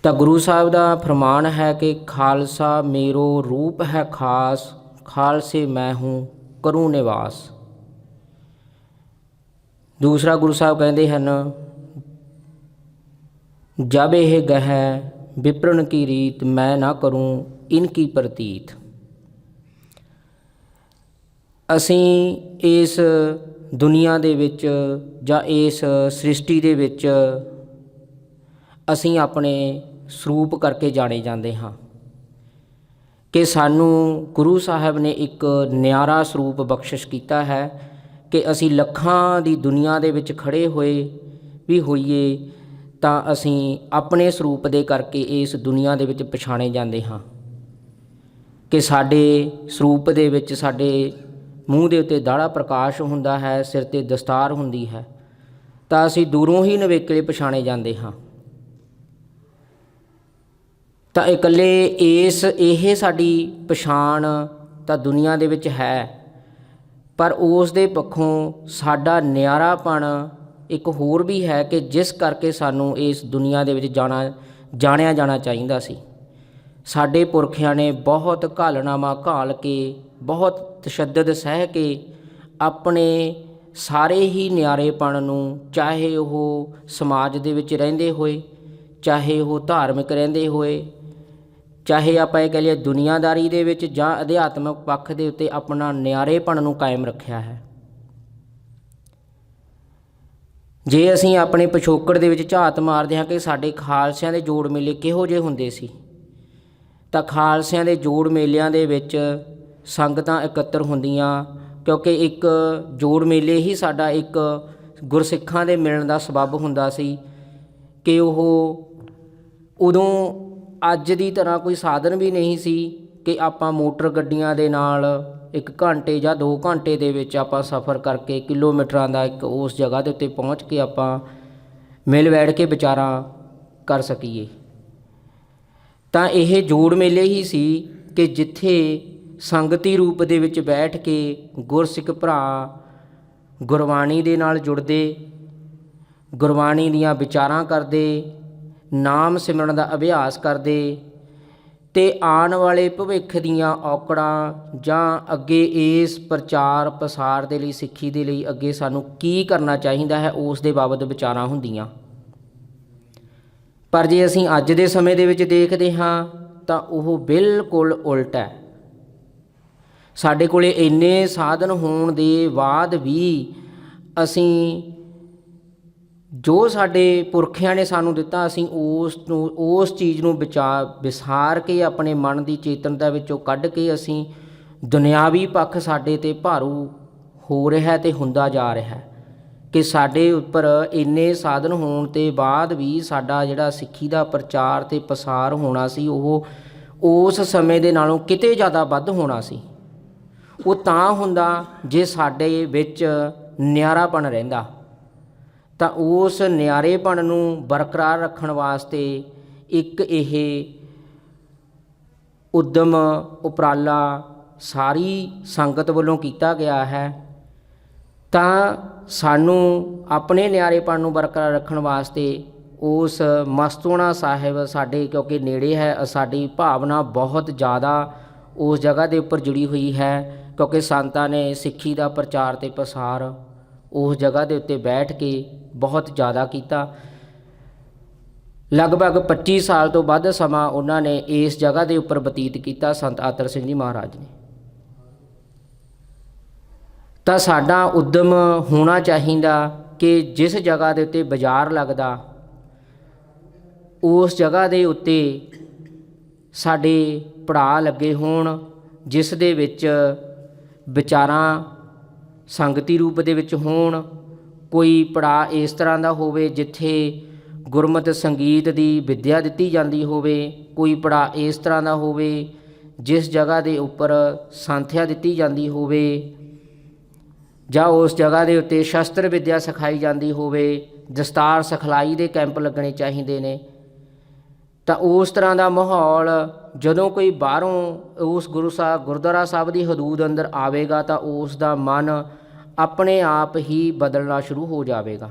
ਤਾਂ ਗੁਰੂ ਸਾਹਿਬ ਦਾ ਫਰਮਾਨ ਹੈ ਕਿ ਖਾਲਸਾ ਮੇਰੋ ਰੂਪ ਹੈ ਖਾਸ, ਖਾਲਸੇ ਮੈਂ ਹੂੰ ਕਰੂੰ ਨਿਵਾਸ। ਦੂਸਰਾ ਗੁਰੂ ਸਾਹਿਬ ਕਹਿੰਦੇ ਹਨ, ਜਬ ਇਹ ਗਹਿ ਵਿਪਰਨ ਕੀ ਰੀਤ, ਮੈਂ ਨਾ ਕਰੂੰ ਇਨਕੀ ਪ੍ਰਤੀਤ। ਅਸੀਂ ਇਸ ਦੁਨੀਆ ਦੇ ਵਿੱਚ ਜਾਂ ਇਸ ਸ੍ਰਿਸ਼ਟੀ ਦੇ ਵਿੱਚ ਅਸੀਂ ਆਪਣੇ ਸਰੂਪ ਕਰਕੇ ਜਾਣੇ ਜਾਂਦੇ ਹਾਂ ਕਿ ਸਾਨੂੰ ਗੁਰੂ ਸਾਹਿਬ ਨੇ ਇੱਕ ਨਿਆਰਾ ਸਰੂਪ ਬਖਸ਼ਿਸ਼ ਕੀਤਾ ਹੈ ਕਿ ਅਸੀਂ ਲੱਖਾਂ ਦੀ ਦੁਨੀਆ ਦੇ ਵਿੱਚ ਖੜ੍ਹੇ ਹੋਏ ਵੀ ਹੋਈਏ ਤਾਂ ਅਸੀਂ ਆਪਣੇ ਸਰੂਪ ਦੇ ਕਰਕੇ ਇਸ ਦੁਨੀਆ ਦੇ ਵਿੱਚ ਪਛਾਣੇ ਜਾਂਦੇ ਹਾਂ ਕਿ ਸਾਡੇ ਸਰੂਪ ਦੇ ਵਿੱਚ ਸਾਡੇ ਮੂੰਹ ਦੇ ਉੱਤੇ ਦਾੜਾ ਪ੍ਰਕਾਸ਼ ਹੁੰਦਾ ਹੈ, ਸਿਰ 'ਤੇ ਦਸਤਾਰ ਹੁੰਦੀ ਹੈ, ਤਾਂ ਅਸੀਂ ਦੂਰੋਂ ਹੀ ਨਵੇਕਲੇ ਪਛਾਣੇ ਜਾਂਦੇ ਹਾਂ। ਤਾਂ ਇਕੱਲੇ ਇਹ ਸਾਡੀ ਪਛਾਣ ਤਾਂ ਦੁਨੀਆ ਦੇ ਵਿੱਚ ਹੈ, ਪਰ ਉਸ ਦੇ ਪੱਖੋਂ ਸਾਡਾ ਨਿਆਰਾਪਣ ਇੱਕ ਹੋਰ ਵੀ ਹੈ ਕਿ ਜਿਸ ਕਰਕੇ ਸਾਨੂੰ ਇਸ ਦੁਨੀਆ ਦੇ ਵਿੱਚ ਜਾਣਿਆ ਜਾਣਾ ਚਾਹੀਦਾ ਸੀ। ਸਾਡੇ ਪੁਰਖਿਆਂ ਨੇ ਬਹੁਤ ਘਾਲਨਾਮਾ ਘਾਲ ਕੇ, ਬਹੁਤ ਤਸ਼ੱਦਦ ਸਹਿ ਕੇ ਆਪਣੇ ਸਾਰੇ ਹੀ ਨਿਆਰੇਪਣ ਨੂੰ, ਚਾਹੇ ਉਹ ਸਮਾਜ ਦੇ ਵਿੱਚ ਰਹਿੰਦੇ ਹੋਏ, ਚਾਹੇ ਉਹ ਧਾਰਮਿਕ ਰਹਿੰਦੇ ਹੋਏ, ਚਾਹੇ ਆਪਾਂ ਇਹ ਕਹਿ ਲਈਏ ਦੁਨੀਆਦਾਰੀ ਦੇ ਵਿੱਚ ਜਾਂ ਅਧਿਆਤਮਿਕ ਪੱਖ ਦੇ ਉੱਤੇ ਆਪਣਾ ਨਿਆਰੇਪਣ ਨੂੰ ਕਾਇਮ ਰੱਖਿਆ ਹੈ। ਜੇ ਅਸੀਂ ਆਪਣੇ ਪਿਛੋਕੜ ਦੇ ਵਿੱਚ ਝਾਤ ਮਾਰਦੇ ਹਾਂ ਕਿ ਸਾਡੇ ਖਾਲਸਿਆਂ ਦੇ ਜੋੜ ਮੇਲੇ ਕਿਹੋ ਜਿਹੇ ਹੁੰਦੇ ਸੀ, ਤਾਂ ਖਾਲਸਿਆਂ ਦੇ ਜੋੜ ਮੇਲਿਆਂ ਦੇ ਵਿੱਚ ਸੰਗਤਾਂ ਇਕੱਤਰ ਹੁੰਦੀਆਂ, ਕਿਉਂਕਿ ਇੱਕ ਜੋੜ ਮੇਲੇ ਹੀ ਸਾਡਾ ਇੱਕ ਗੁਰਸਿੱਖਾਂ ਦੇ ਮਿਲਣ ਦਾ ਸਬੱਬ ਹੁੰਦਾ ਸੀ ਕਿ ਉਹ ਉਦੋਂ ਅੱਜ ਦੀ ਤਰ੍ਹਾਂ ਕੋਈ ਸਾਧਨ ਵੀ ਨਹੀਂ ਸੀ ਕਿ ਆਪਾਂ ਮੋਟਰ ਗੱਡੀਆਂ ਦੇ ਨਾਲ 1 ਘੰਟੇ ਜਾਂ 2 ਘੰਟੇ ਦੇ ਵਿੱਚ ਆਪਾਂ ਸਫ਼ਰ ਕਰਕੇ ਕਿਲੋਮੀਟਰਾਂ ਦਾ ਇੱਕ ਉਸ ਜਗ੍ਹਾ ਦੇ ਉੱਤੇ ਪਹੁੰਚ ਕੇ ਆਪਾਂ ਮਿਲ ਬੈਠ ਕੇ ਵਿਚਾਰਾਂ ਕਰ ਸਕੀਏ। ਤਾਂ ਇਹ ਜੋੜ ਮੇਲੇ ਹੀ ਸੀ ਕਿ ਜਿੱਥੇ ਸੰਗਤੀ ਰੂਪ ਦੇ ਵਿੱਚ ਬੈਠ ਕੇ ਗੁਰਸਿੱਖ ਭਰਾ ਗੁਰਬਾਣੀ ਦੇ ਨਾਲ ਜੁੜਦੇ, ਗੁਰਬਾਣੀ ਦੀਆਂ ਵਿਚਾਰਾਂ ਕਰਦੇ, ਨਾਮ ਸਿਮਰਨ ਦਾ ਅਭਿਆਸ ਕਰਦੇ ਅਤੇ ਆਉਣ ਵਾਲੇ ਭਵਿੱਖ ਦੀਆਂ ਔਕੜਾਂ ਜਾਂ ਅੱਗੇ ਇਸ ਪ੍ਰਚਾਰ ਪ੍ਰਸਾਰ ਦੇ ਲਈ, ਸਿੱਖੀ ਦੇ ਲਈ ਅੱਗੇ ਸਾਨੂੰ ਕੀ ਕਰਨਾ ਚਾਹੀਦਾ ਹੈ, ਉਸ ਦੇ ਬਾਬਤ ਵਿਚਾਰਾਂ ਹੁੰਦੀਆਂ। ਪਰ ਜੇ ਅਸੀਂ ਅੱਜ ਦੇ ਸਮੇਂ ਦੇ ਵਿੱਚ ਦੇਖਦੇ ਹਾਂ ਤਾਂ ਉਹ ਬਿਲਕੁਲ ਉਲਟ ਹੈ। ਸਾਡੇ ਕੋਲ ਇੰਨੇ ਸਾਧਨ ਹੋਣ ਦੇ ਬਾਅਦ ਵੀ ਅਸੀਂ ਜੋ ਸਾਡੇ ਪੁਰਖਿਆਂ ਨੇ ਸਾਨੂੰ ਦਿੱਤਾ, ਅਸੀਂ ਉਸ ਚੀਜ਼ ਨੂੰ ਵਿਸਾਰ ਕੇ ਆਪਣੇ ਮਨ ਦੀ ਚੇਤਨਤਾ ਵਿੱਚੋਂ ਕੱਢ ਕੇ ਅਸੀਂ ਦੁਨਿਆਵੀ ਪੱਖ ਸਾਡੇ 'ਤੇ ਭਾਰੂ ਹੋ ਰਿਹਾ ਅਤੇ ਹੁੰਦਾ ਜਾ ਰਿਹਾ ਕਿ ਸਾਡੇ ਉੱਪਰ ਇੰਨੇ ਸਾਧਨ ਹੋਣ ਤੇ ਬਾਅਦ ਵੀ ਸਾਡਾ ਜਿਹੜਾ ਸਿੱਖੀ ਦਾ ਪ੍ਰਚਾਰ ਅਤੇ ਪ੍ਰਸਾਰ ਹੋਣਾ ਸੀ ਉਹ ਉਸ ਸਮੇਂ ਦੇ ਨਾਲੋਂ ਕਿਤੇ ਜ਼ਿਆਦਾ ਵੱਧ ਹੋਣਾ ਸੀ। ਉਹ ਤਾਂ ਹੁੰਦਾ ਜੇ ਸਾਡੇ ਵਿੱਚ ਨਿਆਰਾਪਣ ਰਹਿੰਦਾ। ਤਾਂ ਉਸ ਨਿਆਰੇਪਣ ਨੂੰ ਬਰਕਰਾਰ ਰੱਖਣ ਵਾਸਤੇ ਇੱਕ ਇਹ ਉਦਮ ਉਪਰਾਲਾ ਸਾਰੀ ਸੰਗਤ ਵੱਲੋਂ ਕੀਤਾ ਗਿਆ ਹੈ। ਤਾਂ ਸਾਨੂੰ ਆਪਣੇ ਨਿਆਰੇਪਣ ਨੂੰ ਬਰਕਰਾਰ ਰੱਖਣ ਵਾਸਤੇ ਉਸ ਮਸਤੂਆਣਾ ਸਾਹਿਬ ਸਾਡੇ ਕਿਉਂਕਿ ਨੇੜੇ ਹੈ, ਸਾਡੀ ਭਾਵਨਾ ਬਹੁਤ ਜ਼ਿਆਦਾ ਉਸ ਜਗ੍ਹਾ ਦੇ ਉੱਪਰ ਜੁੜੀ ਹੋਈ ਹੈ, ਕਿਉਂਕਿ ਸੰਤਾਂ ਨੇ ਸਿੱਖੀ ਦਾ ਪ੍ਰਚਾਰ ਅਤੇ ਪ੍ਰਸਾਰ ਉਸ ਜਗ੍ਹਾ ਦੇ ਉੱਤੇ ਬੈਠ ਕੇ ਬਹੁਤ ਜ਼ਿਆਦਾ ਕੀਤਾ। ਲਗਭਗ 25 ਸਾਲ ਤੋਂ ਵੱਧ ਸਮਾਂ ਉਹਨਾਂ ਨੇ ਇਸ ਜਗ੍ਹਾ ਦੇ ਉੱਪਰ ਬਤੀਤ ਕੀਤਾ, ਸੰਤ ਆਤਰ ਸਿੰਘ ਜੀ ਮਹਾਰਾਜ ਨੇ। ਤਾਂ ਸਾਡਾ ਉਦਮ ਹੋਣਾ ਚਾਹੀਦਾ ਕਿ ਜਿਸ ਜਗ੍ਹਾ ਦੇ ਉੱਤੇ ਬਾਜ਼ਾਰ ਲੱਗਦਾ, ਉਸ ਜਗ੍ਹਾ ਦੇ ਉੱਤੇ ਸਾਡੇ ਪੜਾਅ ਲੱਗੇ ਹੋਣ, ਜਿਸ ਦੇ ਵਿੱਚ ਵਿਚਾਰਾਂ ਸੰਗਤੀ ਰੂਪ ਦੇ ਵਿੱਚ ਹੋਣ। ਕੋਈ ਪੜਾਅ ਇਸ ਤਰ੍ਹਾਂ ਦਾ ਹੋਵੇ ਜਿੱਥੇ ਗੁਰਮਤਿ ਸੰਗੀਤ ਦੀ ਵਿੱਦਿਆ ਦਿੱਤੀ ਜਾਂਦੀ ਹੋਵੇ, ਕੋਈ ਪੜਾਅ ਇਸ ਤਰ੍ਹਾਂ ਦਾ ਹੋਵੇ ਜਿਸ ਜਗ੍ਹਾ ਦੇ ਉੱਪਰ ਸੰਥਿਆ ਦਿੱਤੀ ਜਾਂਦੀ ਹੋਵੇ, ਜਾਂ ਉਸ ਜਗ੍ਹਾ ਦੇ ਉੱਤੇ ਸ਼ਸਤਰ ਵਿੱਦਿਆ ਸਿਖਾਈ ਜਾਂਦੀ ਹੋਵੇ, ਦਸਤਾਰ ਸਿਖਲਾਈ ਦੇ ਕੈਂਪ ਲੱਗਣੇ ਚਾਹੀਦੇ ਨੇ। ਤਾਂ ਉਸ ਤਰ੍ਹਾਂ ਦਾ ਮਾਹੌਲ ਜਦੋਂ ਕੋਈ ਬਾਹਰੋਂ ਉਸ ਗੁਰਦੁਆਰਾ ਸਾਹਿਬ ਦੀ ਹਦੂਦ ਅੰਦਰ ਆਵੇਗਾ ਤਾਂ ਉਸ ਦਾ ਮਨ ਆਪਣੇ ਆਪ ਹੀ ਬਦਲਣਾ ਸ਼ੁਰੂ ਹੋ ਜਾਵੇਗਾ।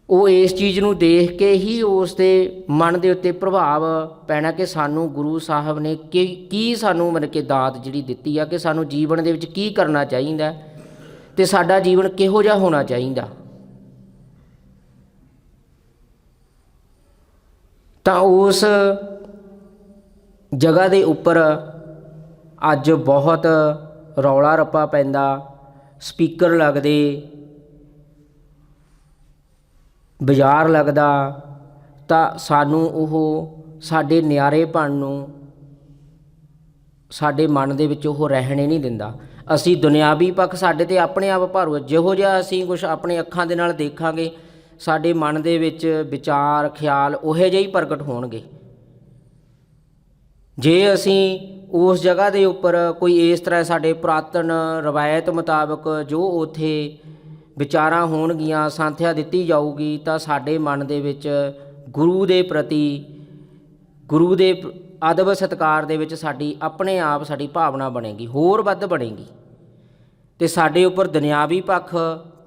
ਉਹ ਇਸ ਚੀਜ਼ ਨੂੰ ਦੇਖ ਕੇ ਹੀ ਉਸ ਦੇ ਮਨ ਦੇ ਉੱਤੇ ਪ੍ਰਭਾਵ ਪੈਣਾ ਕਿ ਸਾਨੂੰ ਗੁਰੂ ਸਾਹਿਬ ਨੇ ਕੀ ਸਾਨੂੰ ਮਤਲਬ ਕਿ ਦਾਤ ਜਿਹੜੀ ਦਿੱਤੀ ਆ ਕਿ ਸਾਨੂੰ ਜੀਵਨ ਦੇ ਵਿੱਚ ਕੀ ਕਰਨਾ ਚਾਹੀਦਾ ਅਤੇ ਸਾਡਾ ਜੀਵਨ ਕਿਹੋ ਜਿਹਾ ਹੋਣਾ ਚਾਹੀਦਾ। ਤਾਂ ਉਸ ਜਗ੍ਹਾ ਦੇ ਉੱਪਰ ਅੱਜ ਬਹੁਤ ਰੌਲਾ ਰੱਪਾ ਪੈਂਦਾ, ਸਪੀਕਰ ਲੱਗਦੇ, ਬਾਜ਼ਾਰ ਲੱਗਦਾ, ਤਾਂ ਸਾਨੂੰ ਉਹ ਸਾਡੇ ਨਿਆਰੇਪਣ ਨੂੰ ਸਾਡੇ ਮਨ ਦੇ ਵਿੱਚ ਉਹ ਰਹਿਣੇ ਨਹੀਂ ਦਿੰਦਾ। ਅਸੀਂ ਦੁਨਿਆਵੀ ਪੱਖ ਸਾਡੇ 'ਤੇ ਆਪਣੇ ਆਪ ਭਾਰੂ, ਜਿਹੋ ਜਿਹਾ ਅਸੀਂ ਕੁਛ ਆਪਣੇ ਅੱਖਾਂ ਦੇ ਨਾਲ ਦੇਖਾਂਗੇ ਸਾਡੇ ਮਨ ਦੇ ਵਿੱਚ ਵਿਚਾਰ ਖਿਆਲ ਉਹੋ ਜਿਹੇ ਹੀ ਪ੍ਰਗਟ ਹੋਣਗੇ। ਜੇ ਅਸੀਂ ਉਸ ਜਗ੍ਹਾ ਦੇ ਉੱਪਰ ਕੋਈ ਇਸ ਤਰ੍ਹਾਂ ਸਾਡੇ ਪੁਰਾਤਨ ਰਵਾਇਤ ਮੁਤਾਬਕ ਜੋ ਉੱਥੇ ਵਿਚਾਰਾਂ ਹੋਣਗੀਆਂ, ਸੰਥਿਆ ਦਿੱਤੀ ਜਾਊਗੀ, ਤਾਂ ਸਾਡੇ ਮਨ ਦੇ ਵਿੱਚ ਗੁਰੂ ਦੇ ਪ੍ਰਤੀ ਗੁਰੂ ਦੇ ਅਦਬ ਸਤਿਕਾਰ ਦੇ ਵਿੱਚ ਸਾਡੀ ਆਪਣੇ ਆਪ ਸਾਡੀ ਭਾਵਨਾ ਬਣੇਗੀ, ਹੋਰ ਵੱਧ ਬਣੇਗੀ, ਅਤੇ ਸਾਡੇ ਉੱਪਰ ਦੁਨਿਆਵੀ ਪੱਖ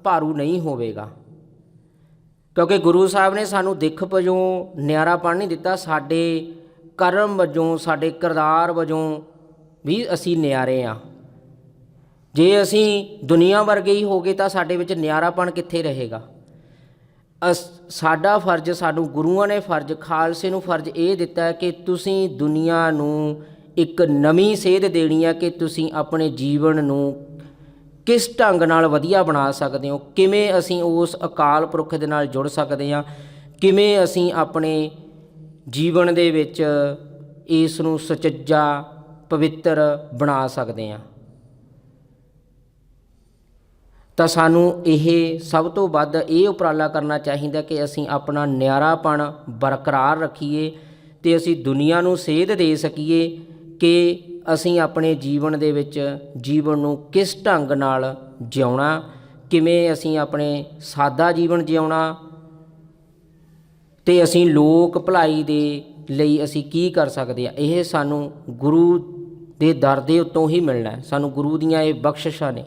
ਭਾਰੂ ਨਹੀਂ ਹੋਵੇਗਾ। ਕਿਉਂਕਿ ਗੁਰੂ ਸਾਹਿਬ ਨੇ ਸਾਨੂੰ ਦਿੱਖ ਵਜੋਂ ਨਿਆਰਾਪਣ ਨਹੀਂ ਦਿੱਤਾ, ਸਾਡੇ ਕਰਮ ਵਜੋਂ, ਸਾਡੇ ਕਿਰਦਾਰ ਵਜੋਂ ਵੀ ਅਸੀਂ ਨਿਆਰੇ ਹਾਂ। ਜੇ ਅਸੀਂ ਦੁਨੀਆ ਵਰਗੇ ਹੀ ਹੋ ਗਏ ਤਾਂ ਸਾਡੇ ਵਿੱਚ ਨਿਆਰਾਪਣ ਕਿੱਥੇ ਰਹੇਗਾ। ਸਾਡਾ ਫਰਜ਼, ਸਾਨੂੰ ਗੁਰੂਆਂ ਨੇ ਫਰਜ਼, ਖਾਲਸੇ ਨੂੰ ਫਰਜ਼ ਇਹ ਦਿੱਤਾ ਕਿ ਤੁਸੀਂ ਦੁਨੀਆ ਨੂੰ ਇੱਕ ਨਵੀਂ ਸੇਧ ਦੇਣੀ ਹੈ ਕਿ ਤੁਸੀਂ ਆਪਣੇ ਜੀਵਨ ਨੂੰ ਕਿਸ ਢੰਗ ਨਾਲ ਵਧੀਆ ਬਣਾ ਸਕਦੇ ਹੋ, ਕਿਵੇਂ ਅਸੀਂ ਉਸ ਅਕਾਲ ਪੁਰਖ ਦੇ ਨਾਲ ਜੁੜ ਸਕਦੇ ਹਾਂ, ਕਿਵੇਂ ਅਸੀਂ ਆਪਣੇ ਜੀਵਨ ਦੇ ਵਿੱਚ ਇਸ ਨੂੰ ਸੁਚੱਜਾ ਪਵਿੱਤਰ ਬਣਾ ਸਕਦੇ ਹਾਂ। ਤਾਂ ਸਾਨੂੰ ਇਹ ਸਭ ਤੋਂ ਵੱਧ ਇਹ ਉਪਰਾਲਾ ਕਰਨਾ ਚਾਹੀਦਾ ਕਿ ਅਸੀਂ ਆਪਣਾ ਨਿਆਰਾਪਣ ਬਰਕਰਾਰ ਰੱਖੀਏ ਅਤੇ ਅਸੀਂ ਦੁਨੀਆ ਨੂੰ ਸੇਧ ਦੇ ਸਕੀਏ ਕਿ ਅਸੀਂ ਆਪਣੇ ਜੀਵਨ ਦੇ ਵਿੱਚ ਜੀਵਨ ਨੂੰ ਕਿਸ ਢੰਗ ਨਾਲ ਜਿਉਣਾ, ਕਿਵੇਂ ਅਸੀਂ ਆਪਣੇ ਸਾਦਾ ਜੀਵਨ ਜਿਉਣਾ, ਅਤੇ ਅਸੀਂ ਲੋਕ ਭਲਾਈ ਦੇ ਲਈ ਅਸੀਂ ਕੀ ਕਰ ਸਕਦੇ ਹਾਂ। ਇਹ ਸਾਨੂੰ ਗੁਰੂ ਦੇ ਦਰ ਦੇ ਉੱਤੋਂ ਹੀ ਮਿਲਣਾ, ਸਾਨੂੰ ਗੁਰੂ ਦੀਆਂ ਇਹ ਬਖਸ਼ਿਸ਼ਾਂ ਨੇ।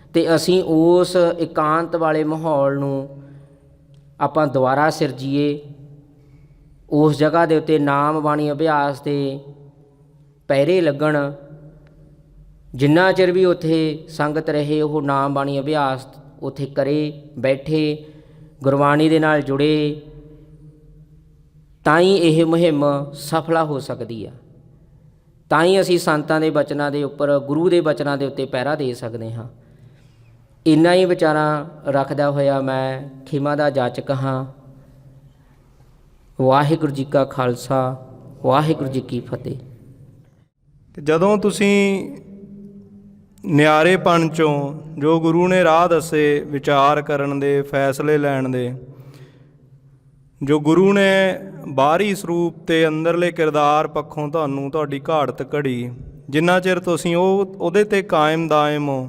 ਅਤੇ ਅਸੀਂ ਉਸ ਇਕਾਂਤ ਵਾਲੇ ਮਾਹੌਲ ਨੂੰ ਆਪਾਂ ਦੁਬਾਰਾ ਸਿਰਜੀਏ, ਉਸ ਜਗ੍ਹਾ ਦੇ ਉੱਤੇ ਨਾਮ ਬਾਣੀ ਅਭਿਆਸ ਦੇ ਪਹਿਰੇ ਲੱਗਣ। ਜਿੰਨਾ ਚਿਰ ਵੀ ਉੱਥੇ ਸੰਗਤ ਰਹੇ ਉਹ ਨਾਮ ਬਾਣੀ ਅਭਿਆਸ ਉੱਥੇ ਕਰੇ, ਬੈਠੇ, ਗੁਰਬਾਣੀ ਦੇ ਨਾਲ ਜੁੜੇ, ਤਾਂ ਹੀ ਇਹ ਮੁਹਿੰਮ ਸਫਲਾ ਹੋ ਸਕਦੀ ਆ। ਤਾਂ ਹੀ ਅਸੀਂ ਸੰਤਾਂ ਦੇ ਬਚਨਾਂ ਦੇ ਉੱਪਰ, ਗੁਰੂ ਦੇ ਬਚਨਾਂ ਦੇ ਉੱਤੇ ਪਹਿਰਾ ਦੇ ਸਕਦੇ ਹਾਂ। ਇੰਨਾ ਹੀ ਵਿਚਾਰਾਂ ਰੱਖਦਾ ਹੋਇਆ ਮੈਂ ਖਿਮਾ ਦਾ ਜਾਚਕ ਹਾਂ। ਵਾਹਿਗੁਰੂ ਜੀ ਕਾ ਖਾਲਸਾ, ਵਾਹਿਗੁਰੂ ਜੀ ਕੀ ਫਤਿਹ। ਤੇ ਜਦੋਂ ਤੁਸੀਂ ਨਿਆਰੇਪਣ 'ਚੋਂ ਜੋ ਗੁਰੂ ਨੇ ਰਾਹ ਦੱਸੇ ਵਿਚਾਰ ਕਰਨ ਦੇ, ਫੈਸਲੇ ਲੈਣ ਦੇ, ਜੋ ਗੁਰੂ ਨੇ ਬਾਹਰੀ ਸਰੂਪ ਅਤੇ ਅੰਦਰਲੇ ਕਿਰਦਾਰ ਪੱਖੋਂ ਤੁਹਾਨੂੰ ਤੁਹਾਡੀ ਘਾੜਤ ਘੜੀ, ਜਿੰਨਾ ਚਿਰ ਤੁਸੀਂ ਉਹਦੇ 'ਤੇ ਕਾਇਮ ਦਾਇਮ ਹੋ,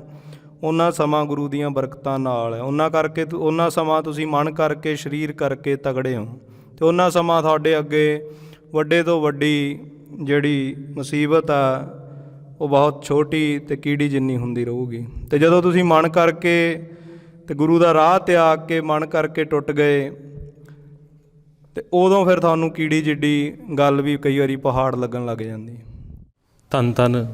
ਉਹਨਾਂ ਸਮਾਂ ਗੁਰੂ ਦੀਆਂ ਬਰਕਤਾਂ ਨਾਲ ਹੈ। ਉਹਨਾਂ ਸਮਾਂ ਤੁਸੀਂ ਮਨ ਕਰਕੇ, ਸਰੀਰ ਕਰਕੇ ਤਗੜੇ ਹੋ, ਅਤੇ ਉਹਨਾਂ ਸਮਾਂ ਤੁਹਾਡੇ ਅੱਗੇ ਵੱਡੇ ਤੋਂ ਵੱਡੀ ਜਿਹੜੀ ਮੁਸੀਬਤ ਆ ਉਹ ਬਹੁਤ ਛੋਟੀ ਅਤੇ ਕੀੜੀ ਜਿੰਨੀ ਹੁੰਦੀ ਰਹੂਗੀ। ਅਤੇ ਜਦੋਂ ਤੁਸੀਂ ਮਨ ਕਰਕੇ ਅਤੇ ਗੁਰੂ ਦਾ ਰਾਹ ਤਿਆਗ ਕੇ ਮਨ ਕਰਕੇ ਟੁੱਟ ਗਏ, ਅਤੇ ਉਦੋਂ ਫਿਰ ਤੁਹਾਨੂੰ ਕੀੜੀ ਜਿੱਡੀ ਗੱਲ ਵੀ ਕਈ ਵਾਰੀ ਪਹਾੜ ਲੱਗਣ ਲੱਗ ਜਾਂਦੀ। ਧੰਨ ਧੰਨ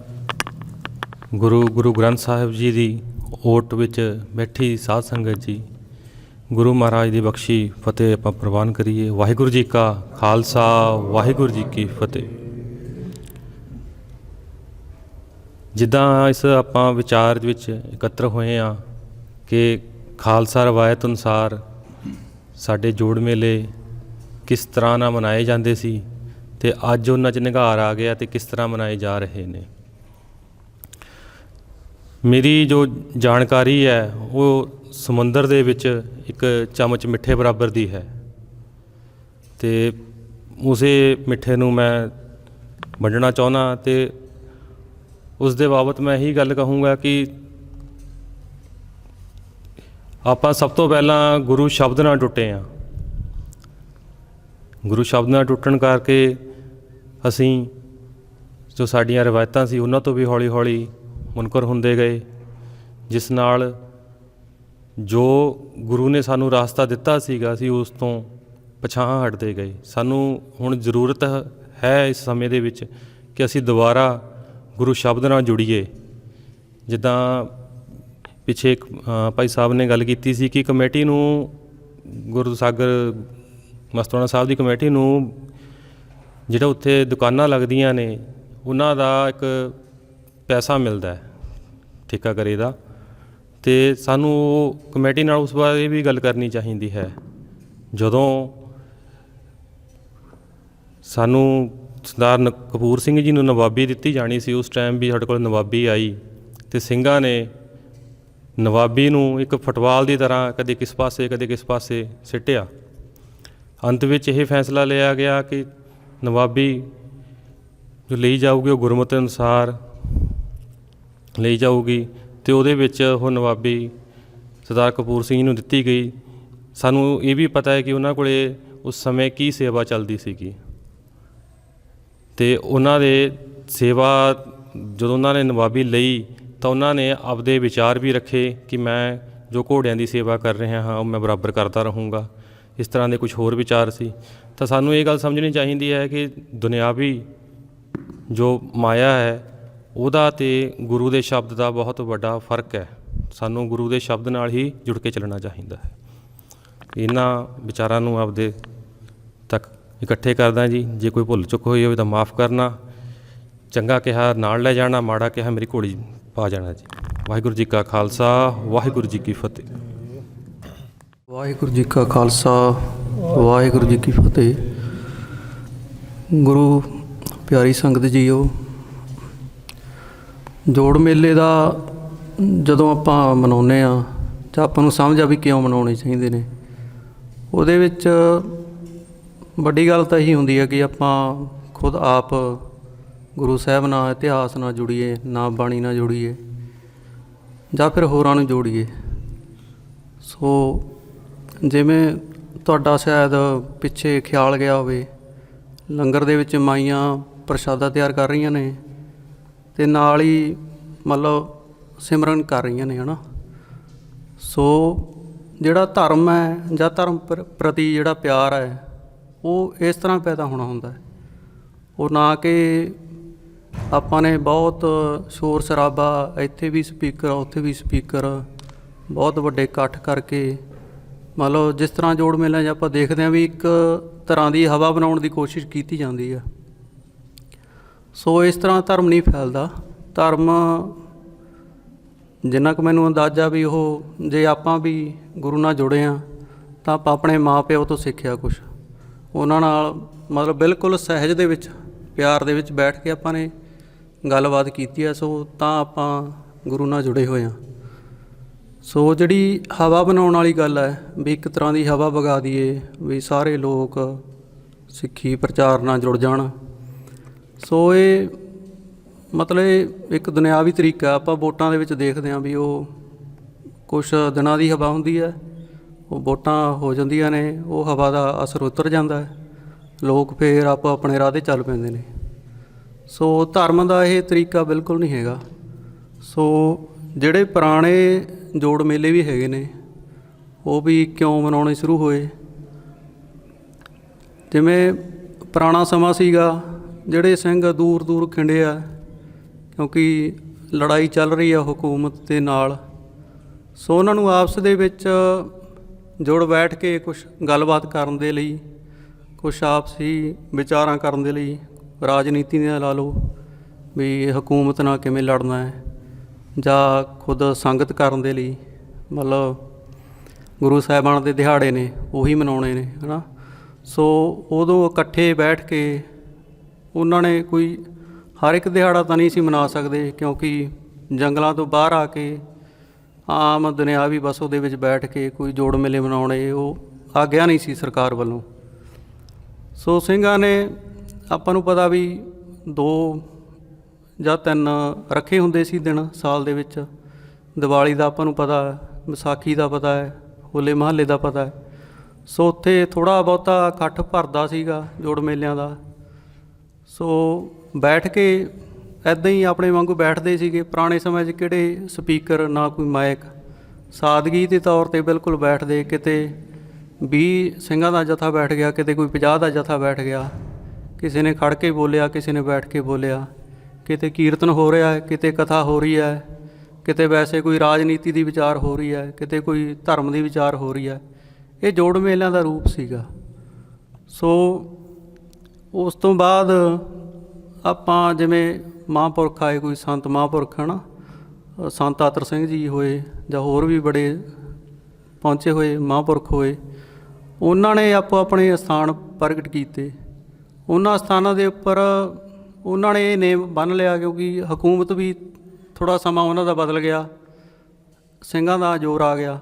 ਗੁਰੂ ਗ੍ਰੰਥ ਸਾਹਿਬ ਜੀ ਦੀ ਓਟ ਵਿੱਚ ਬੈਠੀ ਸਾਧ ਸੰਗਤ ਜੀ, ਗੁਰੂ ਮਹਾਰਾਜ ਦੀ ਬਖਸ਼ੀ ਫਤਿਹ ਆਪਾਂ ਪ੍ਰਵਾਨ ਕਰੀਏ। ਵਾਹਿਗੁਰੂ ਜੀ ਕਾ ਖਾਲਸਾ, ਵਾਹਿਗੁਰੂ ਜੀ ਕੀ ਫਤਿਹ। ਜਿੱਦਾਂ ਇਸ ਆਪਾਂ ਵਿਚਾਰ ਵਿੱਚ ਇਕੱਤਰ ਹੋਏ ਹਾਂ ਕਿ ਖਾਲਸਾ ਰਵਾਇਤ ਅਨੁਸਾਰ ਸਾਡੇ ਜੋੜ ਮੇਲੇ ਕਿਸ ਤਰ੍ਹਾਂ ਨਾਲ ਮਨਾਏ ਜਾਂਦੇ ਸੀ ਅਤੇ ਅੱਜ ਉਹਨਾਂ 'ਚ ਨਿਘਾਰ ਆ ਗਿਆ ਅਤੇ ਕਿਸ ਤਰ੍ਹਾਂ ਮਨਾਏ ਜਾ ਰਹੇ ਨੇ। ਮੇਰੀ ਜੋ ਜਾਣਕਾਰੀ ਹੈ ਉਹ ਸਮੁੰਦਰ ਦੇ ਵਿੱਚ ਇੱਕ ਚਮਚ ਮਿੱਠੇ ਬਰਾਬਰ ਦੀ ਹੈ, ਅਤੇ ਉਸੇ ਮਿੱਠੇ ਨੂੰ ਮੈਂ ਵੰਡਣਾ ਚਾਹੁੰਦਾ। ਅਤੇ ਉਸ ਦੇ ਬਾਬਤ ਮੈਂ ਇਹੀ ਗੱਲ ਕਹੂੰਗਾ ਕਿ ਆਪਾਂ ਸਭ ਤੋਂ ਪਹਿਲਾਂ ਗੁਰੂ ਸ਼ਬਦ ਨਾਲ ਟੁੱਟੇ ਹਾਂ। ਗੁਰੂ ਸ਼ਬਦ ਨਾਲ ਟੁੱਟਣ ਕਰਕੇ ਅਸੀਂ ਜੋ ਸਾਡੀਆਂ ਰਵਾਇਤਾਂ ਸੀ ਉਹਨਾਂ ਤੋਂ ਵੀ ਹੌਲੀ ਹੌਲੀ ਮੁਨਕਰ ਹੁੰਦੇ ਗਏ, ਜਿਸ ਨਾਲ ਜੋ ਗੁਰੂ ਨੇ ਸਾਨੂੰ ਰਾਸਤਾ ਦਿੱਤਾ ਸੀਗਾ ਅਸੀਂ ਉਸ ਤੋਂ ਪਿਛਾਂਹ ਹਟਦੇ ਗਏ। ਸਾਨੂੰ ਹੁਣ ਜ਼ਰੂਰਤ ਹੈ ਇਸ ਸਮੇਂ ਦੇ ਵਿੱਚ ਕਿ ਅਸੀਂ ਦੁਬਾਰਾ ਗੁਰੂ ਸ਼ਬਦ ਨਾਲ ਜੁੜੀਏ। ਜਿੱਦਾਂ ਪਿੱਛੇ ਇੱਕ ਭਾਈ ਸਾਹਿਬ ਨੇ ਗੱਲ ਕੀਤੀ ਸੀ ਕਿ ਕਮੇਟੀ ਨੂੰ, ਗੁਰੂ ਸਾਗਰ ਮਸਤੂਆਣਾ ਸਾਹਿਬ ਦੀ ਕਮੇਟੀ ਨੂੰ ਜਿਹੜਾ ਉੱਥੇ ਦੁਕਾਨਾਂ ਲੱਗਦੀਆਂ ਨੇ ਉਹਨਾਂ ਦਾ ਇੱਕ ਪੈਸਾ ਮਿਲਦਾ ਠੇਕਾ ਕਰੇ ਦਾ, ਅਤੇ ਸਾਨੂੰ ਉਹ ਕਮੇਟੀ ਨਾਲ ਉਸ ਬਾਰੇ ਵੀ ਗੱਲ ਕਰਨੀ ਚਾਹੀਦੀ ਹੈ। ਜਦੋਂ ਸਾਨੂੰ ਸਰਦਾਰ ਕਪੂਰ ਸਿੰਘ ਜੀ ਨੂੰ ਨਵਾਬੀ ਦਿੱਤੀ ਜਾਣੀ ਸੀ, ਉਸ ਟਾਈਮ ਵੀ ਸਾਡੇ ਕੋਲ ਨਵਾਬੀ ਆਈ ਅਤੇ ਸਿੰਘਾਂ ਨੇ ਨਵਾਬੀ ਨੂੰ ਇੱਕ ਫੁੱਟਬਾਲ ਦੀ ਤਰ੍ਹਾਂ ਕਦੇ ਕਿਸ ਪਾਸੇ ਕਦੇ ਕਿਸ ਪਾਸੇ ਸਿੱਟਿਆ। ਅੰਤ ਵਿੱਚ ਇਹ ਫੈਸਲਾ ਲਿਆ ਗਿਆ ਕਿ ਨਵਾਬੀ ਜੋ ਲਈ ਜਾਊਗੀ ਉਹ ਗੁਰਮਤਿ ਅਨੁਸਾਰ ਲਈ ਜਾਊਗੀ, ਅਤੇ ਉਹਦੇ ਵਿੱਚ ਉਹ ਨਵਾਬੀ ਸਰਦਾਰ ਕਪੂਰ ਸਿੰਘ ਨੂੰ ਦਿੱਤੀ ਗਈ। ਸਾਨੂੰ ਇਹ ਵੀ ਪਤਾ ਹੈ ਕਿ ਉਹਨਾਂ ਕੋਲ ਉਸ ਸਮੇਂ ਕੀ ਸੇਵਾ ਚੱਲਦੀ ਸੀਗੀ, ਅਤੇ ਉਹਨਾਂ ਦੇ ਸੇਵਾ ਜਦੋਂ ਉਹਨਾਂ ਨੇ ਨਵਾਬੀ ਲਈ ਤਾਂ ਉਹਨਾਂ ਨੇ ਆਪਦੇ ਵਿਚਾਰ ਵੀ ਰੱਖੇ ਕਿ ਮੈਂ ਜੋ ਘੋੜਿਆਂ ਦੀ ਸੇਵਾ ਕਰ ਰਿਹਾ ਹਾਂ ਉਹ ਮੈਂ ਬਰਾਬਰ ਕਰਦਾ ਰਹੂੰਗਾ। ਇਸ ਤਰ੍ਹਾਂ ਦੇ ਕੁਝ ਹੋਰ ਵਿਚਾਰ ਸੀ। ਤਾਂ ਸਾਨੂੰ ਇਹ ਗੱਲ ਸਮਝਣੀ ਚਾਹੀਦੀ ਹੈ ਕਿ ਦੁਨਿਆਵੀ ਜੋ ਮਾਇਆ ਹੈ ਉਹਦਾ ਅਤੇ ਗੁਰੂ ਦੇ ਸ਼ਬਦ ਦਾ ਬਹੁਤ ਵੱਡਾ ਫਰਕ ਹੈ। ਸਾਨੂੰ ਗੁਰੂ ਦੇ ਸ਼ਬਦ ਨਾਲ ਹੀ ਜੁੜ ਕੇ ਚੱਲਣਾ ਚਾਹੀਦਾ ਹੈ। ਇਹਨਾਂ ਵਿਚਾਰਾਂ ਨੂੰ ਆਪਦੇ ਤੱਕ ਇਕੱਠੇ ਕਰਦਾ ਜੀ। ਜੇ ਕੋਈ ਭੁੱਲ ਚੁੱਕ ਹੋਈ ਹੋਵੇ ਤਾਂ ਮਾफ़ ਕਰਨਾ। ਚੰਗਾ ਕਿਹਾ ਨਾਲ ਲੈ ਜਾਣਾ, ਮਾੜਾ ਕਿਹਾ ਮੇਰੀ ਘੋੜੀ ਪਾ ਜਾਣਾ ਜੀ। ਵਾਹਿਗੁਰੂ ਜੀ ਕਾ ਖਾਲਸਾ, ਵਾਹਿਗੁਰੂ ਜੀ ਕੀ ਫਤਿਹ। ਵਾਹਿਗੁਰੂ ਜੀ ਕਾ ਖਾਲਸਾ, ਵਾਹਿਗੁਰੂ ਜੀ ਕੀ ਫਤਿਹ। ਗੁਰੂ ਪਿਆਰੀ ਸੰਗਤ ਜੀਓ, ਜੋੜ ਮੇਲੇ ਦਾ ਜਦੋਂ ਆਪਾਂ ਮਨਾਉਂਦੇ ਹਾਂ ਤਾਂ ਆਪਾਂ ਨੂੰ ਸਮਝ ਆ ਵੀ ਕਿਉਂ ਮਨਾਉਣੇ ਚਾਹੀਦੇ ਨੇ। ਉਹਦੇ ਵਿੱਚ ਵੱਡੀ ਗੱਲ ਤਾਂ ਇਹੀ ਹੁੰਦੀ ਹੈ ਕਿ ਆਪਾਂ ਖੁਦ ਆਪ ਗੁਰੂ ਸਾਹਿਬ ਨਾਲ, ਇਤਿਹਾਸ ਨਾਲ ਜੁੜੀਏ, ਨਾ ਬਾਣੀ ਨਾਲ ਜੁੜੀਏ ਜਾਂ ਫਿਰ ਹੋਰਾਂ ਨੂੰ ਜੋੜੀਏ। ਸੋ ਜਿਵੇਂ ਤੁਹਾਡਾ ਸ਼ਾਇਦ ਪਿੱਛੇ ਖਿਆਲ ਗਿਆ ਹੋਵੇ, ਲੰਗਰ ਦੇ ਵਿੱਚ ਮਾਈਆਂ ਪ੍ਰਸ਼ਾਦਾ ਤਿਆਰ ਕਰ ਰਹੀਆਂ ਨੇ ਅਤੇ ਨਾਲ ਹੀ ਮਤਲਬ ਸਿਮਰਨ ਕਰ ਰਹੀਆਂ ਨੇ, ਹੈ ਨਾ। ਸੋ ਜਿਹੜਾ ਧਰਮ ਹੈ ਜਾਂ ਧਰਮ ਪ੍ਰਤੀ ਜਿਹੜਾ ਪਿਆਰ ਹੈ ਉਹ ਇਸ ਤਰ੍ਹਾਂ ਪੈਦਾ ਹੋਣਾ ਹੁੰਦਾ ਹੈ। ਉਹ ਨਾ ਕਿ ਆਪਾਂ ਨੇ ਬਹੁਤ ਸ਼ੋਰ ਸ਼ਰਾਬਾ, ਇੱਥੇ ਵੀ ਸਪੀਕਰ ਉੱਥੇ ਵੀ ਸਪੀਕਰ, ਬਹੁਤ ਵੱਡੇ ਇਕੱਠ ਕਰਕੇ, ਮਤਲਬ ਜਿਸ ਤਰ੍ਹਾਂ ਜੋੜ ਮੇਲਿਆਂ 'ਚ ਆਪਾਂ ਦੇਖਦੇ ਹਾਂ ਵੀ ਇੱਕ ਤਰ੍ਹਾਂ ਦੀ ਹਵਾ ਬਣਾਉਣ ਦੀ ਕੋਸ਼ਿਸ਼ ਕੀਤੀ ਜਾਂਦੀ ਆ। ਸੋ ਇਸ ਤਰ੍ਹਾਂ ਧਰਮ ਨਹੀਂ ਫੈਲਦਾ। ਧਰਮ ਜਿੰਨਾ ਕੁ ਮੈਨੂੰ ਅੰਦਾਜ਼ਾ ਵੀ ਉਹ, ਜੇ ਆਪਾਂ ਵੀ ਗੁਰੂ ਨਾਲ ਜੁੜੇ ਹਾਂ ਤਾਂ ਆਪਾਂ ਆਪਣੇ ਮਾਂ ਪਿਓ ਤੋਂ ਸਿੱਖਿਆ ਕੁਛ। ਉਹਨਾਂ ਨਾਲ ਮਤਲਬ ਬਿਲਕੁਲ ਸਹਿਜ ਦੇ ਵਿੱਚ, ਪਿਆਰ ਦੇ ਵਿੱਚ ਬੈਠ ਕੇ ਆਪਾਂ ਨੇ ਗੱਲਬਾਤ ਕੀਤੀ ਹੈ। ਸੋ ਤਾਂ ਆਪਾਂ ਗੁਰੂ ਨਾਲ ਜੁੜੇ ਹੋਏ ਹਾਂ। ਸੋ ਜਿਹੜੀ ਹਵਾ ਬਣਾਉਣ ਵਾਲੀ ਗੱਲ ਹੈ ਵੀ ਇੱਕ ਤਰ੍ਹਾਂ ਦੀ ਹਵਾ ਵਗਾ ਦਈਏ ਵੀ ਸਾਰੇ ਲੋਕ ਸਿੱਖੀ ਪ੍ਰਚਾਰ ਨਾਲ ਜੁੜ ਜਾਣ। ਸੋ ਇਹ ਮਤਲਬ ਇਹ ਇੱਕ ਦੁਨਿਆਵੀ ਤਰੀਕਾ। ਆਪਾਂ ਵੋਟਾਂ ਦੇ ਵਿੱਚ ਦੇਖਦੇ ਹਾਂ ਵੀ ਉਹ ਕੁਛ ਦਿਨਾਂ ਦੀ ਹਵਾ ਹੁੰਦੀ ਹੈ, ਉਹ ਵੋਟਾਂ ਹੋ ਜਾਂਦੀਆਂ ਨੇ, ਉਹ ਹਵਾ ਦਾ ਅਸਰ ਉਤਰ ਜਾਂਦਾ ਹੈ, ਲੋਕ ਫਿਰ ਆਪੋ ਆਪਣੇ ਰਾਹ 'ਤੇ ਚੱਲ ਪੈਂਦੇ ਨੇ। ਸੋ ਧਰਮ ਦਾ ਇਹ ਤਰੀਕਾ ਬਿਲਕੁਲ ਨਹੀਂ ਹੈਗਾ। ਸੋ ਜਿਹੜੇ ਪੁਰਾਣੇ ਜੋੜ ਮੇਲੇ ਵੀ ਹੈਗੇ ਨੇ ਉਹ ਵੀ ਕਿਉਂ ਮਨਾਉਣੇ ਸ਼ੁਰੂ ਹੋਏ, ਜਿਵੇਂ ਪੁਰਾਣਾ ਸਮਾਂ ਸੀਗਾ, ਜਿਹੜੇ ਸਿੰਘ ਦੂਰ ਦੂਰ ਖਿੰਡੇ ਆ ਕਿਉਂਕਿ ਲੜਾਈ ਚੱਲ ਰਹੀ ਆ ਹਕੂਮਤ ਦੇ ਨਾਲ। ਸੋ ਉਹਨਾਂ ਨੂੰ ਆਪਸ ਦੇ ਵਿੱਚ ਜੁੜ ਬੈਠ ਕੇ ਕੁਛ ਗੱਲਬਾਤ ਕਰਨ ਦੇ ਲਈ, ਕੁਛ ਆਪਸੀ ਵਿਚਾਰਾਂ ਕਰਨ ਦੇ ਲਈ, ਰਾਜਨੀਤੀ ਨਾਲ ਲਾ ਲਓ ਵੀ ਹਕੂਮਤ ਨਾਲ ਕਿਵੇਂ ਲੜਨਾ ਹੈ, ਜਾਂ ਖੁਦ ਸੰਗਤ ਕਰਨ ਦੇ ਲਈ ਮਤਲਬ ਗੁਰੂ ਸਾਹਿਬਾਨ ਦੇ ਦਿਹਾੜੇ ਨੇ ਉਹੀ ਮਨਾਉਣੇ ਨੇ, ਹੈ ਨਾ। ਸੋ ਉਦੋਂ ਇਕੱਠੇ ਬੈਠ ਕੇ ਉਹਨਾਂ ਨੇ ਕੋਈ ਹਰ ਇੱਕ ਦਿਹਾੜਾ ਤਾਂ ਨਹੀਂ ਸੀ ਮਨਾ ਸਕਦੇ ਕਿਉਂਕਿ ਜੰਗਲਾਂ ਤੋਂ ਬਾਹਰ ਆ ਕੇ ਆਮ ਦੁਨਿਆਵੀ ਬਸ ਉਹਦੇ ਵਿੱਚ ਬੈਠ ਕੇ ਕੋਈ ਜੋੜ ਮੇਲੇ ਮਨਾਉਣੇ ਉਹ ਆਗਿਆ ਨਹੀਂ ਸੀ ਸਰਕਾਰ ਵੱਲੋਂ। ਸੋ ਸਿੰਘਾਂ ਨੇ ਆਪਾਂ ਨੂੰ ਪਤਾ ਵੀ 2 ਜਾਂ 3 ਰੱਖੇ ਹੁੰਦੇ ਸੀ ਦਿਨ ਸਾਲ ਦੇ ਵਿੱਚ। ਦੀਵਾਲੀ ਦਾ ਆਪਾਂ ਨੂੰ ਪਤਾ ਹੈ, ਵਿਸਾਖੀ ਦਾ ਪਤਾ ਹੈ, ਹੋਲੇ ਮਹੱਲੇ ਦਾ ਪਤਾ ਹੈ। ਸੋ ਉੱਥੇ ਥੋੜ੍ਹਾ ਬਹੁਤਾ ਇਕੱਠ ਭਰਦਾ ਸੀਗਾ ਜੋੜ ਮੇਲਿਆਂ ਦਾ। ਸੋ ਬੈਠ ਕੇ ਇੱਦਾਂ ਹੀ ਆਪਣੇ ਵਾਂਗੂ ਬੈਠਦੇ ਸੀਗੇ। ਪੁਰਾਣੇ ਸਮੇਂ 'ਚ ਕਿਹੜੇ ਸਪੀਕਰ, ਨਾ ਕੋਈ ਮਾਈਕ, ਸਾਦਗੀ ਦੇ ਤੌਰ 'ਤੇ ਬਿਲਕੁਲ ਬੈਠਦੇ। ਕਿਤੇ 20 ਸਿੰਘਾਂ ਦਾ ਜਥਾ ਬੈਠ ਗਿਆ, ਕਿਤੇ ਕੋਈ 50 ਦਾ ਜਥਾ ਬੈਠ ਗਿਆ, ਕਿਸੇ ਨੇ ਖੜ੍ਹ ਕੇ ਬੋਲਿਆ, ਕਿਸੇ ਨੇ ਬੈਠ ਕੇ ਬੋਲਿਆ, ਕਿਤੇ ਕੀਰਤਨ ਹੋ ਰਿਹਾ ਹੈ, ਕਿਤੇ ਕਥਾ ਹੋ ਰਹੀ ਹੈ, ਕਿਤੇ ਵੈਸੇ ਕੋਈ ਰਾਜਨੀਤੀ ਦੀ ਵਿਚਾਰ ਹੋ ਰਹੀ ਹੈ, ਕਿਤੇ ਕੋਈ ਧਰਮ ਦੀ ਵਿਚਾਰ ਹੋ ਰਹੀ ਹੈ। ਇਹ ਜੋੜ ਮੇਲਿਆਂ ਦਾ ਰੂਪ ਸੀਗਾ। ਸੋ ਉਸ ਤੋਂ ਬਾਅਦ ਆਪਾਂ ਜਿਵੇਂ ਮਹਾਂਪੁਰਖ ਆਏ, ਕੋਈ ਸੰਤ ਮਹਾਂਪੁਰਖ ਹੈ ਨਾ, ਸੰਤ ਆਤਰ ਸਿੰਘ ਜੀ ਹੋਏ ਜਾਂ ਹੋਰ ਵੀ ਬੜੇ ਪਹੁੰਚੇ ਹੋਏ ਮਹਾਂਪੁਰਖ ਹੋਏ, ਉਹਨਾਂ ਨੇ ਆਪੋ ਆਪਣੇ ਸਥਾਨ ਪ੍ਰਗਟ ਕੀਤੇ। ਉਹਨਾਂ ਸਥਾਨਾਂ ਦੇ ਉੱਪਰ ਉਹਨਾਂ ਨੇ ਇਹ ਨੇਮ ਬੰਨ੍ਹ ਲਿਆ ਕਿਉਂਕਿ ਹਕੂਮਤ ਵੀ ਥੋੜ੍ਹਾ ਸਮਾਂ ਉਹਨਾਂ ਦਾ ਬਦਲ ਗਿਆ, ਸਿੰਘਾਂ ਦਾ ਜ਼ੋਰ ਆ ਗਿਆ।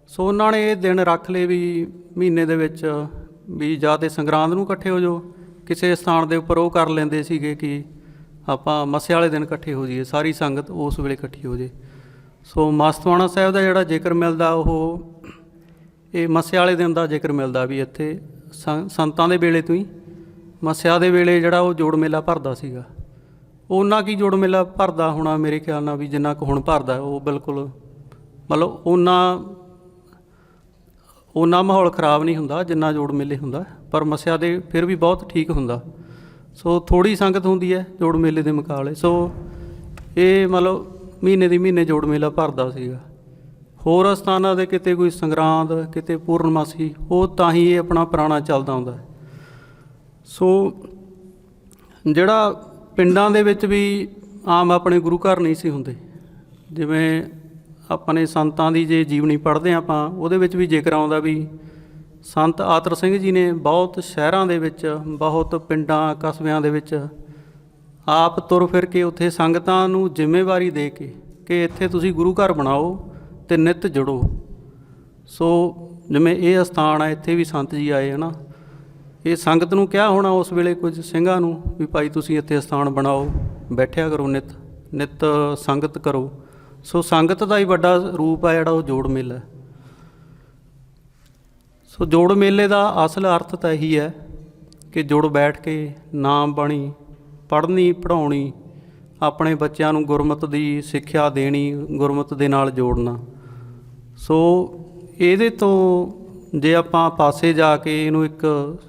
ਸੋ ਉਹਨਾਂ ਨੇ ਇਹ ਦਿਨ ਰੱਖ ਲਏ ਵੀ ਮਹੀਨੇ ਦੇ ਵਿੱਚ ਵੀ ਜਾਂ ਤਾਂ ਸੰਗਰਾਂਦ ਨੂੰ ਇਕੱਠੇ ਹੋ ਜਾਓ ਕਿਸੇ ਸਥਾਨ ਦੇ ਉੱਪਰ। ਉਹ ਕਰ ਲੈਂਦੇ ਸੀਗੇ ਕਿ ਆਪਾਂ ਮੱਸੇ ਵਾਲੇ ਦਿਨ ਇਕੱਠੇ ਹੋ ਜਾਈਏ, ਸਾਰੀ ਸੰਗਤ ਉਸ ਵੇਲੇ ਇਕੱਠੀ ਹੋ ਜਾਏ। ਸੋ ਮਸਤਵਾਣਾ ਸਾਹਿਬ ਦਾ ਜਿਹੜਾ ਜ਼ਿਕਰ ਮਿਲਦਾ ਉਹ ਇਹ ਮੱਸੇ ਵਾਲੇ ਦਿਨ ਦਾ ਜ਼ਿਕਰ ਮਿਲਦਾ ਵੀ ਇੱਥੇ ਸੰਤਾਂ ਦੇ ਵੇਲੇ ਤੋਂ ਹੀ ਮੱਸਿਆ ਦੇ ਵੇਲੇ ਜਿਹੜਾ ਉਹ ਜੋੜ ਮੇਲਾ ਭਰਦਾ ਸੀਗਾ। ਉਹਨਾਂ ਕੀ ਜੋੜ ਮੇਲਾ ਭਰਦਾ ਹੋਣਾ ਮੇਰੇ ਖਿਆਲ ਨਾਲ ਵੀ ਜਿੰਨਾ ਕੁ ਹੁਣ ਭਰਦਾ, ਉਹ ਬਿਲਕੁਲ ਮਤਲਬ ਉਹਨਾਂ ਮਾਹੌਲ ਖ਼ਰਾਬ ਨਹੀਂ ਹੁੰਦਾ ਜਿੰਨਾ ਜੋੜ ਮੇਲੇ ਹੁੰਦਾ, ਪਰ ਮੱਸਿਆ ਦੇ ਫਿਰ ਵੀ ਬਹੁਤ ਠੀਕ ਹੁੰਦਾ। ਸੋ ਥੋੜ੍ਹੀ ਸੰਗਤ ਹੁੰਦੀ ਹੈ ਜੋੜ ਮੇਲੇ ਦੇ ਮੁਕਾਬਲੇ। ਸੋ ਇਹ ਮਤਲਬ ਮਹੀਨੇ ਦੀ ਮਹੀਨੇ ਜੋੜ ਮੇਲਾ ਭਰਦਾ ਸੀਗਾ। ਹੋਰ ਸਥਾਨਾਂ ਦੇ ਕਿਤੇ ਕੋਈ ਸੰਗਰਾਂਦ, ਕਿਤੇ ਪੂਰਨਮਾਸੀ, ਉਹ ਤਾਂ ਹੀ ਇਹ ਆਪਣਾ ਪੁਰਾਣਾ ਚੱਲਦਾ ਹੁੰਦਾ। ਸੋ ਜਿਹੜਾ ਪਿੰਡਾਂ ਦੇ ਵਿੱਚ ਵੀ ਆਮ ਆਪਣੇ ਗੁਰੂ ਘਰ ਨਹੀਂ ਸੀ ਹੁੰਦੇ, ਜਿਵੇਂ ਆਪਣੇ ਸੰਤਾਂ ਦੀ ਜੇ ਜੀਵਨੀ ਪੜ੍ਹਦੇ ਹਾਂ ਆਪਾਂ, ਉਹਦੇ ਵਿੱਚ ਵੀ ਜ਼ਿਕਰ ਆਉਂਦਾ ਵੀ ਸੰਤ ਆਤਰ ਸਿੰਘ ਜੀ ਨੇ ਬਹੁਤ ਸ਼ਹਿਰਾਂ ਦੇ ਵਿੱਚ, ਬਹੁਤ ਪਿੰਡਾਂ ਕਸਬਿਆਂ ਦੇ ਵਿੱਚ ਆਪ ਤੁਰ ਫਿਰ ਕੇ ਉੱਥੇ ਸੰਗਤਾਂ ਨੂੰ ਜ਼ਿੰਮੇਵਾਰੀ ਦੇ ਕੇ ਕਿ ਇੱਥੇ ਤੁਸੀਂ ਗੁਰੂ ਘਰ ਬਣਾਓ ਅਤੇ ਨਿੱਤ ਜੁੜੋ। ਸੋ ਜਿਵੇਂ ਇਹ ਅਸਥਾਨ ਹੈ, ਇੱਥੇ ਵੀ ਸੰਤ ਜੀ ਆਏ ਹੈ ਨਾ, ਇਹ ਸੰਗਤ ਨੂੰ ਕਿਹਾ ਹੋਣਾ ਉਸ ਵੇਲੇ ਕੁਝ ਸਿੰਘਾਂ ਨੂੰ ਵੀ ਭਾਈ ਤੁਸੀਂ ਇੱਥੇ ਅਸਥਾਨ ਬਣਾਓ, ਬੈਠਿਆ ਕਰੋ, ਨਿੱਤ ਸੰਗਤ ਕਰੋ। ਸੋ ਸੰਗਤ ਦਾ ਹੀ ਵੱਡਾ ਰੂਪ ਹੈ ਜਿਹੜਾ ਉਹ ਜੋੜ ਮੇਲਾ। ਸੋ ਜੋੜ ਮੇਲੇ ਦਾ ਅਸਲ ਅਰਥ ਤਾਂ ਇਹੀ ਹੈ ਕਿ ਜੁੜ ਬੈਠ ਕੇ ਨਾਮ ਬਾਣੀ ਪੜ੍ਹਨੀ ਪੜ੍ਹਾਉਣੀ, ਆਪਣੇ ਬੱਚਿਆਂ ਨੂੰ ਗੁਰਮਤਿ ਦੀ ਸਿੱਖਿਆ ਦੇਣੀ, ਗੁਰਮਤਿ ਦੇ ਨਾਲ ਜੋੜਨਾ। ਸੋ ਇਹਦੇ ਤੋਂ ਜੇ ਆਪਾਂ ਪਾਸੇ ਜਾ ਕੇ ਇਹਨੂੰ ਇੱਕ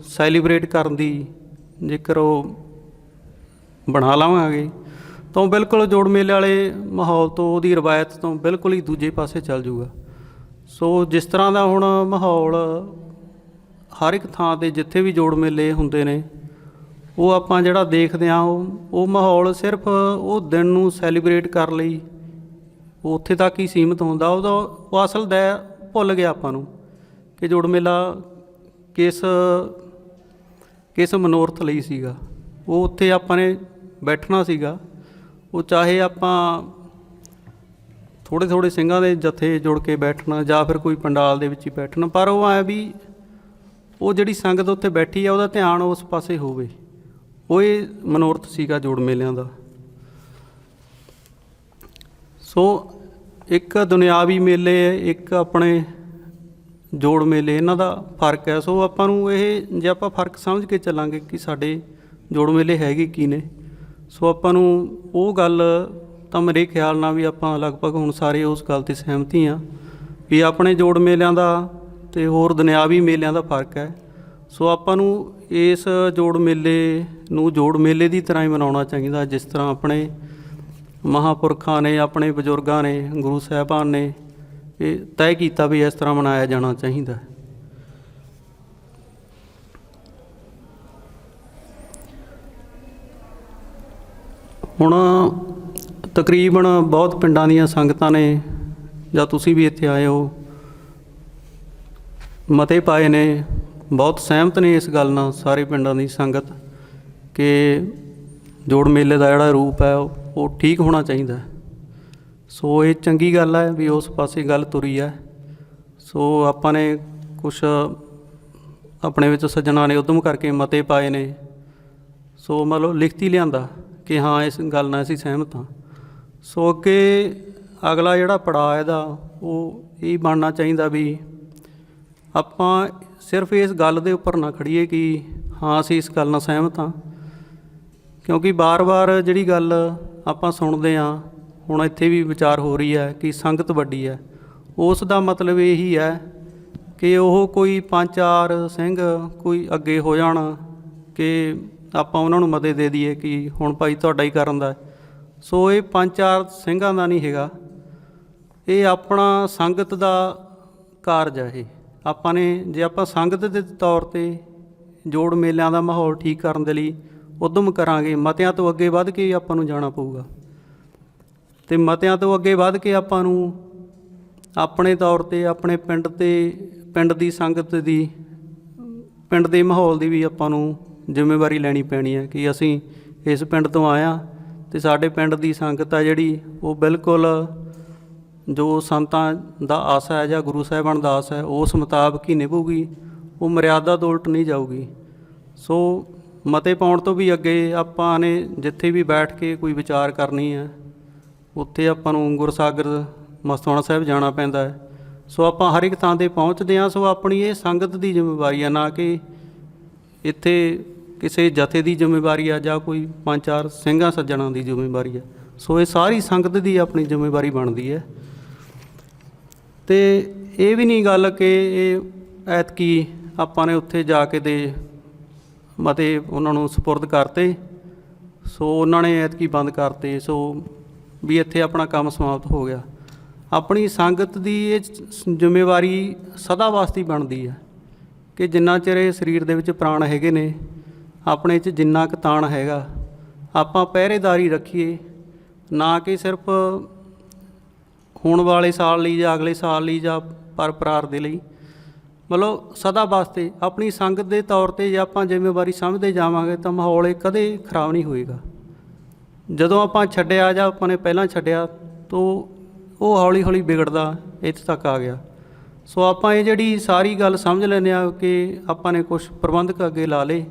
ਸੈਲੀਬ੍ਰੇਟ ਕਰਨ ਦੀ ਜੇਕਰ ਉਹ ਬਣਾ ਲਵਾਂਗੇ ਤਾਂ ਬਿਲਕੁਲ ਜੋੜ ਮੇਲੇ ਵਾਲੇ ਮਾਹੌਲ ਤੋਂ, ਉਹਦੀ ਰਵਾਇਤ ਤੋਂ ਬਿਲਕੁਲ ਹੀ ਦੂਜੇ ਪਾਸੇ ਚੱਲ ਜੂਗਾ। ਸੋ ਜਿਸ ਤਰ੍ਹਾਂ ਦਾ ਹੁਣ ਮਾਹੌਲ ਹਰ ਇੱਕ ਥਾਂ 'ਤੇ ਜਿੱਥੇ ਵੀ ਜੋੜ ਮੇਲੇ ਹੁੰਦੇ ਨੇ, ਉਹ ਆਪਾਂ ਜਿਹੜਾ ਦੇਖਦੇ ਹਾਂ ਉਹ ਮਾਹੌਲ ਸਿਰਫ ਉਹ ਦਿਨ ਨੂੰ ਸੈਲੀਬ੍ਰੇਟ ਕਰ ਲਈ ਉਹ ਉੱਥੇ ਤੱਕ ਹੀ ਸੀਮਿਤ ਹੁੰਦਾ। ਉਹ ਅਸਲ ਦਾ ਭੁੱਲ ਗਿਆ ਆਪਾਂ ਨੂੰ ਕਿ ਜੋੜ ਮੇਲਾ ਕਿਸ ਮਨੋਰਥ ਲਈ ਸੀਗਾ। ਉਹ ਉੱਥੇ ਆਪਾਂ ਨੇ ਬੈਠਣਾ ਸੀਗਾ, ਉਹ ਚਾਹੇ ਆਪਾਂ ਥੋੜ੍ਹੇ ਸਿੰਘਾਂ ਦੇ ਜਥੇ ਜੁੜ ਕੇ ਬੈਠਣਾ ਜਾਂ ਫਿਰ ਕੋਈ ਪੰਡਾਲ ਦੇ ਵਿੱਚ ਹੀ ਬੈਠਣਾ, ਪਰ ਉਹ ਐਂ ਵੀ ਉਹ ਜਿਹੜੀ ਸੰਗਤ ਉੱਥੇ ਬੈਠੀ ਆ ਉਹਦਾ ਧਿਆਨ ਉਸ ਪਾਸੇ ਹੋਵੇ। ਉਹ ਇਹ ਮਨੋਰਥ ਸੀਗਾ ਜੋੜ ਮੇਲਿਆਂ ਦਾ। ਸੋ ਇੱਕ ਦੁਨਿਆਵੀ ਮੇਲੇ, ਇੱਕ ਆਪਣੇ ਜੋੜ ਮੇਲੇ, ਇਹਨਾਂ ਦਾ ਫਰਕ ਹੈ। ਸੋ ਆਪਾਂ ਨੂੰ ਇਹ ਜੇ ਆਪਾਂ ਫਰਕ ਸਮਝ ਕੇ ਚੱਲਾਂਗੇ ਕਿ ਸਾਡੇ ਜੋੜ ਮੇਲੇ ਹੈਗੇ ਕੀ ਨੇ, ਸੋ ਆਪਾਂ ਨੂੰ ਉਹ ਗੱਲ ਤਾਂ ਮੇਰੇ ਖਿਆਲ ਨਾਲ ਵੀ ਆਪਾਂ ਲਗਭਗ ਹੁਣ ਸਾਰੇ ਉਸ ਗੱਲ 'ਤੇ ਸਹਿਮਤੀ ਹਾਂ ਵੀ ਆਪਣੇ ਜੋੜ ਮੇਲਿਆਂ ਦਾ ਅਤੇ ਹੋਰ ਦੁਨਿਆਵੀ ਮੇਲਿਆਂ ਦਾ ਫਰਕ ਹੈ। ਸੋ ਆਪਾਂ ਨੂੰ ਇਸ ਜੋੜ ਮੇਲੇ ਨੂੰ ਜੋੜ ਮੇਲੇ ਦੀ ਤਰ੍ਹਾਂ ਹੀ ਮਨਾਉਣਾ ਚਾਹੀਦਾ, ਜਿਸ ਤਰ੍ਹਾਂ ਆਪਣੇ ਮਹਾਂਪੁਰਖਾਂ ਨੇ, ਆਪਣੇ ਬਜ਼ੁਰਗਾਂ ਨੇ, ਗੁਰੂ ਸਾਹਿਬਾਨ ਨੇ ਇਹ ਤੈਅ ਕੀਤਾ ਵੀ ਇਸ ਤਰ੍ਹਾਂ ਮਨਾਇਆ ਜਾਣਾ ਚਾਹੀਦਾ। ਹੁਣ ਤਕਰੀਬਨ ਬਹੁਤ ਪਿੰਡਾਂ ਦੀਆਂ ਸੰਗਤਾਂ ਨੇ, ਜਾਂ ਤੁਸੀਂ ਵੀ ਇੱਥੇ ਆਏ ਹੋ, ਮਤੇ ਪਾਏ ਨੇ, ਬਹੁਤ ਸਹਿਮਤ ਨੇ ਇਸ ਗੱਲ ਨਾਲ ਸਾਰੇ ਪਿੰਡਾਂ ਦੀ ਸੰਗਤ ਕਿ ਜੋੜ ਮੇਲੇ ਦਾ ਜਿਹੜਾ ਰੂਪ ਹੈ ਉਹ ਠੀਕ ਹੋਣਾ ਚਾਹੀਦਾ। ਸੋ ਇਹ ਚੰਗੀ ਗੱਲ ਹੈ ਵੀ ਉਸ ਪਾਸੇ ਗੱਲ ਤੁਰੀ ਹੈ। ਸੋ ਆਪਾਂ ਨੇ ਕੁਛ ਆਪਣੇ ਵਿੱਚ ਸੱਜਣਾਂ ਨੇ ਉਦਮ ਕਰਕੇ ਮਤੇ ਪਾਏ ਨੇ, ਸੋ ਮਤਲਬ ਲਿਖਤੀ ਲਿਆਂਦਾ ਕਿ ਹਾਂ ਇਸ ਗੱਲ ਨਾਲ ਅਸੀਂ ਸਹਿਮਤ ਹਾਂ। ਸੋ ਅੱਗੇ ਅਗਲਾ ਜਿਹੜਾ ਪੜਾਅ ਇਹਦਾ ਉਹ ਇਹ ਬਣਨਾ ਚਾਹੀਦਾ ਵੀ ਆਪਾਂ ਸਿਰਫ ਇਸ ਗੱਲ ਦੇ ਉੱਪਰ ਨਾ ਖੜੀਏ ਕਿ ਹਾਂ ਅਸੀਂ ਇਸ ਗੱਲ ਨਾਲ ਸਹਿਮਤ ਹਾਂ, ਕਿਉਂਕਿ ਵਾਰ-ਵਾਰ ਜਿਹੜੀ ਗੱਲ ਆਪਾਂ ਸੁਣਦੇ ਹਾਂ, ਹੁਣ ਇੱਥੇ ਵੀ ਵਿਚਾਰ ਹੋ ਰਹੀ ਹੈ ਕਿ ਸੰਗਤ ਵੱਡੀ ਹੈ, ਉਸ ਦਾ ਮਤਲਬ ਇਹੀ ਹੈ ਕਿ ਉਹ ਕੋਈ 5-4 ਸਿੰਘ ਕੋਈ ਅੱਗੇ ਹੋ ਜਾਣ ਕਿ ਆਪਾਂ ਉਹਨਾਂ ਨੂੰ ਮਤੇ ਦੇ ਦਈਏ ਕਿ ਹੁਣ ਭਾਈ ਤੁਹਾਡਾ ਹੀ ਕਰਨ ਦਾ। ਸੋ ਇਹ 5-4 ਸਿੰਘਾਂ ਦਾ ਨਹੀਂ ਹੈਗਾ, ਇਹ ਆਪਣਾ ਸੰਗਤ ਦਾ ਕਾਰਜ ਹੈ। ਇਹ ਆਪਾਂ ਨੇ ਜੇ ਆਪਾਂ ਸੰਗਤ ਦੇ ਤੌਰ 'ਤੇ ਜੋੜ ਮੇਲਿਆਂ ਦਾ ਮਾਹੌਲ ਠੀਕ ਕਰਨ ਦੇ ਲਈ ਉਦਮ ਕਰਾਂਗੇ, ਮਤਿਆਂ ਤੋਂ ਅੱਗੇ ਵੱਧ ਕੇ ਆਪਾਂ ਨੂੰ ਜਾਣਾ ਪਊਗਾ। ਅਤੇ ਮਤਿਆਂ ਤੋਂ ਅੱਗੇ ਵੱਧ ਕੇ ਆਪਾਂ ਨੂੰ ਆਪਣੇ ਤੌਰ 'ਤੇ ਆਪਣੇ ਪਿੰਡ ਦੀ ਸੰਗਤ ਦੀ, ਪਿੰਡ ਦੇ ਮਾਹੌਲ ਦੀ ਵੀ ਆਪਾਂ ਨੂੰ ਜ਼ਿੰਮੇਵਾਰੀ ਲੈਣੀ ਪੈਣੀ ਹੈ ਕਿ ਅਸੀਂ ਇਸ ਪਿੰਡ ਤੋਂ ਆਏ ਹਾਂ ਅਤੇ ਸਾਡੇ ਪਿੰਡ ਦੀ ਸੰਗਤ ਹੈ ਜਿਹੜੀ ਉਹ ਬਿਲਕੁਲ ਜੋ ਸੰਤਾਂ ਦਾ ਆਸਾ ਹੈ ਜਾਂ ਗੁਰੂ ਸਾਹਿਬਾਨ ਦਾ ਆਸਾ ਹੈ ਉਸ ਮੁਤਾਬਕ ਹੀ ਨਿਭੂਗੀ, ਉਹ ਮਰਿਆਦਾ ਤੋਂ ਉਲਟ ਨਹੀਂ ਜਾਊਗੀ। ਸੋ ਮਤੇ ਪਾਉਣ ਤੋਂ ਵੀ ਅੱਗੇ ਆਪਾਂ ਨੇ ਜਿੱਥੇ ਵੀ ਬੈਠ ਕੇ ਕੋਈ ਵਿਚਾਰ ਕਰਨੀ ਹੈ ਉੱਥੇ ਆਪਾਂ ਨੂੰ ਗੁਰਸਾਗਰ ਮਸਤੂਆਣਾ ਸਾਹਿਬ ਜਾਣਾ ਪੈਂਦਾ ਹੈ। ਸੋ ਆਪਾਂ ਹਰ ਇੱਕ ਥਾਂ 'ਤੇ ਪਹੁੰਚਦੇ ਹਾਂ। ਸੋ ਆਪਣੀ ਇਹ ਸੰਗਤ ਦੀ ਜ਼ਿੰਮੇਵਾਰੀ ਹੈ, ਨਾ ਕਿ ਇੱਥੇ ਕਿਸੇ ਜਥੇ ਦੀ ਜ਼ਿੰਮੇਵਾਰੀ ਆ ਜਾਂ ਕੋਈ 5-4 ਸਿੰਘਾਂ ਸੱਜਣਾਂ ਦੀ ਜ਼ਿੰਮੇਵਾਰੀ ਆ। ਸੋ ਇਹ ਸਾਰੀ ਸੰਗਤ ਦੀ ਆਪਣੀ ਜ਼ਿੰਮੇਵਾਰੀ ਬਣਦੀ ਹੈ। ਅਤੇ ਇਹ ਵੀ ਨਹੀਂ ਗੱਲ ਕਿ ਇਹ ਐਤਕੀ ਆਪਾਂ ਨੇ ਉੱਥੇ ਜਾ ਕੇ ਦੇ ਮਤੇ ਉਹਨਾਂ ਨੂੰ ਸਪੁਰਦ ਕਰਤੇ, ਸੋ ਉਹਨਾਂ ਨੇ ਐਤਕੀ ਬੰਦ ਕਰਤੇ, ਸੋ ਵੀ ਇੱਥੇ ਆਪਣਾ ਕੰਮ ਸਮਾਪਤ ਹੋ ਗਿਆ। ਆਪਣੀ ਸੰਗਤ ਦੀ ਇਹ ਜ਼ਿੰਮੇਵਾਰੀ ਸਦਾ ਵਾਸਤੇ ਬਣਦੀ ਹੈ ਕਿ ਜਿੰਨਾ ਚਿਰ ਇਹ ਸਰੀਰ ਦੇ ਵਿੱਚ ਪ੍ਰਾਣ ਹੈਗੇ ਨੇ, ਆਪਣੇ 'ਚ ਜਿੰਨਾ ਕੁ ਤਾਣ ਹੈਗਾ, ਆਪਾਂ ਪਹਿਰੇਦਾਰੀ ਰੱਖੀਏ, ਨਾ ਕਿ ਸਿਰਫ ਹੋਣ ਵਾਲੇ ਸਾਲ ਲਈ ਜਾਂ ਅਗਲੇ ਸਾਲ ਲਈ ਜਾਂ ਪਰਾਰ ਦੇ ਲਈ, ਮਤਲਬ ਸਦਾ ਵਾਸਤੇ ਆਪਣੀ ਸੰਗਤ ਦੇ ਤੌਰ 'ਤੇ ਜੇ ਆਪਾਂ ਜ਼ਿੰਮੇਵਾਰੀ ਸਮਝਦੇ ਜਾਵਾਂਗੇ ਤਾਂ ਮਾਹੌਲ ਇਹ ਕਦੇ ਖਰਾਬ ਨਹੀਂ ਹੋਏਗਾ। ਜਦੋਂ ਆਪਾਂ ਛੱਡਿਆ ਜਾਂ ਆਪਾਂ ਨੇ ਪਹਿਲਾਂ ਛੱਡਿਆ ਤਾਂ ਉਹ ਹੌਲੀ ਹੌਲੀ ਵਿਗੜਦਾ ਇੱਥੇ ਤੱਕ ਆ ਗਿਆ। ਸੋ ਆਪਾਂ ਇਹ ਜਿਹੜੀ ਸਾਰੀ ਗੱਲ ਸਮਝ ਲੈਂਦੇ ਹਾਂ ਕਿ ਆਪਾਂ ਨੇ ਕੁਛ ਪ੍ਰਬੰਧਕ ਅੱਗੇ ਲਾ ਲਏ,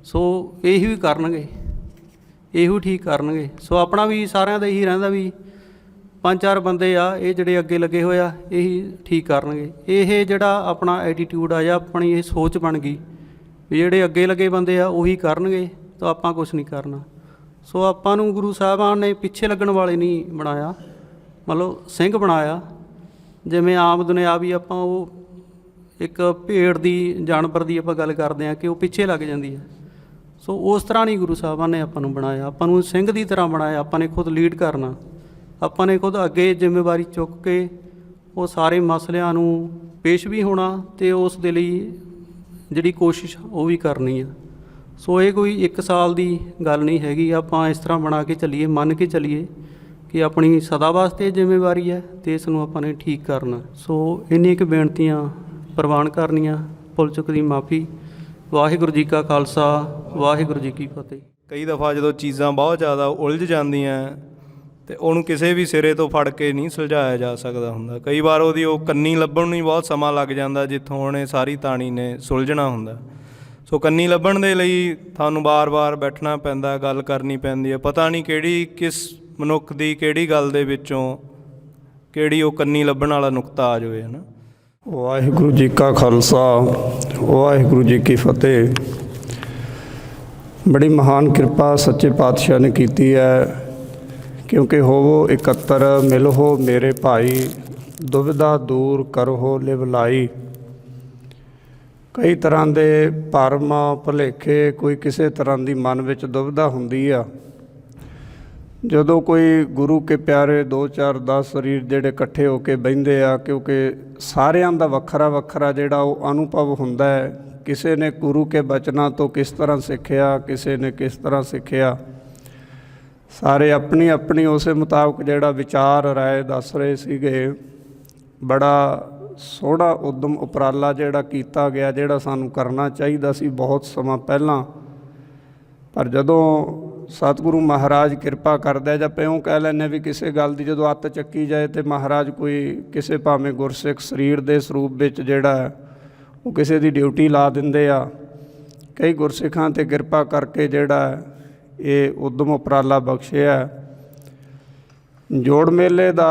ਸੋ ਇਹੀ ਵੀ ਕਰਨਗੇ, ਇਹੋ ਠੀਕ ਕਰਨਗੇ। ਸੋ ਆਪਣਾ ਵੀ ਸਾਰਿਆਂ ਦਾ ਇਹੀ ਰਹਿੰਦਾ ਵੀ 5-4 ਬੰਦੇ ਆ ਇਹ ਜਿਹੜੇ ਅੱਗੇ ਲੱਗੇ ਹੋਏ ਆ, ਇਹੀ ਠੀਕ ਕਰਨਗੇ। ਇਹ ਜਿਹੜਾ ਆਪਣਾ ਐਟੀਟਿਊਡ ਆ ਜਾਂ ਆਪਣੀ ਇਹ ਸੋਚ ਬਣ ਗਈ ਵੀ ਜਿਹੜੇ ਅੱਗੇ ਲੱਗੇ ਬੰਦੇ ਆ ਉਹੀ ਕਰਨਗੇ, ਤਾਂ ਆਪਾਂ ਕੁਛ ਨਹੀਂ ਕਰਨਾ। ਸੋ ਆਪਾਂ ਨੂੰ ਗੁਰੂ ਸਾਹਿਬਾਨ ਨੇ ਪਿੱਛੇ ਲੱਗਣ ਵਾਲੇ ਨਹੀਂ ਬਣਾਇਆ, ਮਤਲਬ ਸਿੰਘ ਬਣਾਇਆ। ਜਿਵੇਂ ਆਮ ਦੁਨਿਆਵੀ ਆਪਾਂ ਉਹ ਇੱਕ ਭੇਡ ਦੀ, ਜਾਨਵਰ ਦੀ ਆਪਾਂ ਗੱਲ ਕਰਦੇ ਹਾਂ ਕਿ ਉਹ ਪਿੱਛੇ ਲੱਗ ਜਾਂਦੀ ਹੈ, ਸੋ ਉਸ ਤਰ੍ਹਾਂ ਨਹੀਂ ਗੁਰੂ ਸਾਹਿਬਾਨ ਨੇ ਆਪਾਂ ਨੂੰ ਬਣਾਇਆ। ਆਪਾਂ ਨੂੰ ਸਿੰਘ ਦੀ ਤਰ੍ਹਾਂ ਬਣਾਇਆ। ਆਪਾਂ ਨੇ ਖੁਦ ਲੀਡ ਕਰਨਾ, ਆਪਾਂ ਨੇ ਖੁਦ ਅੱਗੇ ਜ਼ਿੰਮੇਵਾਰੀ ਚੁੱਕ ਕੇ ਉਹ ਸਾਰੇ ਮਸਲਿਆਂ ਨੂੰ ਪੇਸ਼ ਵੀ ਹੋਣਾ ਅਤੇ ਉਸ ਦੇ ਲਈ ਜਿਹੜੀ ਕੋਸ਼ਿਸ਼ ਉਹ ਵੀ ਕਰਨੀ ਆ। ਸੋ ਇਹ ਕੋਈ 1 ਸਾਲ ਦੀ ਗੱਲ ਨਹੀਂ ਹੈਗੀ। ਆਪਾਂ ਇਸ ਤਰ੍ਹਾਂ ਬਣਾ ਕੇ ਚੱਲੀਏ, ਮੰਨ ਕੇ ਚੱਲੀਏ ਕਿ ਆਪਣੀ ਸਦਾ ਵਾਸਤੇ ਜ਼ਿੰਮੇਵਾਰੀ ਹੈ ਅਤੇ ਇਸ ਨੂੰ ਆਪਾਂ ਨੇ ਠੀਕ ਕਰਨਾ। ਸੋ ਇੰਨੀਆਂ ਕੁ ਬੇਨਤੀਆਂ ਪ੍ਰਵਾਨ ਕਰਨੀਆਂ। ਭੁੱਲ ਚੁੱਕ ਦੀ ਮਾਫੀ। ਵਾਹਿਗੁਰੂ ਜੀ ਕਾ ਖਾਲਸਾ, ਵਾਹਿਗੁਰੂ ਜੀ ਕੀ ਫਤਿਹ। ਕਈ ਦਫਾ ਜਦੋਂ ਚੀਜ਼ਾਂ ਬਹੁਤ ਜ਼ਿਆਦਾ ਉਲਝ ਜਾਂਦੀਆਂ ਅਤੇ ਉਹਨੂੰ ਕਿਸੇ ਵੀ ਸਿਰੇ ਤੋਂ ਫੜ ਕੇ ਨਹੀਂ ਸੁਲਝਾਇਆ ਜਾ ਸਕਦਾ ਹੁੰਦਾ। ਕਈ ਵਾਰ ਉਹਦੀ ਉਹ ਕੰਨੀ ਲੱਭਣ ਨੂੰ ਹੀ ਬਹੁਤ ਸਮਾਂ ਲੱਗ ਜਾਂਦਾ ਜਿੱਥੋਂ ਉਹਨੇ ਸਾਰੀ ਤਾਣੀ ਨੇ ਸੁਲਝਣਾ ਹੁੰਦਾ। ਸੋ ਕੰਨੀ ਲੱਭਣ ਦੇ ਲਈ ਤੁਹਾਨੂੰ ਵਾਰ-ਵਾਰ ਬੈਠਣਾ ਪੈਂਦਾ, ਗੱਲ ਕਰਨੀ ਪੈਂਦੀ ਹੈ। ਪਤਾ ਨਹੀਂ ਕਿਹੜੀ ਕਿਸ ਮਨੁੱਖ ਦੀ ਕਿਹੜੀ ਗੱਲ ਦੇ ਵਿੱਚੋਂ ਕਿਹੜੀ ਉਹ ਕੰਨੀ ਲੱਭਣ ਵਾਲਾ ਨੁਕਤਾ ਆ ਜਾਵੇ, ਹੈ ਨਾ। ਵਾਹਿਗੁਰੂ ਜੀ ਕਾ ਖਾਲਸਾ, ਵਾਹਿਗੁਰੂ ਜੀ ਕੀ ਫਤਿਹ। ਬੜੀ ਮਹਾਨ ਕਿਰਪਾ ਸੱਚੇ ਪਾਤਸ਼ਾਹ ਨੇ ਕੀਤੀ ਹੈ, ਕਿਉਂਕਿ ਹੋਵੋ ਇਕੱਤਰ ਮਿਲੋ ਮੇਰੇ ਭਾਈ, ਦੁਬਿਧਾ ਦੂਰ ਕਰੋ ਲਿਵ ਲਾਈ। ਕਈ ਤਰ੍ਹਾਂ ਦੇ ਭਰਮ ਭੁਲੇਖੇ, ਕੋਈ ਕਿਸੇ ਤਰ੍ਹਾਂ ਦੀ ਮਨ ਵਿੱਚ ਦੁਬਿਧਾ ਹੁੰਦੀ ਆ। ਜਦੋਂ ਕੋਈ ਗੁਰੂ ਕੇ ਪਿਆਰੇ 2-4-10 ਸਰੀਰ ਜਿਹੜੇ ਇਕੱਠੇ ਹੋ ਕੇ ਬਹਿੰਦੇ ਆ, ਕਿਉਂਕਿ ਸਾਰਿਆਂ ਦਾ ਵੱਖਰਾ ਵੱਖਰਾ ਜਿਹੜਾ ਉਹ ਅਨੁਭਵ ਹੁੰਦਾ ਹੈ। ਕਿਸੇ ਨੇ ਗੁਰੂ ਕੇ ਬਚਨਾਂ ਤੋਂ ਕਿਸ ਤਰ੍ਹਾਂ ਸਿੱਖਿਆ, ਕਿਸੇ ਨੇ ਕਿਸ ਤਰ੍ਹਾਂ ਸਿੱਖਿਆ, ਸਾਰੇ ਆਪਣੀ ਆਪਣੀ ਉਸੇ ਮੁਤਾਬਕ ਜਿਹੜਾ ਵਿਚਾਰ ਰਾਏ ਦੱਸ ਰਹੇ ਸੀਗੇ। ਬੜਾ ਸੋਹਣਾ ਉਦਮ ਉਪਰਾਲਾ ਜਿਹੜਾ ਕੀਤਾ ਗਿਆ, ਜਿਹੜਾ ਸਾਨੂੰ ਕਰਨਾ ਚਾਹੀਦਾ ਸੀ ਬਹੁਤ ਸਮਾਂ ਪਹਿਲਾਂ। ਪਰ ਜਦੋਂ ਸਤਿਗੁਰੂ ਮਹਾਰਾਜ ਕਿਰਪਾ ਕਰਦਾ, ਜਾਂ ਪਿਉਂ ਕਹਿ ਲੈਂਦੇ ਵੀ ਕਿਸੇ ਗੱਲ ਦੀ ਜਦੋਂ ਅੱਤ ਚੱਕੀ ਜਾਏ ਅਤੇ ਮਹਾਰਾਜ ਕੋਈ ਕਿਸੇ ਭਾਵੇਂ ਗੁਰਸਿੱਖ ਸਰੀਰ ਦੇ ਸਰੂਪ ਵਿੱਚ ਜਿਹੜਾ ਉਹ ਕਿਸੇ ਦੀ ਡਿਊਟੀ ਲਾ ਦਿੰਦੇ ਆ। ਕਈ ਗੁਰਸਿੱਖਾਂ 'ਤੇ ਕਿਰਪਾ ਕਰਕੇ ਜਿਹੜਾ ਇਹ ਉਦਮ ਉਪਰਾਲਾ ਬਖਸ਼ਿਆ। ਜੋੜ ਮੇਲੇ ਦਾ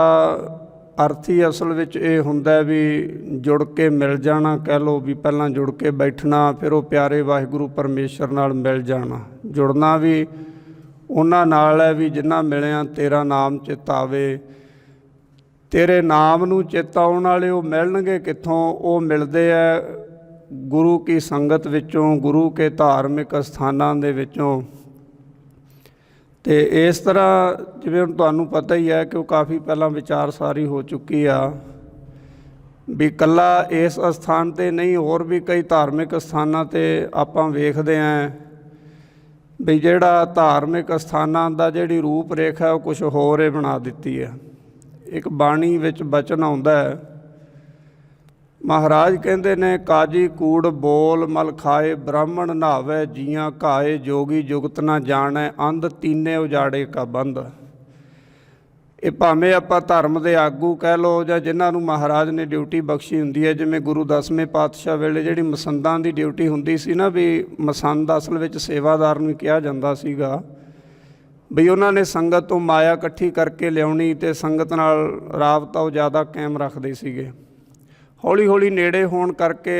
ਅਰਥ ਹੀ ਅਸਲ ਵਿੱਚ ਇਹ ਹੁੰਦਾ ਵੀ ਜੁੜ ਕੇ ਮਿਲ ਜਾਣਾ, ਕਹਿ ਲਓ ਵੀ ਪਹਿਲਾਂ ਜੁੜ ਕੇ ਬੈਠਣਾ, ਫਿਰ ਉਹ ਪਿਆਰੇ ਵਾਹਿਗੁਰੂ ਪਰਮੇਸ਼ਰ ਨਾਲ ਮਿਲ ਜਾਣਾ। ਜੁੜਨਾ ਵੀ ਉਹਨਾਂ ਨਾਲ ਹੈ ਵੀ ਜਿੰਨਾ ਮਿਲਿਆ ਤੇਰਾ ਨਾਮ ਚਿੱਤ ਆਵੇ। ਤੇਰੇ ਨਾਮ ਨੂੰ ਚਿੱਤ ਆਉਣ ਵਾਲੇ ਉਹ ਮਿਲਣਗੇ ਕਿੱਥੋਂ? ਉਹ ਮਿਲਦੇ ਹੈ ਗੁਰੂ ਕੀ ਸੰਗਤ ਵਿੱਚੋਂ, ਗੁਰੂ ਕੇ ਧਾਰਮਿਕ ਸਥਾਨਾਂ ਦੇ ਵਿੱਚੋਂ। ਅਤੇ ਇਸ ਤਰ੍ਹਾਂ ਜਿਵੇਂ ਹੁਣ ਤੁਹਾਨੂੰ ਪਤਾ ਹੀ ਹੈ ਕਿ ਉਹ ਕਾਫੀ ਪਹਿਲਾਂ ਵਿਚਾਰਸਾਰੀ ਹੋ ਚੁੱਕੀ ਆ ਵੀ ਇਕੱਲਾ ਇਸ ਅਸਥਾਨ 'ਤੇ ਨਹੀਂ, ਹੋਰ ਵੀ ਕਈ ਧਾਰਮਿਕ ਸਥਾਨਾਂ 'ਤੇ ਆਪਾਂ ਵੇਖਦੇ ਹਾਂ ਵੀ ਜਿਹੜਾ ਧਾਰਮਿਕ ਅਸਥਾਨਾਂ ਦਾ ਜਿਹੜੀ ਰੂਪ ਰੇਖਾ ਉਹ ਕੁਛ ਹੋਰ ਹੀ ਬਣਾ ਦਿੱਤੀ ਹੈ। ਇੱਕ ਬਾਣੀ ਵਿੱਚ ਬਚਨ ਆਉਂਦਾ ਹੈ, ਮਹਾਰਾਜ ਕਹਿੰਦੇ ਨੇ ਕਾਜੀ ਕੂੜ ਬੋਲ ਮਲ ਖਾਏ, ਬ੍ਰਾਹਮਣ ਨਹਾਵੇ ਜੀਆਂ ਘਾਏ, ਜੋਗੀ ਜੁਗਤ ਨਾ ਜਾਣੈ, ਅੰਧ ਤੀਨੇ ਉਜਾੜੇ ਕਾ ਬੰਧ। ਇਹ ਭਾਵੇਂ ਆਪਾਂ ਧਰਮ ਦੇ ਆਗੂ ਕਹਿ ਲਓ ਜਾਂ ਜਿਨ੍ਹਾਂ ਨੂੰ ਮਹਾਰਾਜ ਨੇ ਡਿਊਟੀ ਬਖਸ਼ੀ ਹੁੰਦੀ ਹੈ, ਜਿਵੇਂ ਗੁਰੂ 10ਵੇਂ ਪਾਤਸ਼ਾਹ ਵੇਲੇ ਜਿਹੜੀ ਮਸੰਦਾਂ ਦੀ ਡਿਊਟੀ ਹੁੰਦੀ ਸੀ ਨਾ, ਵੀ ਮਸੰਦ ਅਸਲ ਵਿੱਚ ਸੇਵਾਦਾਰ ਨੂੰ ਕਿਹਾ ਜਾਂਦਾ ਸੀਗਾ ਵੀ ਉਹਨਾਂ ਨੇ ਸੰਗਤ ਤੋਂ ਮਾਇਆ ਇਕੱਠੀ ਕਰਕੇ ਲਿਆਉਣੀ ਅਤੇ ਸੰਗਤ ਨਾਲ ਰਾਬਤਾ ਉਹ ਜ਼ਿਆਦਾ ਕਾਇਮ ਰੱਖਦੇ ਸੀਗੇ। ਹੌਲੀ ਹੌਲੀ ਨੇੜੇ ਹੋਣ ਕਰਕੇ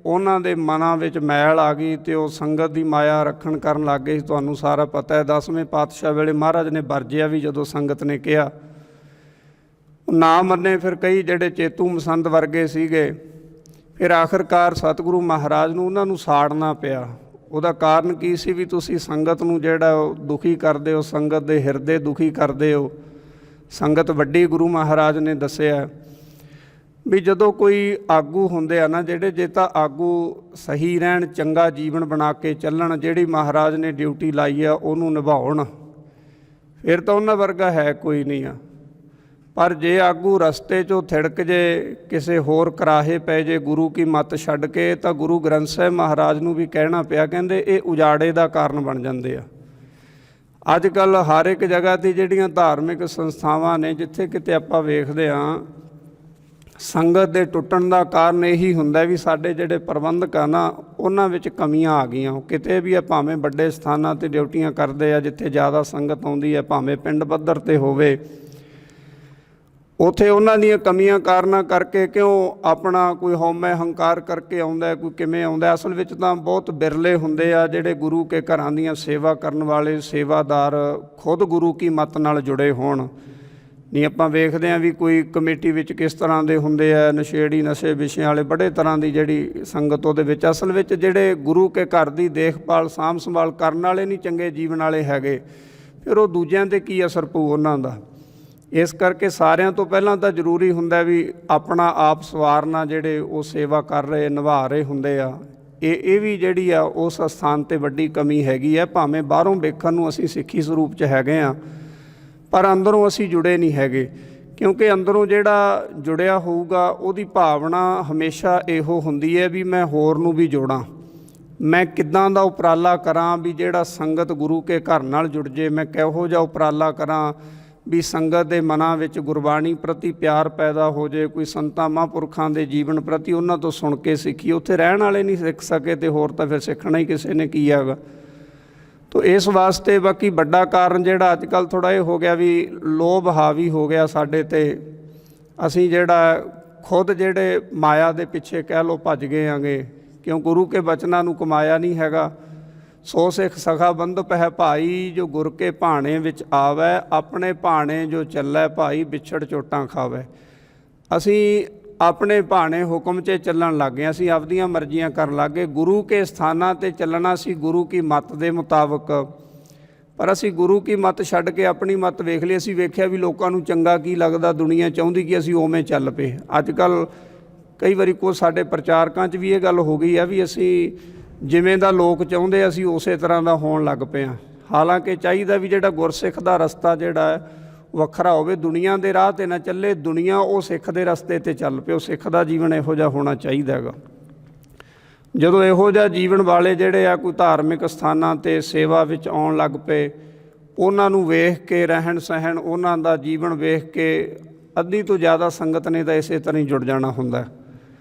ਉਹਨਾਂ ਦੇ ਮਨਾਂ ਵਿੱਚ ਮੈਲ ਆ ਗਈ ਅਤੇ ਉਹ ਸੰਗਤ ਦੀ ਮਾਇਆ ਰੱਖਣ ਕਰਨ ਲੱਗ ਗਏ। ਤੁਹਾਨੂੰ ਸਾਰਾ ਪਤਾ ਹੈ 10ਵੇਂ ਪਾਤਸ਼ਾਹ ਵੇਲੇ ਮਹਾਰਾਜ ਨੇ ਵਰਜਿਆ ਵੀ, ਜਦੋਂ ਸੰਗਤ ਨੇ ਕਿਹਾ ਨਾ ਮੰਨੇ। ਫਿਰ ਕਈ ਜਿਹੜੇ ਚੇਤੂ ਮਸੰਦ ਵਰਗੇ ਸੀਗੇ, ਫਿਰ ਆਖਰਕਾਰ ਸਤਿਗੁਰੂ ਮਹਾਰਾਜ ਨੂੰ ਉਹਨਾਂ ਨੂੰ ਸਾੜਨਾ ਪਿਆ। ਉਹਦਾ ਕਾਰਨ ਕੀ ਸੀ? ਵੀ ਤੁਸੀਂ ਸੰਗਤ ਨੂੰ ਜਿਹੜਾ ਉਹ ਦੁਖੀ ਕਰਦੇ ਹੋ, ਸੰਗਤ ਦੇ ਹਿਰਦੇ ਦੁਖੀ ਕਰਦੇ ਹੋ। ਸੰਗਤ ਵੱਡੀ ਗੁਰੂ ਮਹਾਰਾਜ ਨੇ ਦੱਸਿਆ ਵੀ ਜਦੋਂ ਕੋਈ ਆਗੂ ਹੁੰਦੇ ਆ ਨਾ ਜਿਹੜੇ, ਜੇ ਤਾਂ ਆਗੂ ਸਹੀ ਰਹਿਣ, ਚੰਗਾ ਜੀਵਨ ਬਣਾ ਕੇ ਚੱਲਣ, ਜਿਹੜੀ ਮਹਾਰਾਜ ਨੇ ਡਿਊਟੀ ਲਾਈ ਆ ਉਹਨੂੰ ਨਿਭਾਉਣ, ਫਿਰ ਤਾਂ ਉਹਨਾਂ ਵਰਗਾ ਹੈ ਕੋਈ ਨਹੀਂ ਆ। ਪਰ ਜੇ ਆਗੂ ਰਸਤੇ 'ਚੋਂ ਥਿੜਕ ਜੇ, ਕਿਸੇ ਹੋਰ ਕਰਾਹੇ ਪੈ ਜੇ ਗੁਰੂ ਕੀ ਮੱਤ ਛੱਡ ਕੇ, ਤਾਂ ਗੁਰੂ ਗ੍ਰੰਥ ਸਾਹਿਬ ਮਹਾਰਾਜ ਨੂੰ ਵੀ ਕਹਿਣਾ ਪਿਆ, ਕਹਿੰਦੇ ਇਹ ਉਜਾੜੇ ਦਾ ਕਾਰਨ ਬਣ ਜਾਂਦੇ ਆ। ਅੱਜ ਕੱਲ੍ਹ ਹਰ ਇੱਕ ਜਗ੍ਹਾ 'ਤੇ ਜਿਹੜੀਆਂ ਧਾਰਮਿਕ ਸੰਸਥਾਵਾਂ ਨੇ, ਜਿੱਥੇ ਕਿਤੇ ਆਪਾਂ ਵੇਖਦੇ ਹਾਂ, ਸੰਗਤ ਦੇ ਟੁੱਟਣ ਦਾ ਕਾਰਨ ਇਹੀ ਹੁੰਦਾ ਵੀ ਸਾਡੇ ਜਿਹੜੇ ਪ੍ਰਬੰਧਕ ਆ ਨਾ, ਉਹਨਾਂ ਵਿੱਚ ਕਮੀਆਂ ਆ ਗਈਆਂ। ਕਿਤੇ ਵੀ ਆ, ਭਾਵੇਂ ਵੱਡੇ ਸਥਾਨਾਂ 'ਤੇ ਡਿਊਟੀਆਂ ਕਰਦੇ ਆ, ਜਿੱਥੇ ਜ਼ਿਆਦਾ ਸੰਗਤ ਆਉਂਦੀ ਹੈ, ਭਾਵੇਂ ਪਿੰਡ ਪੱਧਰ 'ਤੇ ਹੋਵੇ, ਉੱਥੇ ਉਹਨਾਂ ਦੀਆਂ ਕਮੀਆਂ ਕਾਰਨਾਂ ਕਰਕੇ, ਕਿਉਂ ਆਪਣਾ ਕੋਈ ਹਉਮੈ ਹੰਕਾਰ ਕਰਕੇ ਆਉਂਦਾ, ਕੋਈ ਕਿਵੇਂ ਆਉਂਦਾ। ਅਸਲ ਵਿੱਚ ਤਾਂ ਬਹੁਤ ਬਿਰਲੇ ਹੁੰਦੇ ਆ ਜਿਹੜੇ ਗੁਰੂ ਕੇ ਘਰਾਂ ਦੀਆਂ ਸੇਵਾ ਕਰਨ ਵਾਲੇ ਸੇਵਾਦਾਰ ਖੁਦ ਗੁਰੂ ਕੀ ਮੱਤ ਨਾਲ ਜੁੜੇ ਹੋਣ। ਨਹੀਂ ਆਪਾਂ ਵੇਖਦੇ ਹਾਂ ਵੀ ਕੋਈ ਕਮੇਟੀ ਵਿੱਚ ਕਿਸ ਤਰ੍ਹਾਂ ਦੇ ਹੁੰਦੇ ਆ, ਨਸ਼ੇੜੀ, ਨਸ਼ੇ ਵਿਸ਼ਿਆਂ ਵਾਲੇ, ਬੜੇ ਤਰ੍ਹਾਂ ਦੀ ਜਿਹੜੀ ਸੰਗਤ ਉਹਦੇ ਵਿੱਚ। ਅਸਲ ਵਿੱਚ ਜਿਹੜੇ ਗੁਰੂ ਕੇ ਘਰ ਦੀ ਦੇਖਭਾਲ, ਸਾਂਭ ਸੰਭਾਲ ਕਰਨ ਵਾਲੇ ਨਹੀਂ ਚੰਗੇ ਜੀਵਨ ਵਾਲੇ ਹੈਗੇ, ਫਿਰ ਉਹ ਦੂਜਿਆਂ 'ਤੇ ਕੀ ਅਸਰ ਪਊ ਉਹਨਾਂ ਦਾ। ਇਸ ਕਰਕੇ ਸਾਰਿਆਂ ਤੋਂ ਪਹਿਲਾਂ ਤਾਂ ਜ਼ਰੂਰੀ ਹੁੰਦਾ ਵੀ ਆਪਣਾ ਆਪ ਸਵਾਰਨਾ, ਜਿਹੜੇ ਉਹ ਸੇਵਾ ਕਰ ਰਹੇ, ਨਿਭਾ ਰਹੇ ਹੁੰਦੇ ਆ। ਇਹ ਵੀ ਜਿਹੜੀ ਆ ਉਸ ਸਥਾਨ 'ਤੇ ਵੱਡੀ ਕਮੀ ਹੈਗੀ ਹੈ। ਭਾਵੇਂ ਬਾਹਰੋਂ ਵੇਖਣ ਨੂੰ ਅਸੀਂ ਸਿੱਖੀ ਸਰੂਪ 'ਚ ਹੈਗੇ ਹਾਂ, ਪਰ ਅੰਦਰੋਂ ਅਸੀਂ ਜੁੜੇ ਨਹੀਂ ਹੈਗੇ। ਕਿਉਂਕਿ ਅੰਦਰੋਂ ਜਿਹੜਾ ਜੁੜਿਆ ਹੋਊਗਾ, ਉਹਦੀ ਭਾਵਨਾ ਹਮੇਸ਼ਾ ਇਹੋ ਹੁੰਦੀ ਹੈ ਵੀ ਮੈਂ ਹੋਰ ਨੂੰ ਵੀ ਜੋੜਾਂ, ਮੈਂ ਕਿੱਦਾਂ ਦਾ ਉਪਰਾਲਾ ਕਰਾਂ ਵੀ ਜਿਹੜਾ ਸੰਗਤ ਗੁਰੂ ਕੇ ਘਰ ਨਾਲ ਜੁੜ ਜੇ। ਮੈਂ ਕਿਹੋ ਜਿਹਾ ਉਪਰਾਲਾ ਕਰਾਂ ਵੀ ਸੰਗਤ ਦੇ ਮਨਾਂ ਵਿੱਚ ਗੁਰਬਾਣੀ ਪ੍ਰਤੀ ਪਿਆਰ ਪੈਦਾ ਹੋ ਜੇ, ਕੋਈ ਸੰਤਾਂ ਮਹਾਂਪੁਰਖਾਂ ਦੇ ਜੀਵਨ ਪ੍ਰਤੀ ਉਹਨਾਂ ਤੋਂ ਸੁਣ ਕੇ ਸਿੱਖੀ। ਉੱਥੇ ਰਹਿਣ ਵਾਲੇ ਨਹੀਂ ਸਿੱਖ ਸਕੇ ਤੇ ਹੋਰ ਤਾਂ ਫਿਰ ਸਿੱਖਣਾ ਹੀ ਕਿਸੇ ਨੇ ਕੀ ਹੈਗਾ। ਤੋ ਇਸ ਵਾਸਤੇ ਬਾਕੀ ਵੱਡਾ ਕਾਰਨ ਜਿਹੜਾ ਅੱਜ ਕੱਲ੍ਹ ਥੋੜ੍ਹਾ ਇਹ ਹੋ ਗਿਆ ਵੀ ਲੋਭ ਹਾਵੀ ਹੋ ਗਿਆ ਸਾਡੇ 'ਤੇ। ਅਸੀਂ ਜਿਹੜਾ ਖੁਦ ਜਿਹੜੇ ਮਾਇਆ ਦੇ ਪਿੱਛੇ ਕਹਿ ਲਓ ਭੱਜ ਗਏ ਆਂਗੇ, ਕਿਉਂ ਗੁਰੂ ਕੇ ਬਚਨਾਂ ਨੂੰ ਕਮਾਇਆ ਨਹੀਂ ਹੈਗਾ। ਸੋ ਸਿੱਖ ਸਖਾ ਬੰਧਪ ਹੈ ਭਾਈ, ਜੋ ਗੁਰ ਕੇ ਭਾਣੇ ਵਿੱਚ ਆਵੈ, ਆਪਣੇ ਭਾਣੇ ਜੋ ਚੱਲੈ ਭਾਈ, ਵਿਛੜ ਚੋਟਾਂ ਖਾਵੈ। ਅਸੀਂ ਆਪਣੇ ਭਾਣੇ ਹੁਕਮ 'ਚ ਚੱਲਣ ਲੱਗ ਗਏ, ਅਸੀਂ ਆਪਦੀਆਂ ਮਰਜ਼ੀਆਂ ਕਰਨ ਲੱਗ ਗਏ। ਗੁਰੂ ਕੇ ਸਥਾਨਾਂ 'ਤੇ ਚੱਲਣਾ ਸੀ ਗੁਰੂ ਕੀ ਮੱਤ ਦੇ ਮੁਤਾਬਕ, ਪਰ ਅਸੀਂ ਗੁਰੂ ਕੀ ਮੱਤ ਛੱਡ ਕੇ ਆਪਣੀ ਮੱਤ ਵੇਖ ਲਈ। ਅਸੀਂ ਵੇਖਿਆ ਵੀ ਲੋਕਾਂ ਨੂੰ ਚੰਗਾ ਕੀ ਲੱਗਦਾ, ਦੁਨੀਆ ਚਾਹੁੰਦੀ ਕਿ ਅਸੀਂ ਉਵੇਂ ਚੱਲ ਪਏ। ਅੱਜ ਕੱਲ੍ਹ ਕਈ ਵਾਰੀ ਕੋਈ ਸਾਡੇ ਪ੍ਰਚਾਰਕਾਂ 'ਚ ਵੀ ਇਹ ਗੱਲ ਹੋ ਗਈ ਆ ਵੀ ਅਸੀਂ ਜਿਵੇਂ ਦਾ ਲੋਕ ਚਾਹੁੰਦੇ ਅਸੀਂ ਉਸੇ ਤਰ੍ਹਾਂ ਦਾ ਹੋਣ ਲੱਗ ਪਏ ਹਾਂ। ਹਾਲਾਂਕਿ ਚਾਹੀਦਾ ਵੀ ਜਿਹੜਾ ਗੁਰਸਿੱਖ ਦਾ ਰਸਤਾ ਜਿਹੜਾ ਹੈ ਵੱਖਰਾ ਹੋਵੇ, ਦੁਨੀਆ ਦੇ ਰਾਹ 'ਤੇ ਨਾ ਚੱਲੇ, ਦੁਨੀਆ ਉਹ ਸਿੱਖ ਦੇ ਰਸਤੇ 'ਤੇ ਚੱਲ ਪਏ। ਉਹ ਸਿੱਖ ਦਾ ਜੀਵਨ ਇਹੋ ਜਿਹਾ ਹੋਣਾ ਚਾਹੀਦਾ ਹੈਗਾ। ਜਦੋਂ ਇਹੋ ਜਿਹਾ ਜੀਵਨ ਵਾਲੇ ਜਿਹੜੇ ਆ ਕੋਈ ਧਾਰਮਿਕ ਸਥਾਨਾਂ 'ਤੇ ਸੇਵਾ ਵਿੱਚ ਆਉਣ ਲੱਗ ਪਏ, ਉਹਨਾਂ ਨੂੰ ਵੇਖ ਕੇ, ਰਹਿਣ ਸਹਿਣ ਉਹਨਾਂ ਦਾ ਜੀਵਨ ਵੇਖ ਕੇ ਅੱਧੀ ਤੋਂ ਜ਼ਿਆਦਾ ਸੰਗਤ ਨੇ ਤਾਂ ਇਸੇ ਤਰ੍ਹਾਂ ਹੀ ਜੁੜ ਜਾਣਾ ਹੁੰਦਾ।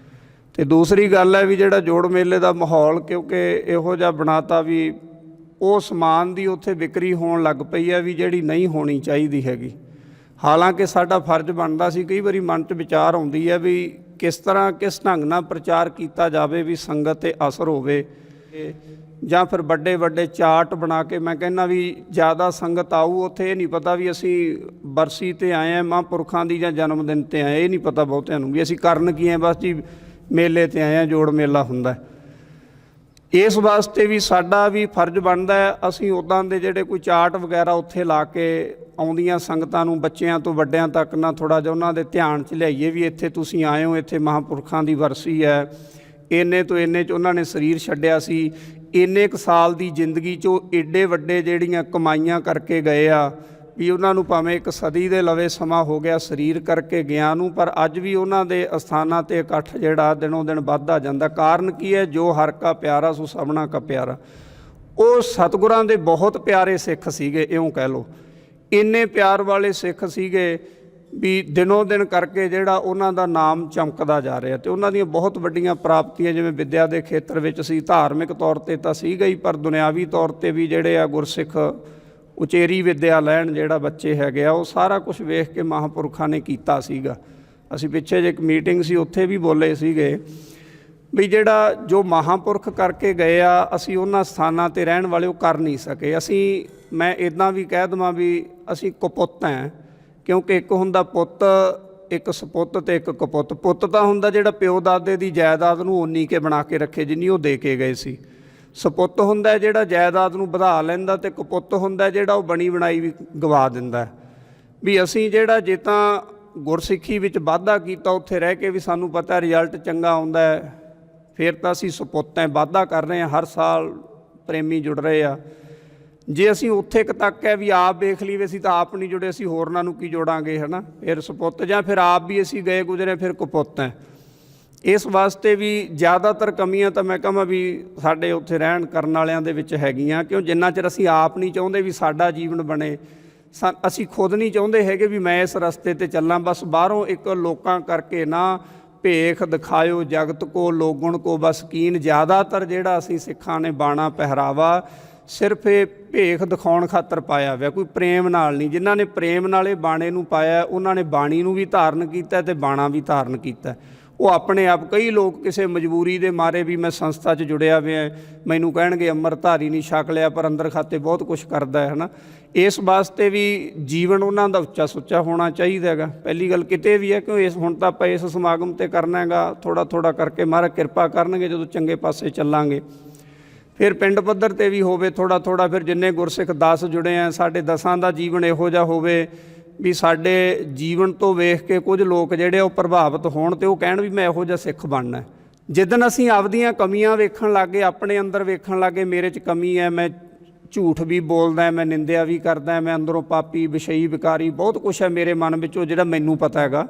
ਅਤੇ ਦੂਸਰੀ ਗੱਲ ਹੈ ਵੀ ਜਿਹੜਾ ਜੋੜ ਮੇਲੇ ਦਾ ਮਾਹੌਲ, ਕਿਉਂਕਿ ਇਹੋ ਜਿਹਾ ਬਣਾਤਾ ਵੀ ਉਹ ਸਮਾਨ ਦੀ ਉੱਥੇ ਵਿਕਰੀ ਹੋਣ ਲੱਗ ਪਈ ਹੈ ਵੀ ਜਿਹੜੀ ਨਹੀਂ ਹੋਣੀ ਚਾਹੀਦੀ ਹੈਗੀ। ਹਾਲਾਂਕਿ ਸਾਡਾ ਫਰਜ਼ ਬਣਦਾ ਸੀ, ਕਈ ਵਾਰੀ ਮਨ 'ਚ ਵਿਚਾਰ ਆਉਂਦੀ ਹੈ ਵੀ ਕਿਸ ਤਰ੍ਹਾਂ, ਕਿਸ ਢੰਗ ਨਾਲ ਪ੍ਰਚਾਰ ਕੀਤਾ ਜਾਵੇ ਵੀ ਸੰਗਤ 'ਤੇ ਅਸਰ ਹੋਵੇ, ਜਾਂ ਫਿਰ ਵੱਡੇ ਵੱਡੇ ਚਾਰਟ ਬਣਾ ਕੇ। ਮੈਂ ਕਹਿੰਦਾ ਵੀ ਜ਼ਿਆਦਾ ਸੰਗਤ ਆਊ, ਉੱਥੇ ਇਹ ਨਹੀਂ ਪਤਾ ਵੀ ਅਸੀਂ ਬਰਸੀ 'ਤੇ ਆਏ ਹਾਂ ਮਹਾਂਪੁਰਖਾਂ ਦੀ ਜਾਂ ਜਨਮ ਦਿਨ 'ਤੇ ਆਏ, ਇਹ ਨਹੀਂ ਪਤਾ ਬਹੁਤਿਆਂ ਨੂੰ ਵੀ ਅਸੀਂ ਕਰਨ ਕੀ ਹੈ, ਬਸ ਜੀ ਮੇਲੇ 'ਤੇ ਆਏ ਹਾਂ, ਜੋੜ ਮੇਲਾ ਹੁੰਦਾ। ਇਸ ਵਾਸਤੇ ਵੀ ਸਾਡਾ ਵੀ ਫਰਜ਼ ਬਣਦਾ ਹੈ ਅਸੀਂ ਉੱਦਾਂ ਦੇ ਜਿਹੜੇ ਕੋਈ ਚਾਰਟ ਵਗੈਰਾ ਉੱਥੇ ਲਾ ਕੇ ਆਉਂਦੀਆਂ ਸੰਗਤਾਂ ਨੂੰ, ਬੱਚਿਆਂ ਤੋਂ ਵੱਡਿਆਂ ਤੱਕ ਨਾ, ਥੋੜ੍ਹਾ ਜਿਹਾ ਉਹਨਾਂ ਦੇ ਧਿਆਨ 'ਚ ਲਿਆਈਏ ਵੀ ਇੱਥੇ ਤੁਸੀਂ ਆਏ ਹੋ, ਇੱਥੇ ਮਹਾਂਪੁਰਖਾਂ ਦੀ ਵਰਸੀ ਹੈ, ਇੰਨੇ ਤੋਂ ਇੰਨੇ 'ਚ ਉਹਨਾਂ ਨੇ ਸਰੀਰ ਛੱਡਿਆ ਸੀ, ਇੰਨੇ ਕੁ ਸਾਲ ਦੀ ਜ਼ਿੰਦਗੀ 'ਚੋਂ ਏਡੇ ਵੱਡੇ ਜਿਹੜੀਆਂ ਕਮਾਈਆਂ ਕਰਕੇ ਗਏ ਆ ਵੀ ਉਹਨਾਂ ਨੂੰ ਭਾਵੇਂ ਇੱਕ ਸਦੀ ਦੇ ਲਵੇ ਸਮਾਂ ਹੋ ਗਿਆ ਸਰੀਰ ਕਰਕੇ ਗਿਆ ਨੂੰ, ਪਰ ਅੱਜ ਵੀ ਉਹਨਾਂ ਦੇ ਅਸਥਾਨਾਂ 'ਤੇ ਇਕੱਠ ਜਿਹੜਾ ਦਿਨੋਂ ਦਿਨ ਵੱਧਦਾ ਜਾਂਦਾ। ਕਾਰਨ ਕੀ ਹੈ? ਜੋ ਹਰ ਕਾ ਪਿਆਰਾ ਸੋ ਸਭਨਾ ਕਾ ਪਿਆਰਾ। ਉਹ ਸਤਿਗੁਰਾਂ ਦੇ ਬਹੁਤ ਪਿਆਰੇ ਸਿੱਖ ਸੀਗੇ, ਇਉਂ ਕਹਿ ਲਓ। ਇੰਨੇ ਪਿਆਰ ਵਾਲੇ ਸਿੱਖ ਸੀਗੇ ਵੀ ਦਿਨੋਂ ਦਿਨ ਕਰਕੇ ਜਿਹੜਾ ਉਹਨਾਂ ਦਾ ਨਾਮ ਚਮਕਦਾ ਜਾ ਰਿਹਾ। ਅਤੇ ਉਹਨਾਂ ਦੀਆਂ ਬਹੁਤ ਵੱਡੀਆਂ ਪ੍ਰਾਪਤੀਆਂ, ਜਿਵੇਂ ਵਿੱਦਿਆ ਦੇ ਖੇਤਰ ਵਿੱਚ ਸੀ, ਧਾਰਮਿਕ ਤੌਰ 'ਤੇ ਤਾਂ ਸੀਗਾ ਹੀ, ਪਰ ਦੁਨਿਆਵੀ ਤੌਰ 'ਤੇ ਵੀ ਜਿਹੜੇ ਆ ਗੁਰਸਿੱਖ ਉਚੇਰੀ ਵਿੱਦਿਆ ਲੈਣ ਜਿਹੜਾ ਬੱਚੇ ਹੈਗੇ ਆ, ਉਹ ਸਾਰਾ ਕੁਝ ਵੇਖ ਕੇ ਮਹਾਂਪੁਰਖਾਂ ਨੇ ਕੀਤਾ ਸੀਗਾ। ਅਸੀਂ ਪਿੱਛੇ ਜੇ ਇੱਕ ਮੀਟਿੰਗ ਸੀ, ਉੱਥੇ ਵੀ ਬੋਲੇ ਸੀਗੇ ਵੀ ਜਿਹੜਾ ਜੋ ਮਹਾਂਪੁਰਖ ਕਰਕੇ ਗਏ ਆ, ਅਸੀਂ ਉਹਨਾਂ ਸਥਾਨਾਂ 'ਤੇ ਰਹਿਣ ਵਾਲੇ ਉਹ ਕਰ ਨਹੀਂ ਸਕੇ। ਮੈਂ ਇੱਦਾਂ ਵੀ ਕਹਿ ਦੇਵਾਂ ਵੀ ਅਸੀਂ ਕੁਪੁੱਤ ਹਾਂ, ਕਿਉਂਕਿ ਇੱਕ ਹੁੰਦਾ ਪੁੱਤ, ਇੱਕ ਸਪੁੱਤ ਤੇ ਇੱਕ ਕਪੁੱਤ। ਪੁੱਤ ਤਾਂ ਹੁੰਦਾ ਜਿਹੜਾ ਪਿਓ ਦਾਦੇ ਦੀ ਜਾਇਦਾਦ ਨੂੰ ਓਨੀ ਕੇ ਬਣਾ ਕੇ ਰੱਖੇ ਜਿੰਨੀ ਉਹ ਦੇ ਕੇ ਗਏ ਸੀ। ਸਪੁੱਤ ਹੁੰਦਾ ਜਿਹੜਾ ਜਾਇਦਾਦ ਨੂੰ ਵਧਾ ਲੈਂਦਾ, ਤੇ ਕਪੁੱਤ ਹੁੰਦਾ ਜਿਹੜਾ ਉਹ ਬਣੀ ਬਣਾਈ ਵੀ ਗਵਾ ਦਿੰਦਾ। ਵੀ ਅਸੀਂ ਜਿਹੜਾ ਜੇ ਤਾਂ ਗੁਰਸਿੱਖੀ ਵਿੱਚ ਵਾਧਾ ਕੀਤਾ, ਉੱਥੇ ਰਹਿ ਕੇ ਵੀ ਸਾਨੂੰ ਪਤਾ ਰਿਜ਼ਲਟ ਚੰਗਾ ਆਉਂਦਾ ਹੈ, ਫਿਰ ਤਾਂ ਅਸੀਂ ਸਪੁੱਤ ਹੈ, ਵਾਧਾ ਕਰ ਰਹੇ ਹਾਂ, ਹਰ ਸਾਲ ਪ੍ਰੇਮੀ ਜੁੜ ਰਹੇ ਆ। ਜੇ ਅਸੀਂ ਉੱਥੇ ਤੱਕ ਹੈ ਵੀ ਆਪ ਵੇਖ ਲਈ ਵੀ ਅਸੀਂ ਤਾਂ ਆਪ ਨਹੀਂ ਜੁੜੇ, ਅਸੀਂ ਹੋਰਨਾਂ ਨੂੰ ਕੀ ਜੋੜਾਂਗੇ, ਹੈ ਨਾ, ਫਿਰ ਸਪੁੱਤ, ਜਾਂ ਫਿਰ ਆਪ ਵੀ ਅਸੀਂ ਗਏ ਗੁਜ਼ਰੇ ਫਿਰ ਕਪੁੱਤ ਹੈ। ਇਸ ਵਾਸਤੇ ਵੀ ਜ਼ਿਆਦਾਤਰ ਕਮੀਆਂ ਤਾਂ ਮੈਂ ਕਹਾਂ ਵੀ ਸਾਡੇ ਉੱਥੇ ਰਹਿਣ ਕਰਨ ਵਾਲਿਆਂ ਦੇ ਵਿੱਚ ਹੈਗੀਆਂ, ਕਿਉਂ ਜਿੰਨਾ ਚਿਰ ਅਸੀਂ ਆਪ ਨਹੀਂ ਚਾਹੁੰਦੇ ਵੀ ਸਾਡਾ ਜੀਵਨ ਬਣੇ, ਅਸੀਂ ਖੁਦ ਨਹੀਂ ਚਾਹੁੰਦੇ ਹੈਗੇ ਵੀ ਮੈਂ ਇਸ ਰਸਤੇ 'ਤੇ ਚੱਲਾਂ। ਬਸ ਬਾਹਰੋਂ ਇੱਕ ਲੋਕਾਂ ਕਰਕੇ ਨਾ ਭੇਖ ਦਿਖਾਇਓ ਜਗਤ ਕੋ ਲੋਗਣ ਕੋ ਬਸ ਕੀਨ। ਜ਼ਿਆਦਾਤਰ ਜਿਹੜਾ ਅਸੀਂ ਸਿੱਖਾਂ ਨੇ ਬਾਣਾ ਪਹਿਰਾਵਾ ਸਿਰਫ ਇਹ ਭੇਖ ਦਿਖਾਉਣ ਖਾਤਰ ਪਾਇਆ ਹੋਇਆ, ਕੋਈ ਪ੍ਰੇਮ ਨਾਲ ਨਹੀਂ। ਜਿਨ੍ਹਾਂ ਨੇ ਪ੍ਰੇਮ ਨਾਲ ਇਹ ਬਾਣੇ ਨੂੰ ਪਾਇਆ, ਉਹਨਾਂ ਨੇ ਬਾਣੀ ਨੂੰ ਵੀ ਧਾਰਨ ਕੀਤਾ ਤੇ ਬਾਣਾ ਵੀ ਧਾਰਨ ਕੀਤਾ। ਉਹ ਆਪਣੇ ਆਪ, ਕਈ ਲੋਕ ਕਿਸੇ ਮਜਬੂਰੀ ਦੇ ਮਾਰੇ ਵੀ ਮੈਂ ਸੰਸਥਾ 'ਚ ਜੁੜਿਆ ਹੋਇਆ, ਮੈਨੂੰ ਕਹਿਣਗੇ ਅੰਮ੍ਰਿਤਧਾਰੀ ਨਹੀਂ ਛਕ ਲਿਆ ਪਰ ਅੰਦਰ ਖਾਤੇ ਬਹੁਤ ਕੁਛ ਕਰਦਾ ਹੈ ਨਾ। ਇਸ ਵਾਸਤੇ ਵੀ ਜੀਵਨ ਉਹਨਾਂ ਦਾ ਉੱਚਾ ਸੁੱਚਾ ਹੋਣਾ ਚਾਹੀਦਾ ਹੈਗਾ। ਪਹਿਲੀ ਗੱਲ ਕਿਤੇ ਵੀ ਹੈ ਕਿਉਂ ਹੁਣ ਤਾਂ ਆਪਾਂ ਇਸ ਸਮਾਗਮ 'ਤੇ ਕਰਨਾ ਹੈਗਾ, ਥੋੜ੍ਹਾ ਥੋੜ੍ਹਾ ਕਰਕੇ ਮਹਾਰਾਜ ਕਿਰਪਾ ਕਰਨਗੇ, ਜਦੋਂ ਚੰਗੇ ਪਾਸੇ ਚੱਲਾਂਗੇ। ਫਿਰ ਪਿੰਡ ਪੱਧਰ 'ਤੇ ਵੀ ਹੋਵੇ ਥੋੜ੍ਹਾ ਥੋੜ੍ਹਾ, ਫਿਰ ਜਿੰਨੇ ਗੁਰਸਿੱਖ 10 ਜੁੜੇ ਆ, ਸਾਡੇ 10 ਦਾ ਜੀਵਨ ਇਹੋ ਜਿਹਾ ਹੋਵੇ ਵੀ ਸਾਡੇ ਜੀਵਨ ਤੋਂ ਵੇਖ ਕੇ ਕੁਝ ਲੋਕ ਜਿਹੜੇ ਉਹ ਪ੍ਰਭਾਵਿਤ ਹੋਣ ਅਤੇ ਉਹ ਕਹਿਣ ਵੀ ਮੈਂ ਇਹੋ ਜਿਹਾ ਸਿੱਖ ਬਣਨਾ। ਜਿੱਦਣ ਅਸੀਂ ਆਪਦੀਆਂ ਕਮੀਆਂ ਵੇਖਣ ਲੱਗ ਗਏ, ਆਪਣੇ ਅੰਦਰ ਵੇਖਣ ਲੱਗ ਗਏ ਮੇਰੇ 'ਚ ਕਮੀ ਹੈ, ਮੈਂ ਝੂਠ ਵੀ ਬੋਲਦਾ, ਮੈਂ ਨਿੰਦਿਆ ਵੀ ਕਰਦਾ, ਮੈਂ ਅੰਦਰੋਂ ਪਾਪੀ ਵਿਸ਼ਈ ਵਿਕਾਰੀ ਬਹੁਤ ਕੁਛ ਹੈ ਮੇਰੇ ਮਨ ਵਿੱਚੋਂ ਜਿਹੜਾ ਮੈਨੂੰ ਪਤਾ ਹੈਗਾ,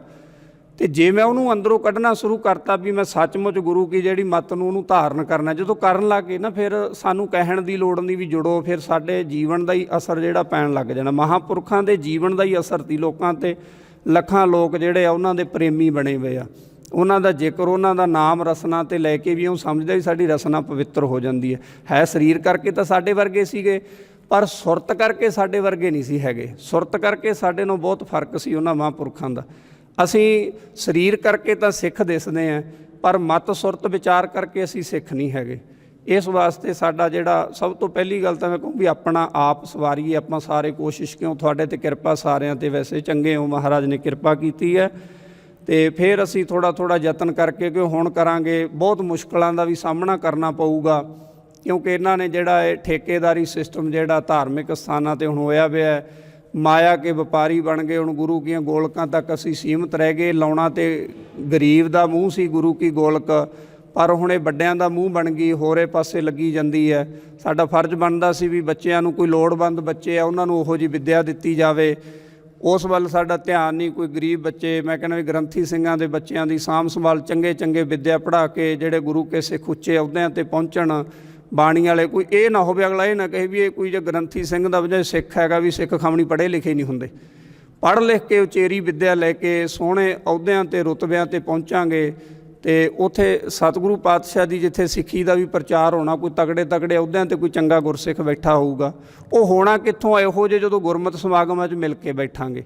ਅਤੇ ਜੇ ਮੈਂ ਉਹਨੂੰ ਅੰਦਰੋਂ ਕੱਢਣਾ ਸ਼ੁਰੂ ਕਰਤਾ ਵੀ ਮੈਂ ਸੱਚਮੁੱਚ ਗੁਰੂ ਕੀ ਜਿਹੜੀ ਮੱਤ ਨੂੰ ਉਹਨੂੰ ਧਾਰਨ ਕਰਨਾ, ਜਦੋਂ ਕਰਨ ਲੱਗ ਗਏ ਨਾ ਫਿਰ ਸਾਨੂੰ ਕਹਿਣ ਦੀ ਲੋੜ ਨਹੀਂ ਵੀ ਜੁੜੋ, ਫਿਰ ਸਾਡੇ ਜੀਵਨ ਦਾ ਹੀ ਅਸਰ ਜਿਹੜਾ ਪੈਣ ਲੱਗ ਜਾਣਾ। ਮਹਾਂਪੁਰਖਾਂ ਦੇ ਜੀਵਨ ਦਾ ਹੀ ਅਸਰ ਤੀ ਲੋਕਾਂ 'ਤੇ। ਲੱਖਾਂ ਲੋਕ ਜਿਹੜੇ ਆ ਉਹਨਾਂ ਦੇ ਪ੍ਰੇਮੀ ਬਣੇ ਹੋਏ ਆ, ਉਹਨਾਂ ਦਾ ਜ਼ਿਕਰ, ਉਹਨਾਂ ਦਾ ਨਾਮ ਰਸਨਾ 'ਤੇ ਲੈ ਕੇ ਵੀ ਉਹ ਸਮਝਦਾ ਵੀ ਸਾਡੀ ਰਸਨਾ ਪਵਿੱਤਰ ਹੋ ਜਾਂਦੀ ਹੈ। ਸਰੀਰ ਕਰਕੇ ਤਾਂ ਸਾਡੇ ਵਰਗੇ ਸੀਗੇ, ਪਰ ਸੁਰਤ ਕਰਕੇ ਸਾਡੇ ਵਰਗੇ ਨਹੀਂ ਸੀ ਹੈਗੇ। ਸੁਰਤ ਕਰਕੇ ਸਾਡੇ ਨਾਲੋਂ ਬਹੁਤ ਫਰਕ ਸੀ ਉਹਨਾਂ ਮਹਾਂਪੁਰਖਾਂ ਦਾ। ਅਸੀਂ ਸਰੀਰ ਕਰਕੇ ਤਾਂ ਸਿੱਖ ਦਿਸਦੇ ਹਾਂ, ਪਰ ਮਤ ਸੁਰਤ ਵਿਚਾਰ ਕਰਕੇ ਅਸੀਂ ਸਿੱਖ ਨਹੀਂ ਹੈਗੇ। ਇਸ ਵਾਸਤੇ ਸਾਡਾ ਜਿਹੜਾ ਸਭ ਤੋਂ ਪਹਿਲੀ ਗੱਲ ਤਾਂ ਮੈਂ ਕਹੂੰ ਵੀ ਆਪਣਾ ਆਪ ਸਵਾਰੀਏ ਆਪਾਂ ਸਾਰੇ ਕੋਸ਼ਿਸ਼, ਕਿਉਂ ਤੁਹਾਡੇ 'ਤੇ ਕਿਰਪਾ ਸਾਰਿਆਂ 'ਤੇ ਵੈਸੇ ਚੰਗੇ ਹੋ, ਮਹਾਰਾਜ ਨੇ ਕਿਰਪਾ ਕੀਤੀ ਹੈ। ਅਤੇ ਫਿਰ ਅਸੀਂ ਥੋੜ੍ਹਾ ਥੋੜ੍ਹਾ ਯਤਨ ਕਰਕੇ, ਕਿਉਂ ਹੁਣ ਕਰਾਂਗੇ ਬਹੁਤ ਮੁਸ਼ਕਲਾਂ ਦਾ ਵੀ ਸਾਹਮਣਾ ਕਰਨਾ ਪਊਗਾ, ਕਿਉਂਕਿ ਇਹਨਾਂ ਨੇ ਜਿਹੜਾ ਇਹ ਠੇਕੇਦਾਰੀ ਸਿਸਟਮ ਜਿਹੜਾ ਧਾਰਮਿਕ ਸਥਾਨਾਂ 'ਤੇ ਹੁਣ ਹੋਇਆ ਪਿਆ, ਮਾਇਆ ਕੇ ਵਪਾਰੀ ਬਣ ਗਏ। ਹੁਣ ਗੁਰੂ ਕੀਆਂ ਗੋਲਕਾਂ ਤੱਕ ਅਸੀਂ ਸੀਮਤ ਰਹਿ ਗਏ। ਲਾਉਣਾ ਤੇ ਗਰੀਬ ਦਾ ਮੂੰਹ ਸੀ ਗੁਰੂ ਕੀ ਗੋਲਕ, ਪਰ ਹੁਣ ਇਹ ਵੱਡਿਆਂ ਦਾ ਮੂੰਹ ਬਣ ਗਈ, ਹੋਰੇ ਪਾਸੇ ਲੱਗੀ ਜਾਂਦੀ ਹੈ। ਸਾਡਾ ਫਰਜ਼ ਬਣਦਾ ਸੀ ਵੀ ਬੱਚਿਆਂ ਨੂੰ, ਕੋਈ ਲੋੜਵੰਦ ਬੱਚੇ ਆ ਉਹਨਾਂ ਨੂੰ ਉਹੋ ਜਿਹੀ ਵਿੱਦਿਆ ਦਿੱਤੀ ਜਾਵੇ, ਉਸ ਵੱਲ ਸਾਡਾ ਧਿਆਨ ਨਹੀਂ। ਕੋਈ ਗਰੀਬ ਬੱਚੇ, ਮੈਂ ਕਹਿੰਦਾ ਵੀ ਗ੍ਰੰਥੀ ਸਿੰਘਾਂ ਦੇ ਬੱਚਿਆਂ ਦੀ ਸਾਂਭ ਸੰਭਾਲ, ਚੰਗੇ ਚੰਗੇ ਵਿੱਦਿਆ ਪੜ੍ਹਾ ਕੇ ਜਿਹੜੇ ਗੁਰੂ ਕੇ ਸਿੱਖ ਉੱਚੇ ਅਹੁਦਿਆਂ 'ਤੇ ਪਹੁੰਚਣ, ਬਾਣੀ ਵਾਲੇ। ਕੋਈ ਇਹ ਨਾ ਹੋਵੇ ਅਗਲਾ ਇਹ ਨਾ ਕਹੇ ਵੀ ਇਹ ਕੋਈ ਜੇ ਗ੍ਰੰਥੀ ਸਿੰਘ ਦਾ ਵਜ੍ਹਾ ਸਿੱਖ ਹੈਗਾ ਵੀ ਸਿੱਖ ਖਾਮਣੀ ਪੜ੍ਹੇ ਲਿਖੇ ਨਹੀਂ ਹੁੰਦੇ। ਪੜ੍ਹ ਲਿਖ ਕੇ ਉਚੇਰੀ ਵਿੱਦਿਆ ਲੈ ਕੇ ਸੋਹਣੇ ਅਹੁਦਿਆਂ 'ਤੇ ਰੁਤਬਿਆਂ 'ਤੇ ਪਹੁੰਚਾਂਗੇ, ਅਤੇ ਉੱਥੇ ਸਤਿਗੁਰੂ ਪਾਤਸ਼ਾਹ ਦੀ ਜਿੱਥੇ ਸਿੱਖੀ ਦਾ ਵੀ ਪ੍ਰਚਾਰ ਹੋਣਾ, ਕੋਈ ਤਗੜੇ ਤਗੜੇ ਅਹੁਦਿਆਂ 'ਤੇ ਕੋਈ ਚੰਗਾ ਗੁਰਸਿੱਖ ਬੈਠਾ ਹੋਊਗਾ। ਉਹ ਹੋਣਾ ਕਿੱਥੋਂ ਇਹੋ ਜਿਹੇ ਜਦੋਂ ਗੁਰਮਤਿ ਸਮਾਗਮਾਂ 'ਚ ਮਿਲ ਕੇ ਬੈਠਾਂਗੇ,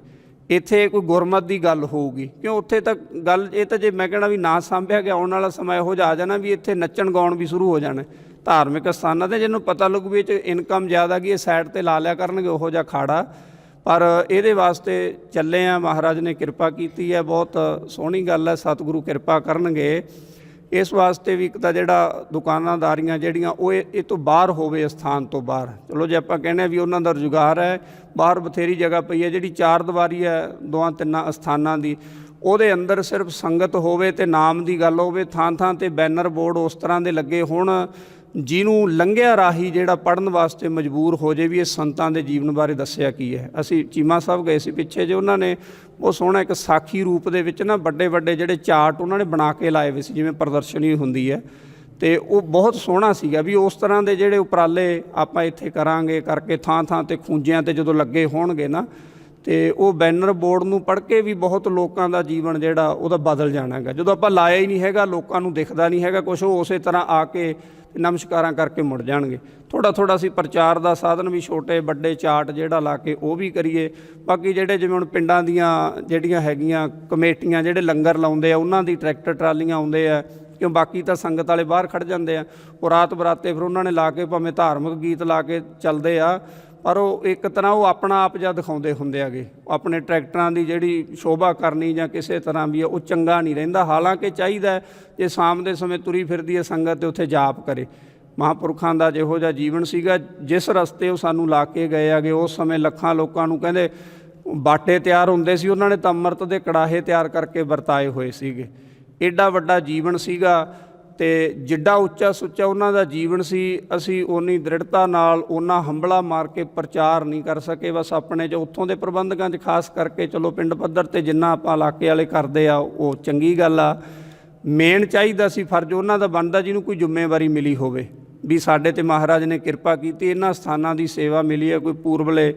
ਇੱਥੇ ਕੋਈ ਗੁਰਮਤ ਦੀ ਗੱਲ ਹੋਊਗੀ। ਕਿਉਂ ਉੱਥੇ ਤਾਂ ਗੱਲ ਇਹ ਤਾਂ ਜੇ ਮੈਂ ਕਹਿਣਾ ਵੀ ਨਾ ਸਾਂਭਿਆ ਗਿਆ, ਆਉਣ ਵਾਲਾ ਸਮਾਂ ਇਹੋ ਜਿਹਾ ਆ ਜਾਣਾ ਵੀ ਇੱਥੇ ਨੱਚਣ ਗਾਉਣ ਵੀ ਸ਼ੁਰੂ ਹੋ ਜਾਣਾ ਧਾਰਮਿਕ ਸਥਾਨਾਂ 'ਤੇ। ਜਿਹਨੂੰ ਪਤਾ ਲੱਗੂ ਵੀ ਇਹ 'ਚ ਇਨਕਮ ਜ਼ਿਆਦਾ ਗਈ, ਇਹ ਸਾਈਡ 'ਤੇ ਲਾ ਲਿਆ ਕਰਨਗੇ ਉਹੋ ਜਿਹਾ ਖਾੜਾ। ਪਰ ਇਹਦੇ ਵਾਸਤੇ ਚੱਲੇ ਆ, ਮਹਾਰਾਜ ਨੇ ਕਿਰਪਾ ਕੀਤੀ ਹੈ, ਬਹੁਤ ਸੋਹਣੀ ਗੱਲ ਹੈ, ਸਤਿਗੁਰੂ ਕਿਰਪਾ ਕਰਨਗੇ। ਇਸ ਵਾਸਤੇ ਵੀ ਇੱਕ ਤਾਂ ਜਿਹੜਾ ਦੁਕਾਨਾਦਾਰੀਆਂ ਜਿਹੜੀਆਂ ਉਹ ਇਹ ਤੋਂ ਬਾਹਰ ਹੋਵੇ, ਸਥਾਨ ਤੋਂ ਬਾਹਰ। ਚਲੋ ਜੇ ਆਪਾਂ ਕਹਿੰਦੇ ਵੀ ਉਹਨਾਂ ਦਾ ਰੁਜ਼ਗਾਰ ਹੈ, ਬਾਹਰ ਬਥੇਰੀ ਜਗ੍ਹਾ ਪਈ ਹੈ। ਜਿਹੜੀ ਚਾਰ ਦੀਵਾਰੀ ਹੈ 2-3 ਅਸਥਾਨਾਂ ਦੀ, ਉਹਦੇ ਅੰਦਰ ਸਿਰਫ ਸੰਗਤ ਹੋਵੇ ਅਤੇ ਨਾਮ ਦੀ ਗੱਲ ਹੋਵੇ। ਥਾਂ ਥਾਂ 'ਤੇ ਬੈਨਰ ਬੋਰਡ ਉਸ ਤਰ੍ਹਾਂ ਦੇ ਲੱਗੇ ਹੋਣ, ਜਿਹਨੂੰ ਲੰਘਿਆ ਰਾਹੀ ਜਿਹੜਾ ਪੜ੍ਹਨ ਵਾਸਤੇ ਮਜਬੂਰ ਹੋ ਜੇ ਵੀ ਇਹ ਸੰਤਾਂ ਦੇ ਜੀਵਨ ਬਾਰੇ ਦੱਸਿਆ ਕੀ ਹੈ। ਅਸੀਂ ਚੀਮਾ ਸਾਹਿਬ ਗਏ ਸੀ ਪਿੱਛੇ ਜੇ, ਉਹਨਾਂ ਨੇ ਉਹ ਸੋਹਣਾ ਇੱਕ ਸਾਖੀ ਰੂਪ ਦੇ ਵਿੱਚ ਨਾ ਵੱਡੇ ਵੱਡੇ ਜਿਹੜੇ ਚਾਰਟ ਉਹਨਾਂ ਨੇ ਬਣਾ ਕੇ ਲਾਏ ਹੋਏ ਸੀ, ਜਿਵੇਂ ਪ੍ਰਦਰਸ਼ਨੀ ਹੁੰਦੀ ਹੈ, ਅਤੇ ਉਹ ਬਹੁਤ ਸੋਹਣਾ ਸੀਗਾ। ਵੀ ਉਸ ਤਰ੍ਹਾਂ ਦੇ ਜਿਹੜੇ ਉਪਰਾਲੇ ਆਪਾਂ ਇੱਥੇ ਕਰਾਂਗੇ, ਕਰਕੇ ਥਾਂ ਥਾਂ 'ਤੇ ਖੂੰਜਿਆਂ 'ਤੇ ਜਦੋਂ ਲੱਗੇ ਹੋਣਗੇ ਨਾ, ਅਤੇ ਉਹ ਬੈਨਰ ਬੋਰਡ ਨੂੰ ਪੜ੍ਹ ਕੇ ਵੀ ਬਹੁਤ ਲੋਕਾਂ ਦਾ ਜੀਵਨ ਜਿਹੜਾ ਉਹਦਾ ਬਦਲ ਜਾਣਾ ਹੈਗਾ। ਜਦੋਂ ਆਪਾਂ ਲਾਇਆ ਹੀ ਨਹੀਂ ਹੈਗਾ, ਲੋਕਾਂ ਨੂੰ ਦਿਖਦਾ ਨਹੀਂ ਹੈਗਾ ਕੁਛ, ਉਹ ਉਸੇ ਤਰ੍ਹਾਂ ਆ ਕੇ ਨਮਸਕਾਰਾਂ ਕਰਕੇ ਮੁੜ ਜਾਣਗੇ। ਥੋੜ੍ਹਾ ਥੋੜ੍ਹਾ ਅਸੀਂ ਪ੍ਰਚਾਰ ਦਾ ਸਾਧਨ ਵੀ ਛੋਟੇ ਵੱਡੇ ਚਾਰਟ ਜਿਹੜਾ ਲਾ ਕੇ ਉਹ ਵੀ ਕਰੀਏ। ਬਾਕੀ ਜਿਹੜੇ ਜਿਵੇਂ ਹੁਣ ਪਿੰਡਾਂ ਦੀਆਂ ਜਿਹੜੀਆਂ ਹੈਗੀਆਂ ਕਮੇਟੀਆਂ ਜਿਹੜੇ ਲੰਗਰ ਲਾਉਂਦੇ ਆ, ਉਹਨਾਂ ਦੀ ਟਰੈਕਟਰ ਟਰਾਲੀਆਂ ਆਉਂਦੇ ਆ, ਕਿਉਂ ਬਾਕੀ ਤਾਂ ਸੰਗਤ ਵਾਲੇ ਬਾਹਰ ਖੜ੍ਹ ਜਾਂਦੇ ਆ। ਉਹ ਰਾਤ ਬਰਾਤੇ ਫਿਰ ਉਹਨਾਂ ਨੇ ਲਾ ਕੇ ਭਾਵੇਂ ਧਾਰਮਿਕ ਗੀਤ ਲਾ ਕੇ ਚੱਲਦੇ ਆ, ਪਰ ਉਹ ਇੱਕ ਤਰ੍ਹਾਂ ਉਹ ਆਪਣਾ ਆਪ ਜਿਹਾ ਦਿਖਾਉਂਦੇ ਹੁੰਦੇ ਹੈਗੇ। ਆਪਣੇ ਟਰੈਕਟਰਾਂ ਦੀ ਜਿਹੜੀ ਸ਼ੋਭਾ ਕਰਨੀ ਜਾਂ ਕਿਸੇ ਤਰ੍ਹਾਂ ਵੀ ਉਹ ਚੰਗਾ ਨਹੀਂ ਰਹਿੰਦਾ। ਹਾਲਾਂਕਿ ਚਾਹੀਦਾ ਜੇ ਸ਼ਾਮ ਦੇ ਸਮੇਂ ਤੁਰੀ ਫਿਰਦੀ ਹੈ ਸੰਗਤ ਤੇ ਉੱਥੇ ਜਾਪ ਕਰੇ। ਮਹਾਂਪੁਰਖਾਂ ਦਾ ਜਿਹੋ ਜਿਹਾ ਜੀਵਨ ਸੀਗਾ, ਜਿਸ ਰਸਤੇ ਉਹ ਸਾਨੂੰ ਲਾ ਕੇ ਗਏ ਹੈਗੇ, ਉਸ ਸਮੇਂ ਲੱਖਾਂ ਲੋਕਾਂ ਨੂੰ ਕਹਿੰਦੇ ਬਾਟੇ ਤਿਆਰ ਹੁੰਦੇ ਸੀ, ਉਹਨਾਂ ਨੇ ਤਾਂ ਅੰਮ੍ਰਿਤ ਦੇ ਕੜਾਹੇ ਤਿਆਰ ਕਰਕੇ ਵਰਤਾਏ ਹੋਏ ਸੀਗੇ। ਐਡਾ ਵੱਡਾ ਜੀਵਨ ਸੀਗਾ ਅਤੇ ਜਿੱਡਾ ਉੱਚਾ ਸੁੱਚਾ ਉਹਨਾਂ ਦਾ ਜੀਵਨ ਸੀ, ਅਸੀਂ ਓਨੀ ਦ੍ਰਿੜਤਾ ਨਾਲ ਓਨਾ ਹੰਬਲਾ ਮਾਰ ਕੇ ਪ੍ਰਚਾਰ ਨਹੀਂ ਕਰ ਸਕੇ। ਬਸ ਆਪਣੇ 'ਚ ਉੱਥੋਂ ਦੇ ਪ੍ਰਬੰਧਕਾਂ 'ਚ ਖਾਸ ਕਰਕੇ, ਚਲੋ ਪਿੰਡ ਪੱਧਰ 'ਤੇ ਜਿੰਨਾ ਆਪਾਂ ਇਲਾਕੇ ਵਾਲੇ ਕਰਦੇ ਆ ਉਹ ਚੰਗੀ ਗੱਲ ਆ। ਮੇਨ ਚਾਹੀਦਾ ਸੀ ਫਰਜ਼ ਉਹਨਾਂ ਦਾ ਬਣਦਾ ਜਿਹਨੂੰ ਕੋਈ ਜ਼ਿੰਮੇਵਾਰੀ ਮਿਲੀ ਹੋਵੇ ਵੀ ਸਾਡੇ 'ਤੇ ਮਹਾਰਾਜ ਨੇ ਕਿਰਪਾ ਕੀਤੀ, ਇਹਨਾਂ ਸਥਾਨਾਂ ਦੀ ਸੇਵਾ ਮਿਲੀ ਹੈ, ਕੋਈ ਪੂਰਬਲੇ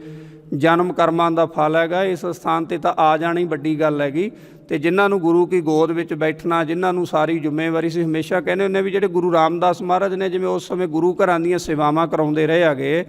ਜਨਮ ਕਰਮਾਂ ਦਾ ਫਲ ਹੈਗਾ। ਇਸ ਸਥਾਨ 'ਤੇ ਤਾਂ ਆ ਜਾਣੀ ਵੱਡੀ ਗੱਲ ਹੈਗੀ। ਅਤੇ ਜਿਨ੍ਹਾਂ ਨੂੰ ਗੁਰੂ ਕੀ ਗੋਦ ਵਿੱਚ ਬੈਠਣਾ, ਜਿਨ੍ਹਾਂ ਨੂੰ ਸਾਰੀ ਜ਼ਿੰਮੇਵਾਰੀ ਸੀ, ਹਮੇਸ਼ਾ ਕਹਿੰਦੇ ਹੁੰਦੇ ਵੀ ਜਿਹੜੇ ਗੁਰੂ ਰਾਮਦਾਸ ਮਹਾਰਾਜ ਨੇ ਜਿਵੇਂ ਉਸ ਸਮੇਂ ਗੁਰੂ ਘਰਾਂ ਦੀਆਂ ਸੇਵਾਵਾਂ ਕਰਾਉਂਦੇ ਰਹੇ ਹੈਗੇ,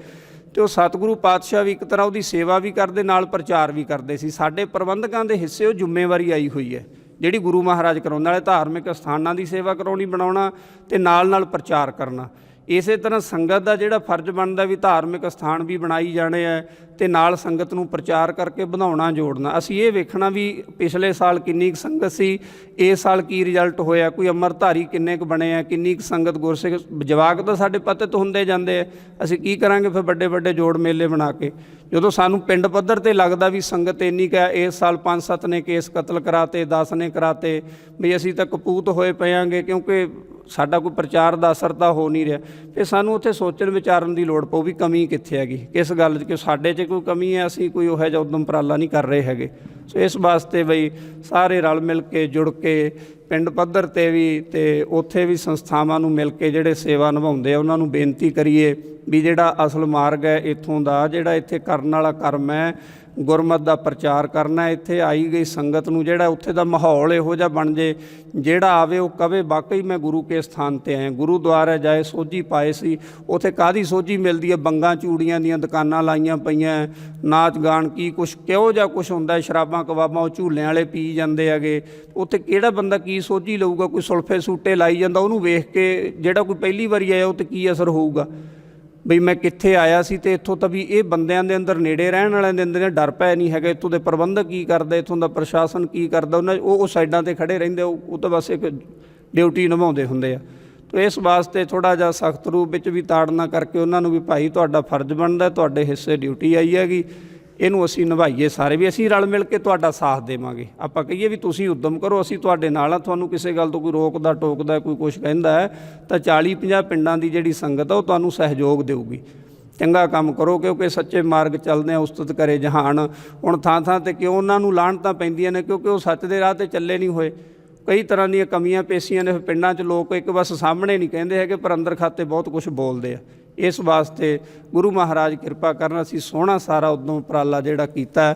ਅਤੇ ਉਹ ਸਤਿਗੁਰੂ ਪਾਤਸ਼ਾਹ ਵੀ ਇੱਕ ਤਰ੍ਹਾਂ ਉਹਦੀ ਸੇਵਾ ਵੀ ਕਰਦੇ, ਨਾਲ ਪ੍ਰਚਾਰ ਵੀ ਕਰਦੇ ਸੀ। ਸਾਡੇ ਪ੍ਰਬੰਧਕਾਂ ਦੇ ਹਿੱਸੇ ਉਹ ਜ਼ਿੰਮੇਵਾਰੀ ਆਈ ਹੋਈ ਹੈ ਜਿਹੜੀ ਗੁਰੂ ਮਹਾਰਾਜ ਕਰਾਉਣ ਵਾਲੇ ਧਾਰਮਿਕ ਸਥਾਨਾਂ ਦੀ ਸੇਵਾ ਕਰਾਉਣੀ, ਬਣਾਉਣਾ ਅਤੇ ਨਾਲ ਪ੍ਰਚਾਰ ਕਰਨਾ। ਇਸੇ ਤਰ੍ਹਾਂ ਸੰਗਤ ਦਾ ਜਿਹੜਾ ਫਰਜ਼ ਬਣਦਾ ਵੀ ਧਾਰਮਿਕ ਸਥਾਨ ਵੀ ਬਣਾਈ ਜਾਣੇ ਹੈ ਅਤੇ ਨਾਲ ਸੰਗਤ ਨੂੰ ਪ੍ਰਚਾਰ ਕਰਕੇ ਵਧਾਉਣਾ, ਜੋੜਨਾ। ਅਸੀਂ ਇਹ ਵੇਖਣਾ ਵੀ ਪਿਛਲੇ ਸਾਲ ਕਿੰਨੀ ਕੁ ਸੰਗਤ ਸੀ, ਇਸ ਸਾਲ ਕੀ ਰਿਜ਼ਲਟ ਹੋਇਆ, ਕੋਈ ਅੰਮ੍ਰਿਤਧਾਰੀ ਕਿੰਨੇ ਕੁ ਬਣੇ ਆ, ਕਿੰਨੀ ਕੁ ਸੰਗਤ ਗੁਰਸਿੱਖ ਜਵਾਕ ਤਾਂ ਸਾਡੇ ਪਤਿਤ ਹੁੰਦੇ ਜਾਂਦੇ ਆ। ਅਸੀਂ ਕੀ ਕਰਾਂਗੇ ਫਿਰ ਵੱਡੇ ਵੱਡੇ ਜੋੜ ਮੇਲੇ ਬਣਾ ਕੇ, ਜਦੋਂ ਸਾਨੂੰ ਪਿੰਡ ਪੱਧਰ 'ਤੇ ਲੱਗਦਾ ਵੀ ਸੰਗਤ ਇੰਨੀ ਕੁ ਹੈ। ਇਸ ਸਾਲ 5-7 ਨੇ ਕੇਸ ਕਤਲ ਕਰਾਤੇ, 10 ਨੇ ਕਰਾਤੇ, ਵੀ ਅਸੀਂ ਤਾਂ ਕਪੂਤ ਹੋਏ ਪਏਆਂਗੇ ਕਿਉਂਕਿ ਸਾਡਾ ਕੋਈ ਪ੍ਰਚਾਰ ਦਾ ਅਸਰ ਤਾਂ ਹੋ ਨਹੀਂ ਰਿਹਾ। ਫਿਰ ਸਾਨੂੰ ਉੱਥੇ ਸੋਚਣ ਵਿਚਾਰਨ ਦੀ ਲੋੜ ਪਊ ਵੀ ਕਮੀ ਕਿੱਥੇ ਹੈਗੀ, ਕਿਸ ਗੱਲ 'ਚ, ਕਿ ਸਾਡੇ 'ਚ ਕੋਈ ਕਮੀ ਹੈ, ਅਸੀਂ ਕੋਈ ਉਹੋ ਜਿਹਾ ਉਦਮ ਉਪਰਾਲਾ ਨਹੀਂ ਕਰ ਰਹੇ ਹੈਗੇ। ਸੋ ਇਸ ਵਾਸਤੇ ਬਈ ਸਾਰੇ ਰਲ ਮਿਲ ਕੇ ਜੁੜ ਕੇ ਪਿੰਡ ਪੱਧਰ 'ਤੇ ਵੀ ਅਤੇ ਉੱਥੇ ਵੀ ਸੰਸਥਾਵਾਂ ਨੂੰ ਮਿਲ ਕੇ ਜਿਹੜੇ ਸੇਵਾ ਨਿਭਾਉਂਦੇ ਆ ਉਹਨਾਂ ਨੂੰ ਬੇਨਤੀ ਕਰੀਏ ਵੀ ਜਿਹੜਾ ਅਸਲ ਮਾਰਗ ਹੈ ਇੱਥੋਂ ਦਾ, ਜਿਹੜਾ ਇੱਥੇ ਕਰਨ ਵਾਲਾ ਕਰਮ ਹੈ, ਗੁਰਮਤਿ ਦਾ ਪ੍ਰਚਾਰ ਕਰਨਾ, ਇੱਥੇ ਆਈ ਗਈ ਸੰਗਤ ਨੂੰ ਜਿਹੜਾ ਉੱਥੇ ਦਾ ਮਾਹੌਲ ਇਹੋ ਜਿਹਾ ਬਣ ਜੇ, ਜਿਹੜਾ ਆਵੇ ਉਹ ਕਵੇ ਵਾਕਈ ਮੈਂ ਗੁਰੂ ਕੇ ਸਥਾਨ 'ਤੇ ਆਇਆ। ਗੁਰੂਦੁਆਰੇ ਜਾਏ ਸੋਝੀ ਪਾਏ ਸੀ, ਉੱਥੇ ਕਾਹਦੀ ਸੋਝੀ ਮਿਲਦੀ ਹੈ, ਬੰਗਾਂ ਚੂੜੀਆਂ ਦੀਆਂ ਦੁਕਾਨਾਂ ਲਾਈਆਂ ਪਈਆਂ, ਨਾਚ ਗਾਣ ਕੀ ਕੁਛ ਕਿਹੋ ਜਿਹਾ ਕੁਛ ਹੁੰਦਾ, ਸ਼ਰਾਬਾਂ ਕਬਾਬਾਂ ਉਹ ਝੂਲਿਆਂ ਵਾਲੇ ਪੀ ਜਾਂਦੇ ਹੈਗੇ। ਉੱਥੇ ਕਿਹੜਾ ਬੰਦਾ ਕੀ ਸੋਝੀ ਲਊਗਾ, ਕੋਈ ਸੁਲਫੇ ਸੂਟੇ ਲਾਈ ਜਾਂਦਾ, ਉਹਨੂੰ ਵੇਖ ਕੇ ਜਿਹੜਾ ਕੋਈ ਪਹਿਲੀ ਵਾਰੀ ਆਇਆ ਉਹ 'ਤੇ ਕੀ ਅਸਰ ਹੋਊਗਾ ਬਈ ਮੈਂ ਕਿੱਥੇ ਆਇਆ ਸੀ। ਅਤੇ ਇੱਥੋਂ ਤਾਂ ਵੀ ਇਹ ਬੰਦਿਆਂ ਦੇ ਅੰਦਰ, ਨੇੜੇ ਰਹਿਣ ਵਾਲਿਆਂ ਦੇ ਅੰਦਰ ਡਰ ਪੈ ਨਹੀਂ ਹੈਗਾ, ਇੱਥੋਂ ਦੇ ਪ੍ਰਬੰਧਕ ਕੀ ਕਰਦਾ, ਇੱਥੋਂ ਦਾ ਪ੍ਰਸ਼ਾਸਨ ਕੀ ਕਰਦਾ, ਉਹਨਾਂ ਉਹ ਸਾਈਡਾਂ 'ਤੇ ਖੜ੍ਹੇ ਰਹਿੰਦੇ, ਉਹ ਤਾਂ ਬਸ ਇੱਕ ਡਿਊਟੀ ਨਿਭਾਉਂਦੇ ਹੁੰਦੇ ਆ। ਤਾਂ ਇਸ ਵਾਸਤੇ ਥੋੜ੍ਹਾ ਜਿਹਾ ਸਖਤ ਰੂਪ ਵਿੱਚ ਵੀ ਤਾੜਨਾ ਕਰਕੇ ਉਹਨਾਂ ਨੂੰ ਵੀ ਭਾਈ ਤੁਹਾਡਾ ਫਰਜ਼ ਬਣਦਾ, ਤੁਹਾਡੇ ਹਿੱਸੇ ਡਿਊਟੀ ਆਈ ਹੈਗੀ, ਇਹਨੂੰ ਅਸੀਂ ਨਿਭਾਈਏ ਸਾਰੇ, ਵੀ ਅਸੀਂ ਰਲ ਮਿਲ ਕੇ ਤੁਹਾਡਾ ਸਾਥ ਦੇਵਾਂਗੇ। ਆਪਾਂ ਕਹੀਏ ਵੀ ਤੁਸੀਂ ਉੱਦਮ ਕਰੋ, ਅਸੀਂ ਤੁਹਾਡੇ ਨਾਲ ਆ, ਤੁਹਾਨੂੰ ਕਿਸੇ ਗੱਲ ਤੋਂ ਕੋਈ ਰੋਕਦਾ ਟੋਕਦਾ, ਕੋਈ ਕੁਛ ਕਹਿੰਦਾ ਹੈ ਤਾਂ 40-50 ਪਿੰਡਾਂ ਦੀ ਜਿਹੜੀ ਸੰਗਤ ਆ ਉਹ ਤੁਹਾਨੂੰ ਸਹਿਯੋਗ ਦੇਊਗੀ। ਚੰਗਾ ਕੰਮ ਕਰੋ ਕਿਉਂਕਿ ਸੱਚੇ ਮਾਰਗ ਚੱਲਦੇ ਆ, ਉਸਤਤ ਕਰੇ ਜਹਾਨ। ਹੁਣ ਥਾਂ ਥਾਂ 'ਤੇ ਕਿਉਂ ਉਹਨਾਂ ਨੂੰ ਲਾਹਣਤਾਂ ਪੈਂਦੀਆਂ ਨੇ, ਕਿਉਂਕਿ ਉਹ ਸੱਚ ਦੇ ਰਾਹ 'ਤੇ ਚੱਲੇ ਨਹੀਂ ਹੋਏ। ਕਈ ਤਰ੍ਹਾਂ ਦੀਆਂ ਕਮੀਆਂ ਪੇਸ਼ੀਆਂ ਨੇ ਪਿੰਡਾਂ 'ਚ, ਲੋਕ ਇੱਕ ਬਸ ਸਾਹਮਣੇ ਨਹੀਂ ਕਹਿੰਦੇ ਹੈਗੇ ਪਰ ਅੰਦਰ ਖਾਤੇ ਬਹੁਤ ਕੁਛ ਬੋਲਦੇ ਆ। ਇਸ ਵਾਸਤੇ ਗੁਰੂ ਮਹਾਰਾਜ ਕਿਰਪਾ ਕਰਨ, ਅਸੀਂ ਸੋਹਣਾ ਸਾਰਾ ਉਦੋਂ ਉਪਰਾਲਾ ਜਿਹੜਾ ਕੀਤਾ,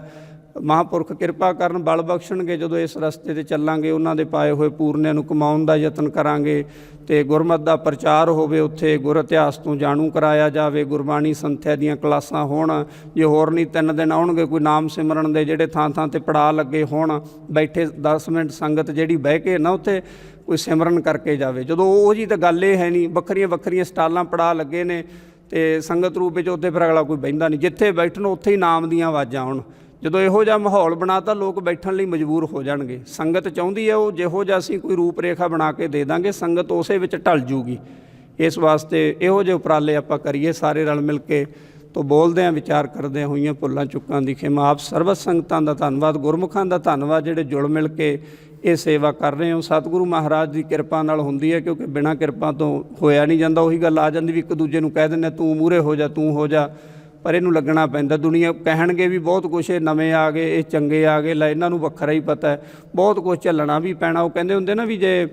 ਮਹਾਂਪੁਰਖ ਕਿਰਪਾ ਕਰਨ, ਬਲ ਬਖਸ਼ਣਗੇ। ਜਦੋਂ ਇਸ ਰਸਤੇ 'ਤੇ ਚੱਲਾਂਗੇ ਉਹਨਾਂ ਦੇ ਪਾਏ ਹੋਏ ਪੂਰਨਿਆਂ ਨੂੰ ਕਮਾਉਣ ਦਾ ਯਤਨ ਕਰਾਂਗੇ ਅਤੇ ਗੁਰਮਤਿ ਦਾ ਪ੍ਰਚਾਰ ਹੋਵੇ, ਉੱਥੇ ਗੁਰ ਇਤਿਹਾਸ ਤੋਂ ਜਾਣੂ ਕਰਾਇਆ ਜਾਵੇ, ਗੁਰਬਾਣੀ ਸੰਥਿਆ ਦੀਆਂ ਕਲਾਸਾਂ ਹੋਣ। ਜੇ ਹੋਰ ਨਹੀਂ 3 ਦਿਨ ਆਉਣਗੇ, ਕੋਈ ਨਾਮ ਸਿਮਰਨ ਦੇ ਜਿਹੜੇ ਥਾਂ ਥਾਂ 'ਤੇ ਪੜਾਅ ਲੱਗੇ ਹੋਣ, ਬੈਠੇ 10 ਮਿੰਟ ਸੰਗਤ ਜਿਹੜੀ ਬਹਿ ਕੇ ਨਾ ਉੱਥੇ ਕੋਈ ਸਿਮਰਨ ਕਰਕੇ ਜਾਵੇ। ਜਦੋਂ ਉਹ ਜੀ ਤਾਂ ਗੱਲ ਇਹ ਹੈ ਨਹੀਂ, ਵੱਖਰੀਆਂ ਵੱਖਰੀਆਂ ਸਟਾਲਾਂ ਪੜਾਅ ਲੱਗੇ ਨੇ ਅਤੇ ਸੰਗਤ ਰੂਪ ਵਿੱਚ ਉੱਥੇ ਫਿਰ ਅਗਲਾ ਕੋਈ ਬਹਿੰਦਾ ਨਹੀਂ, ਜਿੱਥੇ ਬੈਠਣ ਉੱਥੇ ਹੀ ਨਾਮ ਦੀਆਂ ਆਵਾਜ਼ਾਂ ਆਉਣ। ਜਦੋਂ ਇਹੋ ਜਿਹਾ ਮਾਹੌਲ ਬਣਾ ਤਾਂ ਲੋਕ ਬੈਠਣ ਲਈ ਮਜਬੂਰ ਹੋ ਜਾਣਗੇ। ਸੰਗਤ ਚਾਹੁੰਦੀ ਹੈ ਉਹ ਜਿਹੋ ਜਿਹਾ ਅਸੀਂ ਕੋਈ ਰੂਪ ਰੇਖਾ ਬਣਾ ਕੇ ਦੇ ਦਾਂਗੇ, ਸੰਗਤ ਉਸੇ ਵਿੱਚ ਢਲ ਜੂਗੀ। ਇਸ ਵਾਸਤੇ ਇਹੋ ਜਿਹੇ ਉਪਰਾਲੇ ਆਪਾਂ ਕਰੀਏ ਸਾਰੇ ਰਲ ਮਿਲ ਕੇ। ਤੋਂ ਬੋਲਦੇ ਹਾਂ, ਵਿਚਾਰ ਕਰਦੇ ਹੋਈਆਂ ਭੁੱਲਾਂ ਚੁੱਕਾਂ ਦੀ ਖਿਮਾ। ਆਪ ਸਰਬਤ ਸੰਗਤਾਂ ਦਾ ਧੰਨਵਾਦ, ਗੁਰਮੁਖਾਂ ਦਾ ਧੰਨਵਾਦ ਜਿਹੜੇ ਜੁਲ ਮਿਲ ਕੇ ਇਹ ਸੇਵਾ ਕਰ ਰਹੇ ਹੋ। ਸਤਿਗੁਰੂ ਮਹਾਰਾਜ ਦੀ ਕਿਰਪਾ ਨਾਲ ਹੁੰਦੀ ਹੈ, ਕਿਉਂਕਿ ਬਿਨਾਂ ਕਿਰਪਾ ਤੋਂ ਹੋਇਆ ਨਹੀਂ ਜਾਂਦਾ। ਉਹੀ ਗੱਲ ਆ ਜਾਂਦੀ ਵੀ ਇੱਕ ਦੂਜੇ ਨੂੰ ਕਹਿ ਦਿੰਦੇ ਤੂੰ ਮੂਹਰੇ ਹੋ ਜਾ, ਤੂੰ ਹੋ ਜਾ, ਪਰ ਇਹਨੂੰ ਲੱਗਣਾ ਪੈਂਦਾ। ਦੁਨੀਆ ਕਹਿਣਗੇ ਵੀ ਬਹੁਤ ਕੁਛ, ਇਹ ਨਵੇਂ ਆ ਗਏ, ਇਹ ਚੰਗੇ ਆ ਗਏ, ਲੈ ਇਹਨਾਂ ਨੂੰ ਵੱਖਰਾ ਹੀ ਪਤਾ ਹੈ, ਬਹੁਤ ਕੁਛ ਝੱਲਣਾ ਵੀ ਪੈਣਾ। ਉਹ ਕਹਿੰਦੇ ਹੁੰਦੇ ਨਾ ਵੀ ਜੇ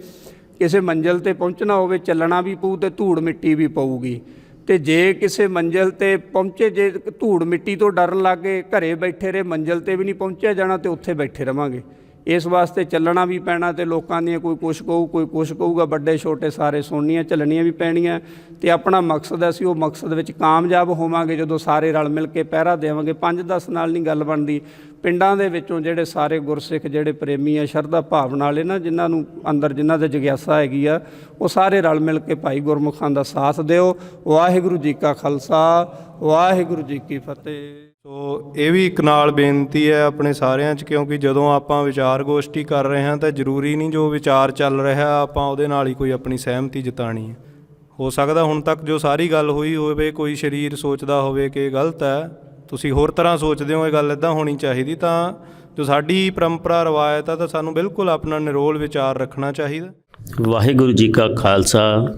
ਕਿਸੇ ਮੰਜ਼ਿਲ 'ਤੇ ਪਹੁੰਚਣਾ ਹੋਵੇ ਚੱਲਣਾ ਵੀ ਪਊ ਅਤੇ ਧੂੜ ਮਿੱਟੀ ਵੀ ਪਊਗੀ। ਅਤੇ ਜੇ ਕਿਸੇ ਮੰਜ਼ਿਲ 'ਤੇ ਪਹੁੰਚੇ, ਜੇ ਧੂੜ ਮਿੱਟੀ ਤੋਂ ਡਰਨ ਲੱਗ ਗਏ, ਘਰੇ ਬੈਠੇ ਰਹੇ, ਮੰਜ਼ਿਲ 'ਤੇ ਵੀ ਨਹੀਂ ਪਹੁੰਚਿਆ ਜਾਣਾ ਅਤੇ ਉੱਥੇ ਬੈਠੇ ਰਵਾਂਗੇ। ਇਸ ਵਾਸਤੇ ਚੱਲਣਾ ਵੀ ਪੈਣਾ ਤੇ ਲੋਕਾਂ ਦੀਆਂ ਕੋਈ ਕੁਛ ਕਹੂ ਕੋਈ ਕੁਛ ਕਹੂਗਾ, ਵੱਡੇ ਛੋਟੇ ਸਾਰੇ ਸੁਣਨੀਆਂ ਝੱਲਣੀਆਂ ਵੀ ਪੈਣੀਆਂ ਤੇ ਆਪਣਾ ਮਕਸਦ ਅਸੀਂ ਉਹ ਮਕਸਦ ਵਿੱਚ ਕਾਮਯਾਬ ਹੋਵਾਂਗੇ ਜਦੋਂ ਸਾਰੇ ਰਲ ਮਿਲ ਕੇ ਪਹਿਰਾ ਦੇਵਾਂਗੇ। 5-10 ਨਾਲ ਨਹੀਂ ਗੱਲ ਬਣਦੀ। ਪਿੰਡਾਂ ਦੇ ਵਿੱਚੋਂ ਜਿਹੜੇ ਸਾਰੇ ਗੁਰਸਿੱਖ ਜਿਹੜੇ ਪ੍ਰੇਮੀ ਆ, ਸ਼ਰਧਾ ਭਾਵਨਾ ਵਾਲੇ ਨਾ, ਜਿਨ੍ਹਾਂ ਨੂੰ ਅੰਦਰ ਜਿਨ੍ਹਾਂ ਦੇ ਜਗਿਆਸਾ ਹੈਗੀ ਆ, ਉਹ ਸਾਰੇ ਰਲ ਮਿਲ ਕੇ ਭਾਈ ਗੁਰਮੁਖਾਂ ਦਾ ਸਾਥ ਦਿਓ। ਵਾਹਿਗੁਰੂ ਜੀ ਕਾ ਖਾਲਸਾ, ਵਾਹਿਗੁਰੂ ਜੀ ਕੀ ਫਤਿਹ। ਸੋ ਇਹ ਵੀ ਇੱਕ ਨਾਲ ਬੇਨਤੀ ਹੈ ਆਪਣੇ ਸਾਰਿਆਂ 'ਚ, ਕਿਉਂਕਿ ਜਦੋਂ ਆਪਾਂ ਵਿਚਾਰ ਗੋਸ਼ਟੀ ਕਰ ਰਹੇ ਹਾਂ ਤਾਂ ਜ਼ਰੂਰੀ ਨਹੀਂ ਜੋ ਵਿਚਾਰ ਚੱਲ ਰਿਹਾ ਆਪਾਂ ਉਹਦੇ ਨਾਲ ਹੀ ਕੋਈ ਆਪਣੀ ਸਹਿਮਤੀ ਜਤਾਣੀ ਹੈ। ਹੋ ਸਕਦਾ ਹੁਣ ਤੱਕ ਜੋ ਸਾਰੀ ਗੱਲ ਹੋਈ ਹੋਵੇ ਕੋਈ ਸਰੀਰ ਸੋਚਦਾ ਹੋਵੇ ਕਿ ਇਹ ਗਲਤ ਹੈ, ਤੁਸੀਂ ਹੋਰ ਤਰ੍ਹਾਂ ਸੋਚਦੇ ਹੋ, ਇਹ ਗੱਲ ਇੱਦਾਂ ਹੋਣੀ ਚਾਹੀਦੀ, ਤਾਂ ਜੋ ਸਾਡੀ ਪਰੰਪਰਾ ਰਵਾਇਤ ਆ ਤਾਂ ਸਾਨੂੰ ਬਿਲਕੁਲ ਆਪਣਾ ਨਿਰੋਲ ਵਿਚਾਰ ਰੱਖਣਾ ਚਾਹੀਦਾ। ਵਾਹਿਗੁਰੂ ਜੀ ਕਾ ਖਾਲਸਾ,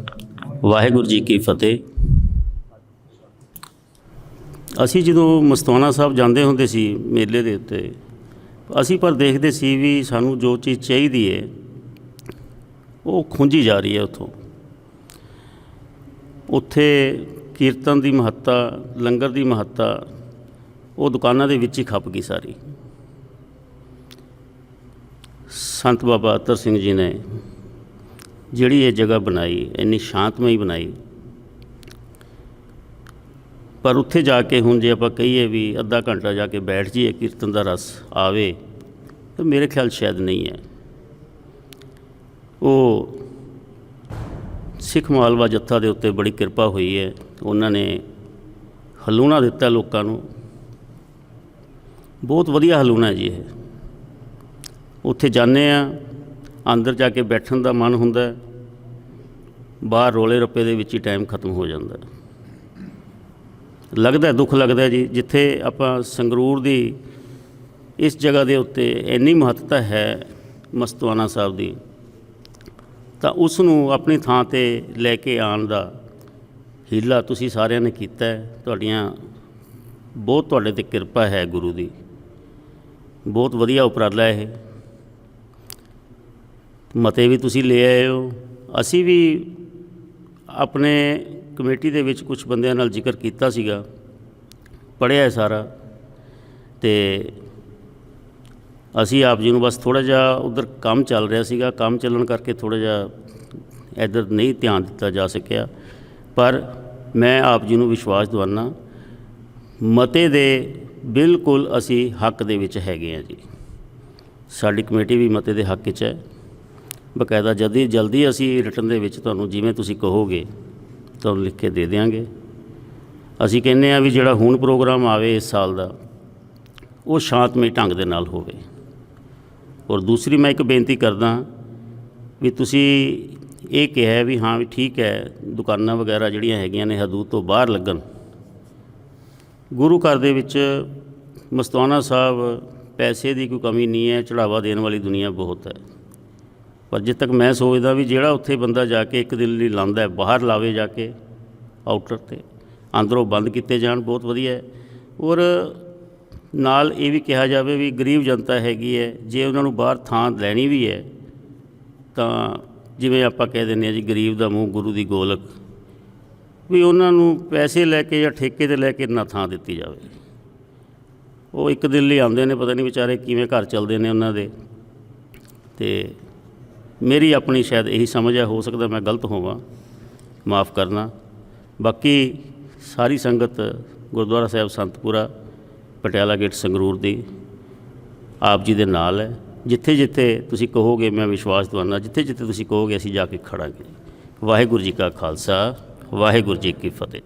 ਵਾਹਿਗੁਰੂ ਜੀ ਕੀ ਫਤਿਹ। ਅਸੀਂ ਜਦੋਂ ਮਸਤਾਨਾ ਸਾਹਿਬ ਜਾਂਦੇ ਹੁੰਦੇ ਸੀ ਮੇਲੇ ਦੇ ਉੱਤੇ, ਅਸੀਂ ਪਰ ਦੇਖਦੇ ਸੀ ਵੀ ਸਾਨੂੰ ਜੋ ਚੀਜ਼ ਚਾਹੀਦੀ ਹੈ ਉਹ ਖੁੰਝੀ ਜਾ ਰਹੀ ਹੈ ਉੱਥੋਂ। ਉੱਥੇ ਕੀਰਤਨ ਦੀ ਮਹੱਤਤਾ, ਲੰਗਰ ਦੀ ਮਹੱਤਤਾ ਉਹ ਦੁਕਾਨਾਂ ਦੇ ਵਿੱਚ ਹੀ ਖੱਪ ਗਈ ਸਾਰੀ। ਸੰਤ ਬਾਬਾ ਅਤਰ ਸਿੰਘ ਜੀ ਨੇ ਜਿਹੜੀ ਇਹ ਜਗ੍ਹਾ ਬਣਾਈ, ਇੰਨੀ ਸ਼ਾਂਤਮਈ ਬਣਾਈ, ਪਰ ਉੱਥੇ ਜਾ ਕੇ ਹੁਣ ਜੇ ਆਪਾਂ ਕਹੀਏ ਵੀ ਅੱਧਾ ਘੰਟਾ ਜਾ ਕੇ ਬੈਠ ਜਾਈਏ ਕੀਰਤਨ ਦਾ ਰਸ ਆਵੇ, ਤਾਂ ਮੇਰੇ ਖਿਆਲ ਸ਼ਾਇਦ ਨਹੀਂ ਹੈ। ਉਹ ਸਿੱਖ ਮਾਲਵਾ ਜੱਥਾ ਦੇ ਉੱਤੇ ਬੜੀ ਕਿਰਪਾ ਹੋਈ ਹੈ, ਉਹਨਾਂ ਨੇ ਹਲੂਣਾ ਦਿੱਤਾ ਲੋਕਾਂ ਨੂੰ, ਬਹੁਤ ਵਧੀਆ ਹਲੂਣਾ ਹੈ ਜੀ ਇਹ। ਉੱਥੇ ਜਾਂਦੇ ਆ, ਅੰਦਰ ਜਾ ਕੇ ਬੈਠਣ ਦਾ ਮਨ ਹੁੰਦਾ, ਬਾਹਰ ਰੋਲੇ ਰੱਪੇ ਦੇ ਵਿੱਚ ਹੀ ਟਾਈਮ ਖਤਮ ਹੋ ਜਾਂਦਾ। ਲੱਗਦਾ ਦੁੱਖ ਲੱਗਦਾ ਜੀ, ਜਿੱਥੇ ਆਪਾਂ ਸੰਗਰੂਰ ਦੀ ਇਸ ਜਗ੍ਹਾ ਦੇ ਉੱਤੇ ਇੰਨੀ ਮਹੱਤਤਾ ਹੈ ਮਸਤਾਨਾ ਸਾਹਿਬ ਦੀ, ਤਾਂ ਉਸ ਨੂੰ ਆਪਣੀ ਥਾਂ 'ਤੇ ਲੈ ਕੇ ਆਉਣ ਦਾ ਹੀਲਾ ਤੁਸੀਂ ਸਾਰਿਆਂ ਨੇ ਕੀਤਾ ਹੈ। ਤੁਹਾਡੀਆਂ ਬਹੁਤ ਤੁਹਾਡੇ 'ਤੇ ਕਿਰਪਾ ਹੈ ਗੁਰੂ ਦੀ, ਬਹੁਤ ਵਧੀਆ ਉਪਰਾਲਾ ਇਹ। ਮਤੇ ਵੀ ਤੁਸੀਂ ਲੈ ਆਏ ਹੋ। ਅਸੀਂ ਵੀ ਆਪਣੇ ਕਮੇਟੀ ਦੇ ਵਿੱਚ ਕੁਝ ਬੰਦਿਆਂ ਨਾਲ ਜ਼ਿਕਰ ਕੀਤਾ ਸੀਗਾ, ਪੜ੍ਹਿਆ ਸਾਰਾ, ਅਤੇ ਅਸੀਂ ਆਪ ਜੀ ਨੂੰ ਬਸ ਥੋੜ੍ਹਾ ਜਿਹਾ ਉੱਧਰ ਕੰਮ ਚੱਲ ਰਿਹਾ ਸੀਗਾ, ਕੰਮ ਚੱਲਣ ਕਰਕੇ ਥੋੜ੍ਹਾ ਜਿਹਾ ਇੱਧਰ ਨਹੀਂ ਧਿਆਨ ਦਿੱਤਾ ਜਾ ਸਕਿਆ। ਪਰ ਮੈਂ ਆਪ ਜੀ ਨੂੰ ਵਿਸ਼ਵਾਸ ਦਿਵਾਉਂਦਾ, ਮਤੇ ਦੇ ਬਿਲਕੁਲ ਅਸੀਂ ਹੱਕ ਦੇ ਵਿੱਚ ਹੈਗੇ ਹਾਂ ਜੀ। ਸਾਡੀ ਕਮੇਟੀ ਵੀ ਮਤੇ ਦੇ ਹੱਕ 'ਚ ਹੈ। ਬਕਾਇਦਾ ਜਲਦੀ ਅਸੀਂ ਰਿਟਨ ਦੇ ਵਿੱਚ ਤੁਹਾਨੂੰ ਜਿਵੇਂ ਤੁਸੀਂ ਕਹੋਗੇ ਤੁਹਾਨੂੰ ਲਿਖ ਕੇ ਦੇ ਦਿਆਂਗੇ। ਅਸੀਂ ਕਹਿੰਦੇ ਹਾਂ ਵੀ ਜਿਹੜਾ ਹੁਣ ਪ੍ਰੋਗਰਾਮ ਆਵੇ ਇਸ ਸਾਲ ਦਾ, ਉਹ ਸ਼ਾਂਤਮਈ ਢੰਗ ਦੇ ਨਾਲ ਹੋਵੇ। ਔਰ ਦੂਸਰੀ ਮੈਂ ਇੱਕ ਬੇਨਤੀ ਕਰਦਾ ਵੀ ਤੁਸੀਂ ਇਹ ਕਿਹਾ ਵੀ ਹਾਂ ਵੀ ਠੀਕ ਹੈ, ਦੁਕਾਨਾਂ ਵਗੈਰਾ ਜਿਹੜੀਆਂ ਹੈਗੀਆਂ ਨੇ ਹਦੂਦ ਤੋਂ ਬਾਹਰ ਲੱਗਣ। ਗੁਰੂ ਘਰ ਦੇ ਵਿੱਚ ਮਸਤਾਨਾ ਸਾਹਿਬ ਪੈਸੇ ਦੀ ਕੋਈ ਕਮੀ ਨਹੀਂ ਹੈ, ਚੜ੍ਹਾਵਾ ਦੇਣ ਵਾਲੀ ਦੁਨੀਆ ਬਹੁਤ ਹੈ। ਪਰ ਜਿੱਥੇ ਤੱਕ ਮੈਂ ਸੋਚਦਾ ਵੀ ਜਿਹੜਾ ਉੱਥੇ ਬੰਦਾ ਜਾ ਕੇ ਇੱਕ ਦਿਨ ਲਈ ਲਾਉਂਦਾ, ਬਾਹਰ ਲਾਵੇ ਜਾ ਕੇ ਆਊਟਰ 'ਤੇ, ਅੰਦਰੋਂ ਬੰਦ ਕੀਤੇ ਜਾਣ, ਬਹੁਤ ਵਧੀਆ ਹੈ। ਔਰ ਨਾਲ ਇਹ ਵੀ ਕਿਹਾ ਜਾਵੇ ਵੀ ਗਰੀਬ ਜਨਤਾ ਹੈਗੀ ਹੈ, ਜੇ ਉਹਨਾਂ ਨੂੰ ਬਾਹਰ ਥਾਂ ਲੈਣੀ ਵੀ ਹੈ ਤਾਂ ਜਿਵੇਂ ਆਪਾਂ ਕਹਿ ਦਿੰਦੇ ਹਾਂ ਜੀ, ਗਰੀਬ ਦਾ ਮੂੰਹ ਗੁਰੂ ਦੀ ਗੋਲਕ, ਵੀ ਉਹਨਾਂ ਨੂੰ ਪੈਸੇ ਲੈ ਕੇ ਜਾਂ ਠੇਕੇ 'ਤੇ ਲੈ ਕੇ ਨਾ ਥਾਂ ਦਿੱਤੀ ਜਾਵੇ। ਉਹ ਇੱਕ ਦਿਨ ਲਈ ਆਉਂਦੇ ਨੇ, ਪਤਾ ਨਹੀਂ ਵਿਚਾਰੇ ਕਿਵੇਂ ਘਰ ਚੱਲਦੇ ਨੇ ਉਹਨਾਂ ਦੇ। ਅਤੇ ਮੇਰੀ ਆਪਣੀ ਸ਼ਾਇਦ ਇਹੀ ਸਮਝ ਹੈ, ਹੋ ਸਕਦਾ ਮੈਂ ਗਲਤ ਹੋਵਾਂ, ਮਾफ़ ਕਰਨਾ। ਬਾਕੀ ਸਾਰੀ ਸੰਗਤ ਗੁਰਦੁਆਰਾ ਸਾਹਿਬ ਸੰਤਪੁਰਾ ਪਟਿਆਲਾ ਗੇਟ ਸੰਗਰੂਰ ਦੀ ਆਪ ਜੀ ਦੇ ਨਾਲ ਹੈ। ਜਿੱਥੇ ਜਿੱਥੇ ਤੁਸੀਂ ਕਹੋਗੇ ਮੈਂ ਵਿਸ਼ਵਾਸ ਦਿਵਾਉਂਦਾ, ਜਿੱਥੇ ਜਿੱਥੇ ਤੁਸੀਂ ਕਹੋਗੇ ਅਸੀਂ ਜਾ ਕੇ ਖੜਾਂਗੇ। ਵਾਹਿਗੁਰੂ ਜੀ ਕਾ ਖਾਲਸਾ, ਵਾਹਿਗੁਰੂ ਜੀ ਕੀ ਫਤਿਹ।